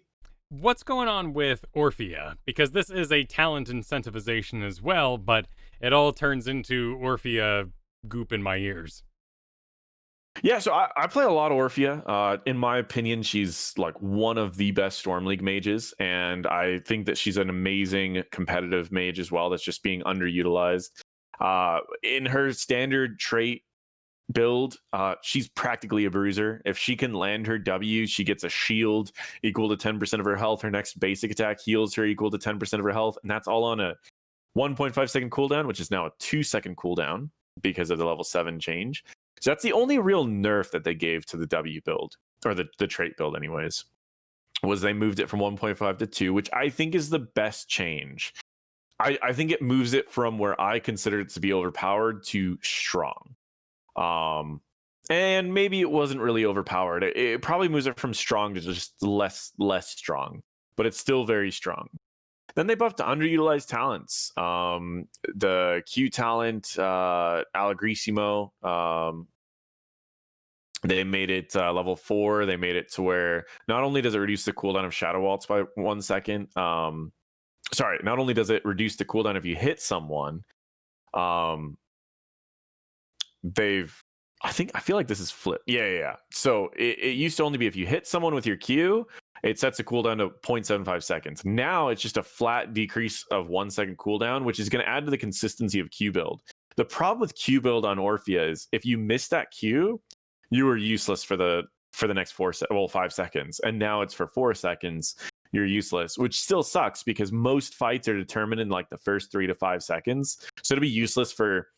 what's going on with Orphea? Because this is a talent incentivization as well, but it all turns into Orphea goop in my ears. Yeah, so I play a lot of Orphea. In my opinion, she's like one of the best Storm League mages, and I think that she's an amazing competitive mage as well that's just being underutilized. In her standard trait build, she's practically a bruiser. If she can land her W, she gets a shield equal to 10% of her health. Her next basic attack heals her equal to 10% of her health, and that's all on a 1.5 second cooldown, which is now a 2-second cooldown because of the level 7 change. So that's the only real nerf that they gave to the W build, or the trait build anyways, was they moved it from 1.5 to 2, which I think is the best change. I think it moves it from where I considered it to be overpowered to strong. And maybe it wasn't really overpowered. It probably moves it from strong to just less strong, but it's still very strong. Then they buffed underutilized talents. The Q talent, Allegrissimo, they made it level 4. They made it to where not only does it reduce the cooldown of Shadow Waltz by 1 second, not only does it reduce the cooldown if you hit someone, I feel like this is flipped. Yeah. So it used to only be if you hit someone with your Q, it sets a cooldown to 0.75 seconds. Now it's just a flat decrease of 1 second cooldown, which is going to add to the consistency of Q build. The problem with Q build on Orphea is if you miss that Q, you were useless for the next 5 seconds. And now it's for 4 seconds, you're useless, which still sucks because most fights are determined in like the first 3 to 5 seconds. So to be useless for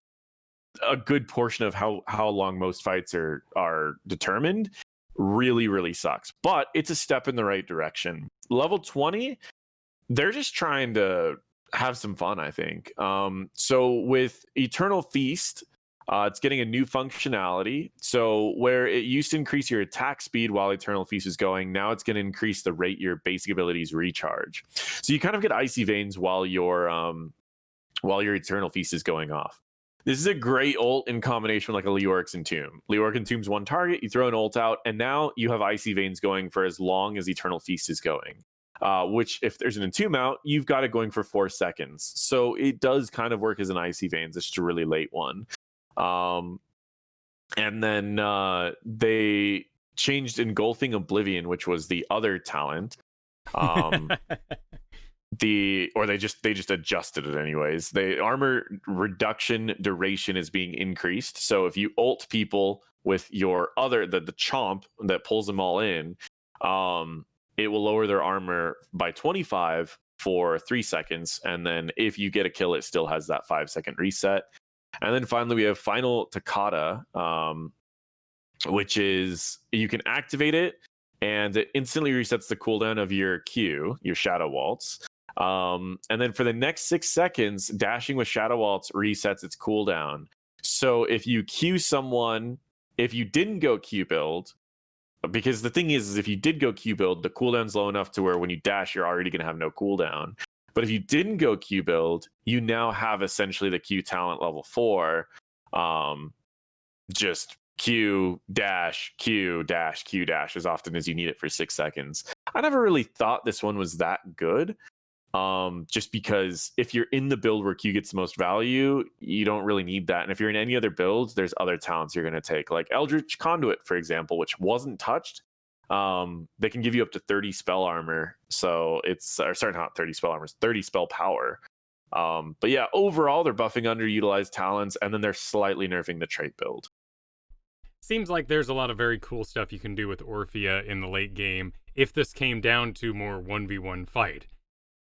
a good portion of how long most fights are determined really, really sucks. But it's a step in the right direction. Level 20, they're just trying to have some fun, I think. So with Eternal Feast, it's getting a new functionality. So where it used to increase your attack speed while Eternal Feast is going, now it's going to increase the rate your basic abilities recharge. So you kind of get Icy Veins while your Eternal Feast is going off. This is a great ult in combination with like a Leoric Entomb. Leoric Entomb's one target, you throw an ult out, and now you have Icy Veins going for as long as Eternal Feast is going. Which, if there's an Entomb out, you've got it going for 4 seconds. So it does kind of work as an Icy Veins. It's just a really late one. And then they changed Engulfing Oblivion, which was the other talent. They just adjusted it anyways. The armor reduction duration is being increased. So if you ult people with your the chomp that pulls them all in, it will lower their armor by 25 for 3 seconds. And then if you get a kill, it still has that 5-second reset. And then finally, we have Final Toccata, which is you can activate it and it instantly resets the cooldown of your Q, your Shadow Waltz. And then for the next 6 seconds, dashing with Shadow Waltz resets its cooldown. So if you Q someone, if you didn't go Q build, because the thing is if you did go Q build, the cooldown's low enough to where when you dash, you're already going to have no cooldown. But if you didn't go Q build, you now have essentially the Q talent level 4. Just Q dash, Q dash, Q dash as often as you need it for 6 seconds. I never really thought this one was that good. Just because if you're in the build where Q gets the most value, you don't really need that. And if you're in any other builds, there's other talents you're going to take, like Eldritch Conduit, for example, which wasn't touched. They can give you up to 30 spell armor. So not 30 spell armor, 30 spell power. But yeah, overall, they're buffing underutilized talents, and then they're slightly nerfing the trait build. Seems like there's a lot of very cool stuff you can do with Orphea in the late game if this came down to more 1v1 fight.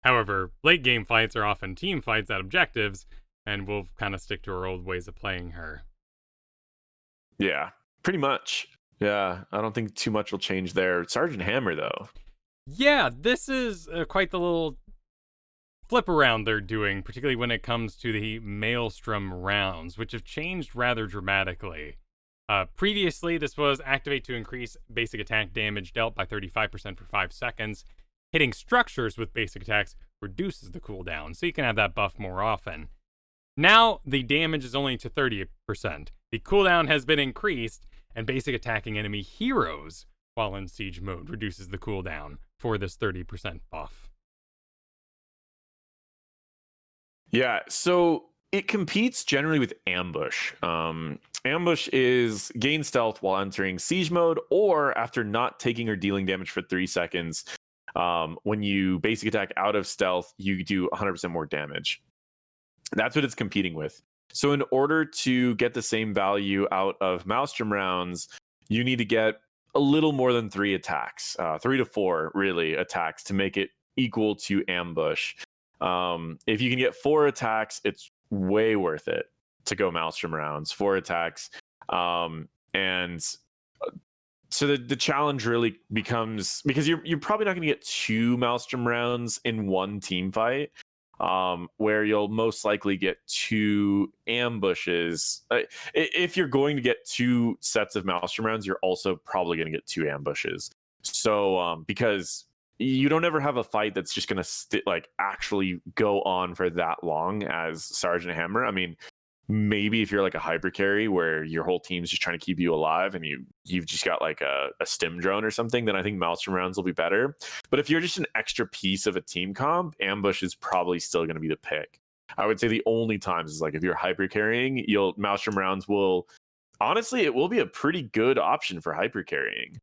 However, late game fights are often team fights at objectives, and we'll kind of stick to our old ways of playing her. Yeah, pretty much. Yeah, I don't think too much will change there. Sergeant Hammer, though. Yeah, this is quite the little flip around they're doing, particularly when it comes to the Maelstrom rounds, which have changed rather dramatically. Previously, this was activate to increase basic attack damage dealt by 35% for 5 seconds. Hitting structures with basic attacks reduces the cooldown, so you can have that buff more often. Now, the damage is only to 30%. The cooldown has been increased, and basic attacking enemy heroes while in siege mode reduces the cooldown for this 30% buff. Yeah, so it competes generally with ambush. Ambush is gain stealth while entering siege mode or after not taking or dealing damage for 3 seconds. When you basic attack out of stealth, you do 100% more damage. That's what it's competing with. So in order to get the same value out of Maelstrom rounds, you need to get a little more than 3 attacks, 3 to 4 really attacks to make it equal to ambush. If you can get 4 attacks, it's way worth it to go Maelstrom rounds. 4 attacks, and so the challenge really becomes, because you're probably not going to get 2 Maelstrom rounds in one team fight, where you'll most likely get 2 ambushes. If you're going to get 2 sets of Maelstrom rounds, you're also probably going to get 2 ambushes. So because you don't ever have a fight that's just going to actually go on for that long as Sergeant Hammer. I mean, maybe if you're like a hyper carry where your whole team's just trying to keep you alive and you've just got like a stim drone or something, then I think Maelstrom rounds will be better. But if you're just an extra piece of a team comp, ambush is probably still going to be the pick. I would say the only times is like if you're hyper carrying, Maelstrom rounds will, honestly, it will be a pretty good option for hyper carrying.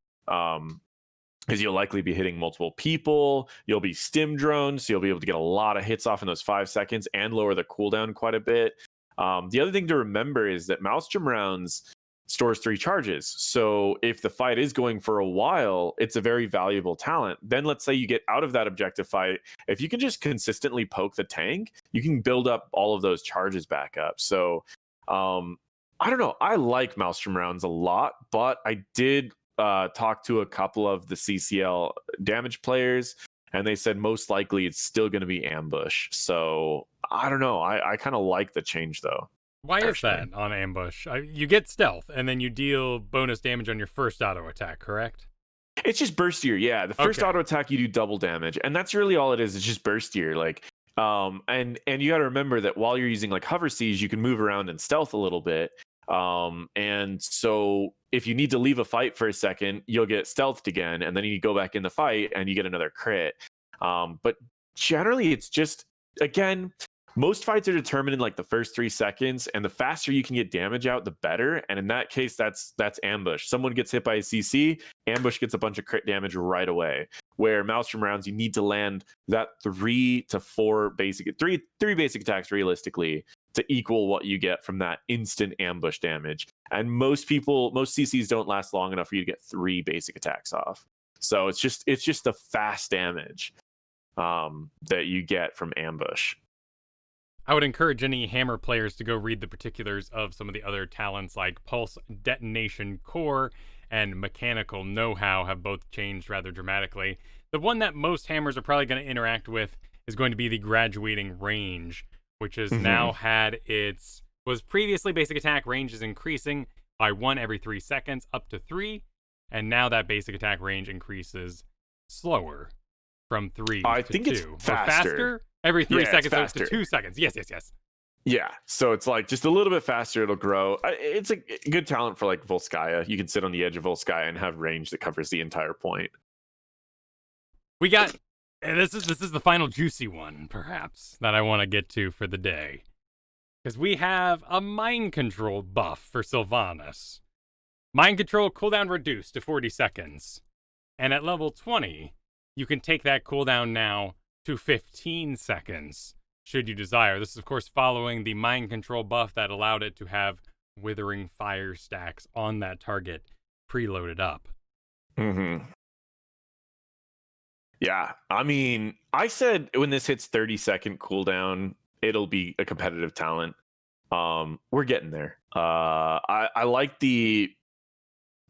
Because you'll likely be hitting multiple people, you'll be stim drones, so you'll be able to get a lot of hits off in those 5 seconds and lower the cooldown quite a bit. The other thing to remember is that Maelstrom rounds stores 3 charges. So if the fight is going for a while, it's a very valuable talent. Then let's say you get out of that objective fight. If you can just consistently poke the tank, you can build up all of those charges back up. So I don't know. I like Maelstrom rounds a lot, but I did talk to a couple of the CCL damage players, and they said most likely it's still going to be ambush. So I don't know. I kind of like the change though. Why is that on ambush? You get stealth, and then you deal bonus damage on your first auto attack, correct? It's just burstier. Yeah, the first auto attack you do double damage, and that's really all it is. It's just burstier. Like, and you got to remember that while you're using like hover siege, you can move around and stealth a little bit. And so if you need to leave a fight for a second, you'll get stealthed again, and then you go back in the fight and you get another crit. But generally, it's just, again, most fights are determined in like the first 3 seconds, and the faster you can get damage out, the better. And in that case, that's ambush. Someone gets hit by a CC, ambush gets a bunch of crit damage right away. Where Maelstrom rounds, you need to land that 3 to 4 basic, three basic attacks realistically to equal what you get from that instant ambush damage. And most CCs don't last long enough for you to get 3 basic attacks off. So it's just the fast damage that you get from ambush. I would encourage any Hammer players to go read the particulars of some of the other talents like Pulse Detonation Core and Mechanical Know-How have both changed rather dramatically. The one that most Hammers are probably going to interact with is going to be the Graduating Range, which has now had was previously basic attack range is increasing by 1 every 3 seconds up to 3, and now that basic attack range increases slower from 3 to 2. I think it's faster. Every 3 seconds up to 2 seconds. Yes. Yeah, so it's like just a little bit faster, it'll grow. It's a good talent for like Volskaya. You can sit on the edge of Volskaya and have range that covers the entire point. We got, and this is the final juicy one, perhaps, that I want to get to for the day. Because we have a mind control buff for Sylvanas. Mind control cooldown reduced to 40 seconds. And at level 20, you can take that cooldown now to 15 seconds, should you desire. This is, of course, following the mind control buff that allowed it to have withering fire stacks on that target preloaded up. Yeah, I mean, I said when this hits 30-second cooldown, it'll be a competitive talent. We're getting there. I like the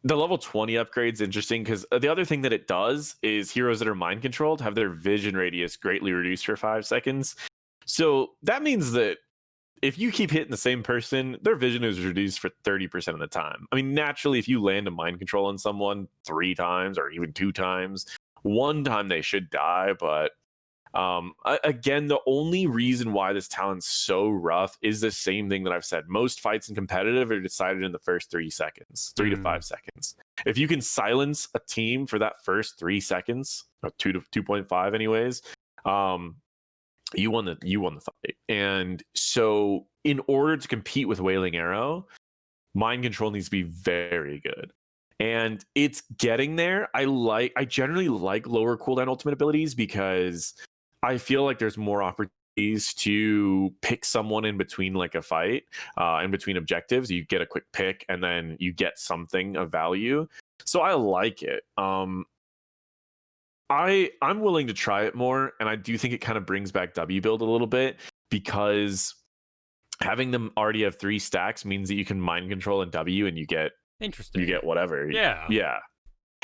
level 20 upgrade's interesting because the other thing that it does is heroes that are mind controlled have their vision radius greatly reduced for 5 seconds. So that means that if you keep hitting the same person, their vision is reduced for 30% of the time. I mean, naturally, if you land a mind control on someone 3 times or even 2 times, 1 time they should die, but Again, the only reason why this talent's so rough is the same thing that I've said. Most fights in competitive are decided in the first 3 seconds, 3 to 5 seconds. If you can silence a team for that first 3 seconds, or 2 to 2.5 anyways, you won the fight. And so in order to compete with Wailing Arrow, mind control needs to be very good. And it's getting there. I generally like lower cooldown ultimate abilities because I feel like there's more opportunities to pick someone in between like a fight, in between objectives. You get a quick pick and then you get something of value. So I like it. I'm willing to try it more, and I do think it kind of brings back W build a little bit, because having them already have 3 stacks means that you can mind control in W and you get whatever. Yeah.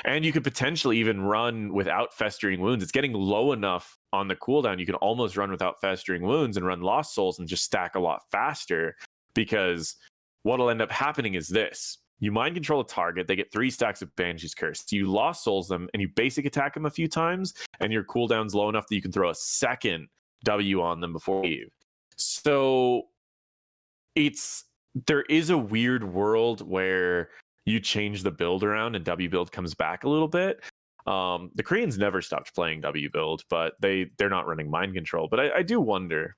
And you could potentially even run without festering wounds. It's getting low enough on the cooldown. You can almost run without festering wounds and run lost souls and just stack a lot faster, because what'll end up happening is this. You mind control a target, they get 3 stacks of Banshee's Curse. You lost souls them and you basic attack them a few times, and your cooldown's low enough that you can throw a second W on them before you leave. So there is a weird world where you change the build around and W build comes back a little bit. The Koreans never stopped playing W build, but they're not running mind control. But I do wonder.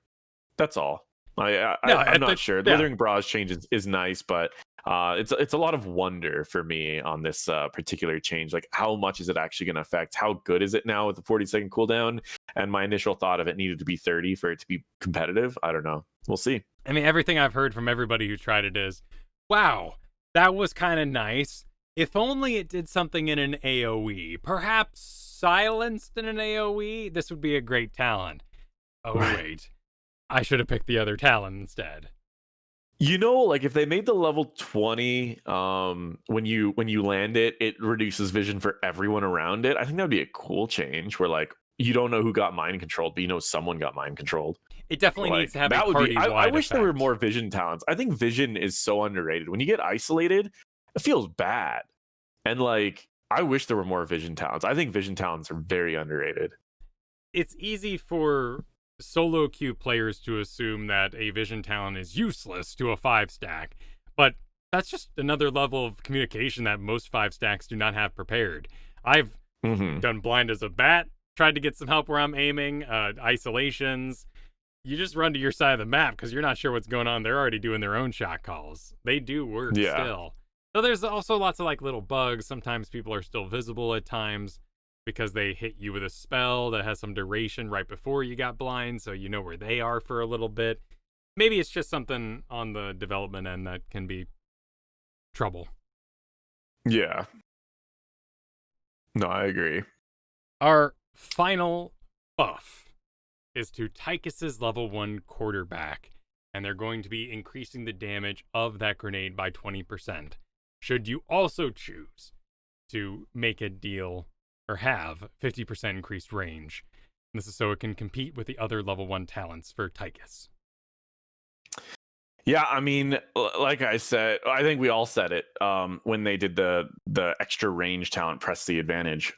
That's all. I'm not sure. The Withering Braw's change is nice, but it's a lot of wonder for me on this particular change. Like, how much is it actually going to affect? How good is it now with the 40-second cooldown? And my initial thought of it needed to be 30 for it to be competitive. I don't know. We'll see. I mean, everything I've heard from everybody who tried it is, wow, that was kind of nice. If only it did something in an AoE. Perhaps silenced in an AoE? This would be a great talent. Oh, wait. I should have picked the other talent instead. You know, like if they made the level 20, when you land it, it reduces vision for everyone around it. I think that would be a cool change where, like, you don't know who got mind controlled, but you know someone got mind controlled. It definitely needs to have a party-wide I wish effect. there were more vision talents. I think vision is so underrated. When you get isolated, it feels bad. And like, I wish there were more vision talents. I think vision talents are very underrated. It's easy for solo queue players to assume that a vision talent is useless to a 5-stack, but that's just another level of communication that most 5-stacks do not have prepared. I've done blind as a bat, tried to get some help where I'm aiming, isolations. You just run to your side of the map because you're not sure what's going on. They're already doing their own shot calls. They do work still. So there's also lots of like little bugs. Sometimes people are still visible at times because they hit you with a spell that has some duration right before you got blind, so you know where they are for a little bit. Maybe it's just something on the development end that can be trouble. Yeah. No, I agree. Our final buff is to Tychus's level 1 quarterback, and they're going to be increasing the damage of that grenade by 20%. Should you also choose to make a deal or have 50% increased range. This is so it can compete with the other level 1 talents for Tychus. Yeah, I mean, like I said, I think we all said it when they did the extra range talent press the advantage.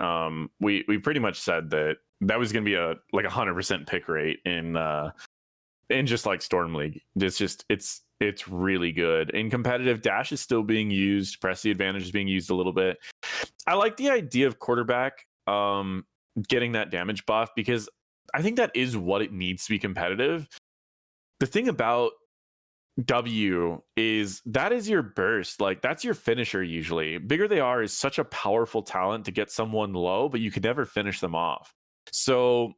We pretty much said that was going to be a 100% pick rate in just like Storm League. It's really good. In competitive, dash is still being used. Press the advantage is being used a little bit. I like the idea of quarterback getting that damage buff because I think that is what it needs to be competitive. The thing about W is that is your burst. Like, that's your finisher usually. Bigger they are is such a powerful talent to get someone low, but you could never finish them off. So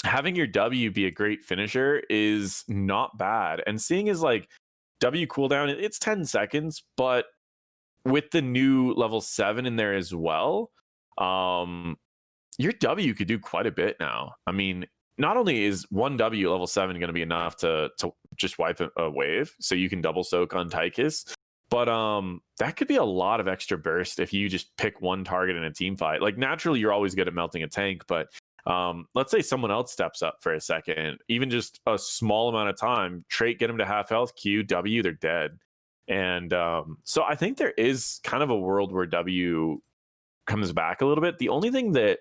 having your W be a great finisher is not bad. And seeing as like W cooldown, it's 10 seconds, but with the new level 7 in there as well, your W could do quite a bit now. I mean, not only is one W level 7 going to be enough to just wipe a wave, so you can double soak on Tychus, but that could be a lot of extra burst if you just pick one target in a team fight. Like, naturally, you're always good at melting a tank, but let's say someone else steps up for a second, even just a small amount of time, trait, get them to half health, Q, W, they're dead. And so I think there is kind of a world where W comes back a little bit. The only thing that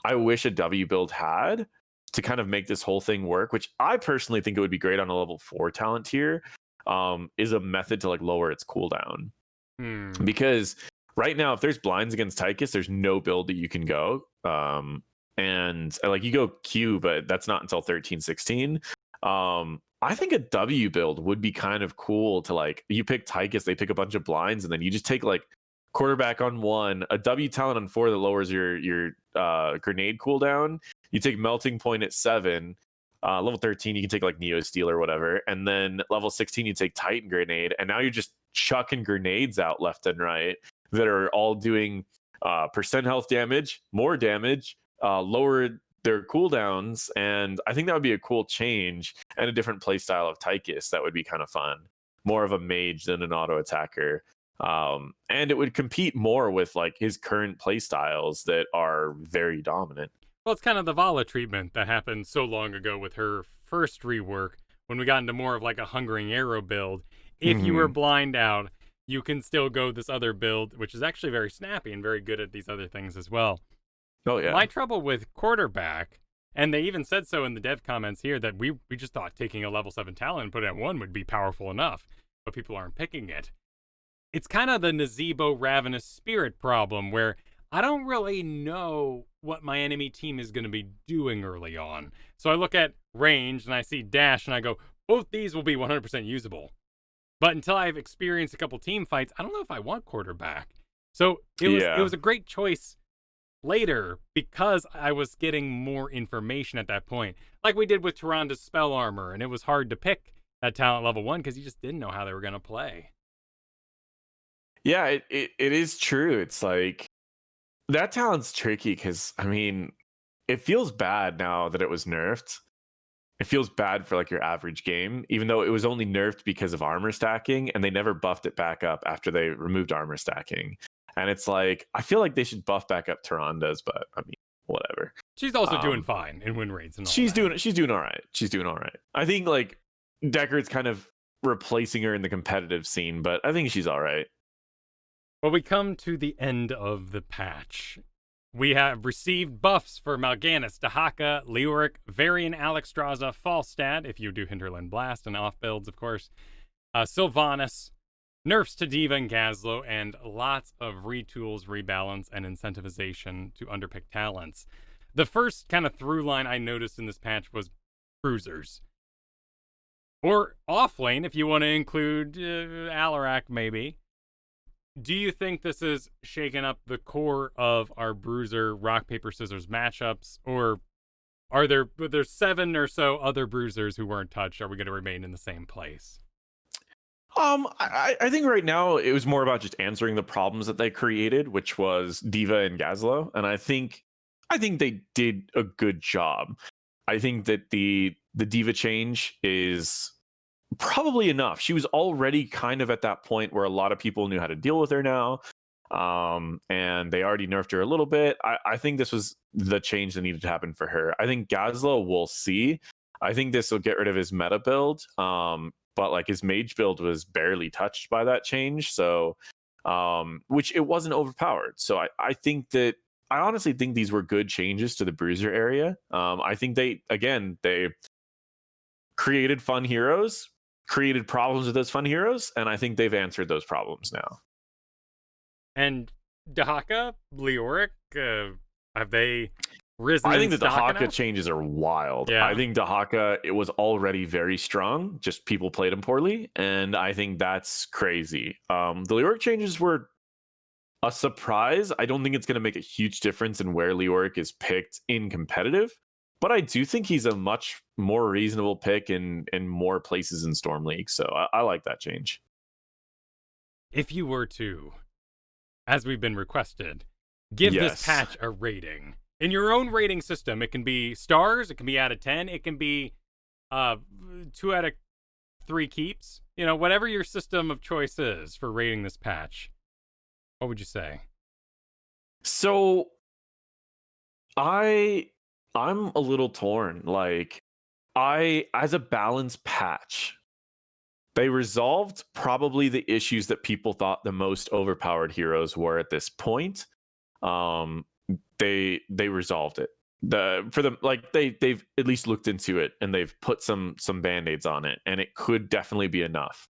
I wish a W build had to kind of make this whole thing work, which I personally think it would be great on a level 4 talent tier, is a method to like lower its cooldown. Because right now, if there's blinds against Tychus, there's no build that you can go. And like you go Q, but that's not until 13-16. I think a W build would be kind of cool to like, you pick Tychus, they pick a bunch of blinds, and then you just take like quarterback on 1, a W talent on 4 that lowers your grenade cooldown. You take melting point at 7. Level 13, you can take like Neo Steel or whatever. And then level 16, you take Titan Grenade. And now you're just chucking grenades out left and right that are all doing percent health damage, more damage, lower their cooldowns. And I think that would be a cool change and a different playstyle of Tychus that would be kind of fun. More of a mage than an auto attacker. And it would compete more with like his current playstyles that are very dominant. Well, it's kind of the Vala treatment that happened so long ago with her first rework when we got into more of like a Hungering Arrow build. If you were blind out, you can still go this other build, which is actually very snappy and very good at these other things as well. Oh, yeah. My trouble with quarterback, and they even said so in the dev comments here, that we just thought taking a level 7 talent and putting it at 1 would be powerful enough, but people aren't picking it. It's kind of the Nazebo Ravenous Spirit problem where I don't really know what my enemy team is going to be doing early on. So I look at range and I see dash and I go, both these will be 100% usable. But until I've experienced a couple team fights, I don't know if I want quarterback. So it was a great choice later because I was getting more information at that point. Like we did with Tyranda's Spell Armor, and it was hard to pick that talent level 1 because you just didn't know how they were going to play. Yeah, it is true. It's like, that talent's tricky because, I mean, it feels bad now that it was nerfed. It feels bad for like your average game, even though it was only nerfed because of armor stacking, and they never buffed it back up after they removed armor stacking. And it's like, I feel like they should buff back up Tyranda's, but I mean, whatever. She's also doing fine in win rates and all she's that. doing all right. She's doing all right. I think like Deckard's kind of replacing her in the competitive scene, but I think she's all right. Well, we come to the end of the patch. We have received buffs for Mal'Ganis, Dahaka, Leoric, Varian, Alexstrasza, Falstad, if you do Hinterland Blast, and off builds, of course, Sylvanas, nerfs to D.Va and Gazlowe, and lots of retools, rebalance, and incentivization to underpick talents. The first kind of through line I noticed in this patch was Bruisers. Or offlane, if you want to include Alarak, maybe. Do you think this is shaking up the core of our Bruiser rock, paper, scissors matchups? Or are there's 7 or so other Bruisers who weren't touched? Are we going to remain in the same place? I think right now it was more about just answering the problems that they created, which was D.Va and Gazlowe. And I think they did a good job. I think that the D.Va change is probably enough. She was already kind of at that point where a lot of people knew how to deal with her now. And they already nerfed her a little bit. I think this was the change that needed to happen for her. I think Gazlowe, we'll see. I think this will get rid of his meta build. But like his mage build was barely touched by that change. So, which it wasn't overpowered. So I honestly think these were good changes to the Bruiser area. I think they created fun heroes, created problems with those fun heroes, and I think they've answered those problems now. And Dahaka, Leoric, have they risen? I think the Dahaka enough? changes are wild. Yeah. I think Dahaka, it was already very strong, just people played him poorly, and I think that's crazy. The Leoric changes were a surprise. I don't think it's going to make a huge difference in where Leoric is picked in competitive, but I do think he's a much more reasonable pick in more places in Storm League, so I like that change. If you were to, as we've been requested, give this patch a rating. In your own rating system, it can be stars, it can be out of 10, it can be 2 out of 3 keeps. You know, whatever your system of choice is for rating this patch. What would you say? So I'm a little torn. Like, as a balanced patch, they resolved probably the issues that people thought the most overpowered heroes were at this point. They resolved it. they've at least looked into it and they've put some band-aids on it, and it could definitely be enough.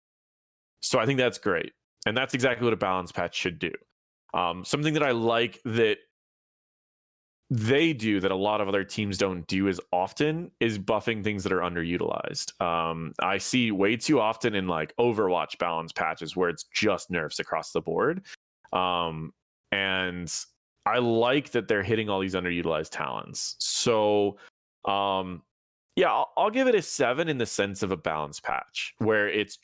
So I think that's great, and that's exactly what a balance patch should do. Something that I like that they do that a lot of other teams don't do as often is buffing things that are underutilized. I see way too often in like Overwatch balance patches where it's just nerfs across the board. And I like that they're hitting all these underutilized talents. So yeah, I'll give it a 7 in the sense of a balance patch, where it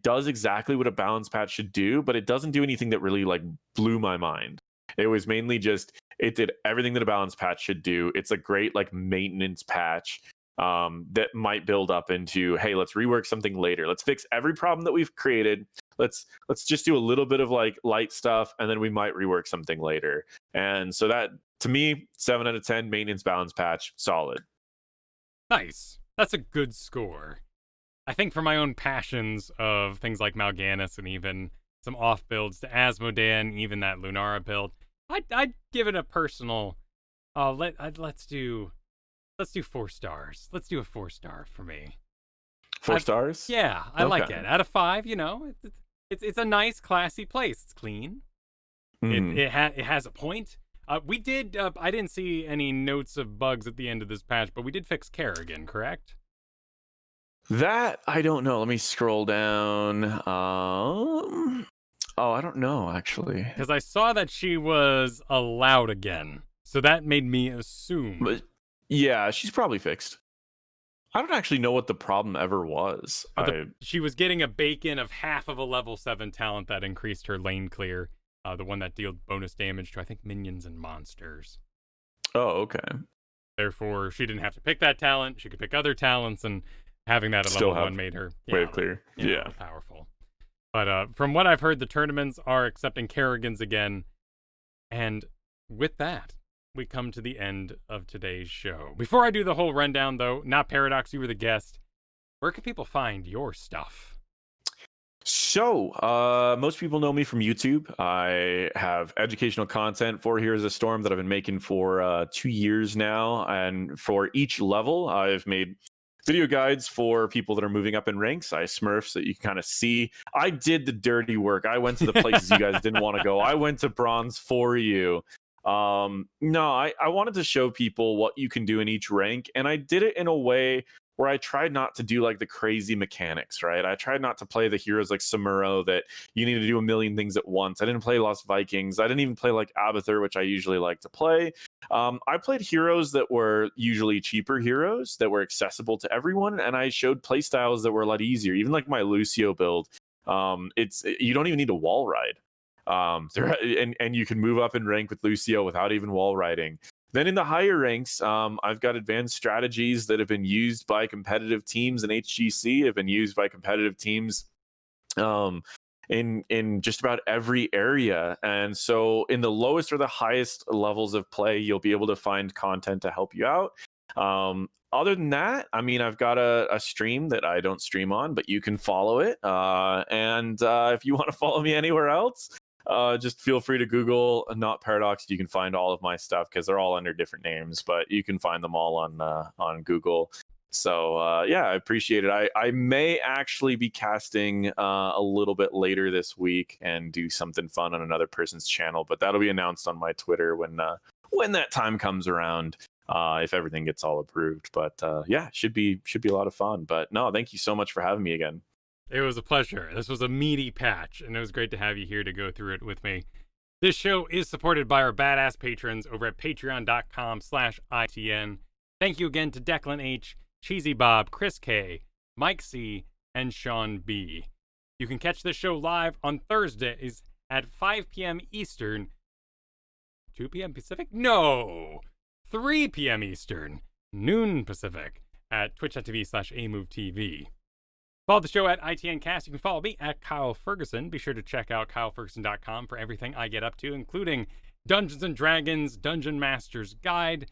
does exactly what a balance patch should do, but it doesn't do anything that really like blew my mind. It was mainly just, it did everything that a balance patch should do. It's a great like maintenance patch that might build up into, hey, let's rework something later. Let's fix every problem that we've created. Let's just do a little bit of like light stuff, and then we might rework something later. And so that, to me, 7 out of 10 maintenance balance patch, solid. Nice. That's a good score. I think for my own passions of things like Mal'Ganis and even some off builds to Asmodan, even that Lunara build, I'd give it a personal. Let's do 4 stars. Let's do a 4-star for me. 4 stars? Yeah, I like it. Out of 5, you know, it's a nice, classy place. It's clean. It has a point. We did. I didn't see any notes of bugs at the end of this patch, but we did fix Kerrigan, correct? That I don't know. Let me scroll down. Oh, I don't know actually. Because I saw that she was allowed again, so that made me assume. But yeah, she's probably fixed. I don't actually know what the problem ever was. She was getting a bacon of half of a level 7 talent that increased her lane clear. The one that deals bonus damage to, I think, minions and monsters. Oh, okay. Therefore, she didn't have to pick that talent. She could pick other talents, and having that at level 1 made her wave clear. Yeah. Powerful. But from what I've heard, the tournaments are accepting Kerrigans again. And with that, we come to the end of today's show. Before I do the whole rundown, though, not Paradox, you were the guest. Where can people find your stuff? So, most people know me from YouTube. I have educational content for Heroes of Storm that I've been making for 2 years now. And for each level, I've made video guides for people that are moving up in ranks. I smurf so that you can kind of see. I did the dirty work. I went to the places you guys didn't want to go. I went to bronze for you. I wanted to show people what you can do in each rank, and I did it in a way where I tried not to do like the crazy mechanics, right? I tried not to play the heroes like Samuro that you need to do a million things at once. I didn't play Lost Vikings. I didn't even play like Abathur, which I usually like to play. I played heroes that were usually cheaper heroes that were accessible to everyone, and I showed playstyles that were a lot easier. Even like my Lucio build, you don't even need a wall ride. And you can move up in rank with Lucio without even wall riding. Then in the higher ranks, I've got advanced strategies that have been used by competitive teams in HGC, have been used by competitive teams in just about every area. And so in the lowest or the highest levels of play, you'll be able to find content to help you out. Other than that, I mean, I've got a stream that I don't stream on, but you can follow it. And if you want to follow me anywhere else, just feel free to Google Not Paradox. You can find all of my stuff because they're all under different names, but you can find them all on Google. So yeah, I appreciate it. I may actually be casting a little bit later this week and do something fun on another person's channel, but that'll be announced on my Twitter when that time comes around, if everything gets all approved. But yeah, should be a lot of fun. But no, thank you so much for having me again. It was a pleasure. This was a meaty patch, and it was great to have you here to go through it with me. This show is supported by our badass patrons over at patreon.com/ITN. Thank you again to Declan H., Cheesy Bob, Chris K., Mike C., and Sean B. You can catch this show live on Thursdays at 5 p.m. Eastern. 2 p.m. Pacific? No! 3 p.m. Eastern. Noon Pacific at twitch.tv/AMoveTV. Follow the show at ITNcast. You can follow me at Kyle Fergusson. Be sure to check out kylefergusson.com for everything I get up to, including Dungeons & Dragons, Dungeon Master's Guide,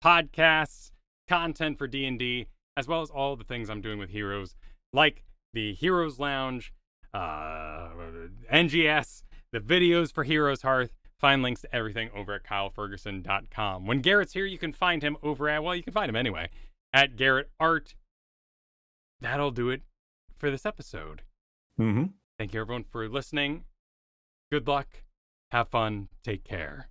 podcasts, content for D&D, as well as all the things I'm doing with Heroes, like the Heroes Lounge, NGS, the videos for Heroes Hearth, Find links to everything over at kylefergusson.com. When Garrett's here, you can find him over at, well, you can find him anyway, at Garrett Art. That'll do it for this episode. Mm-hmm. Thank you, everyone, for listening. Good luck. Have fun. Take care.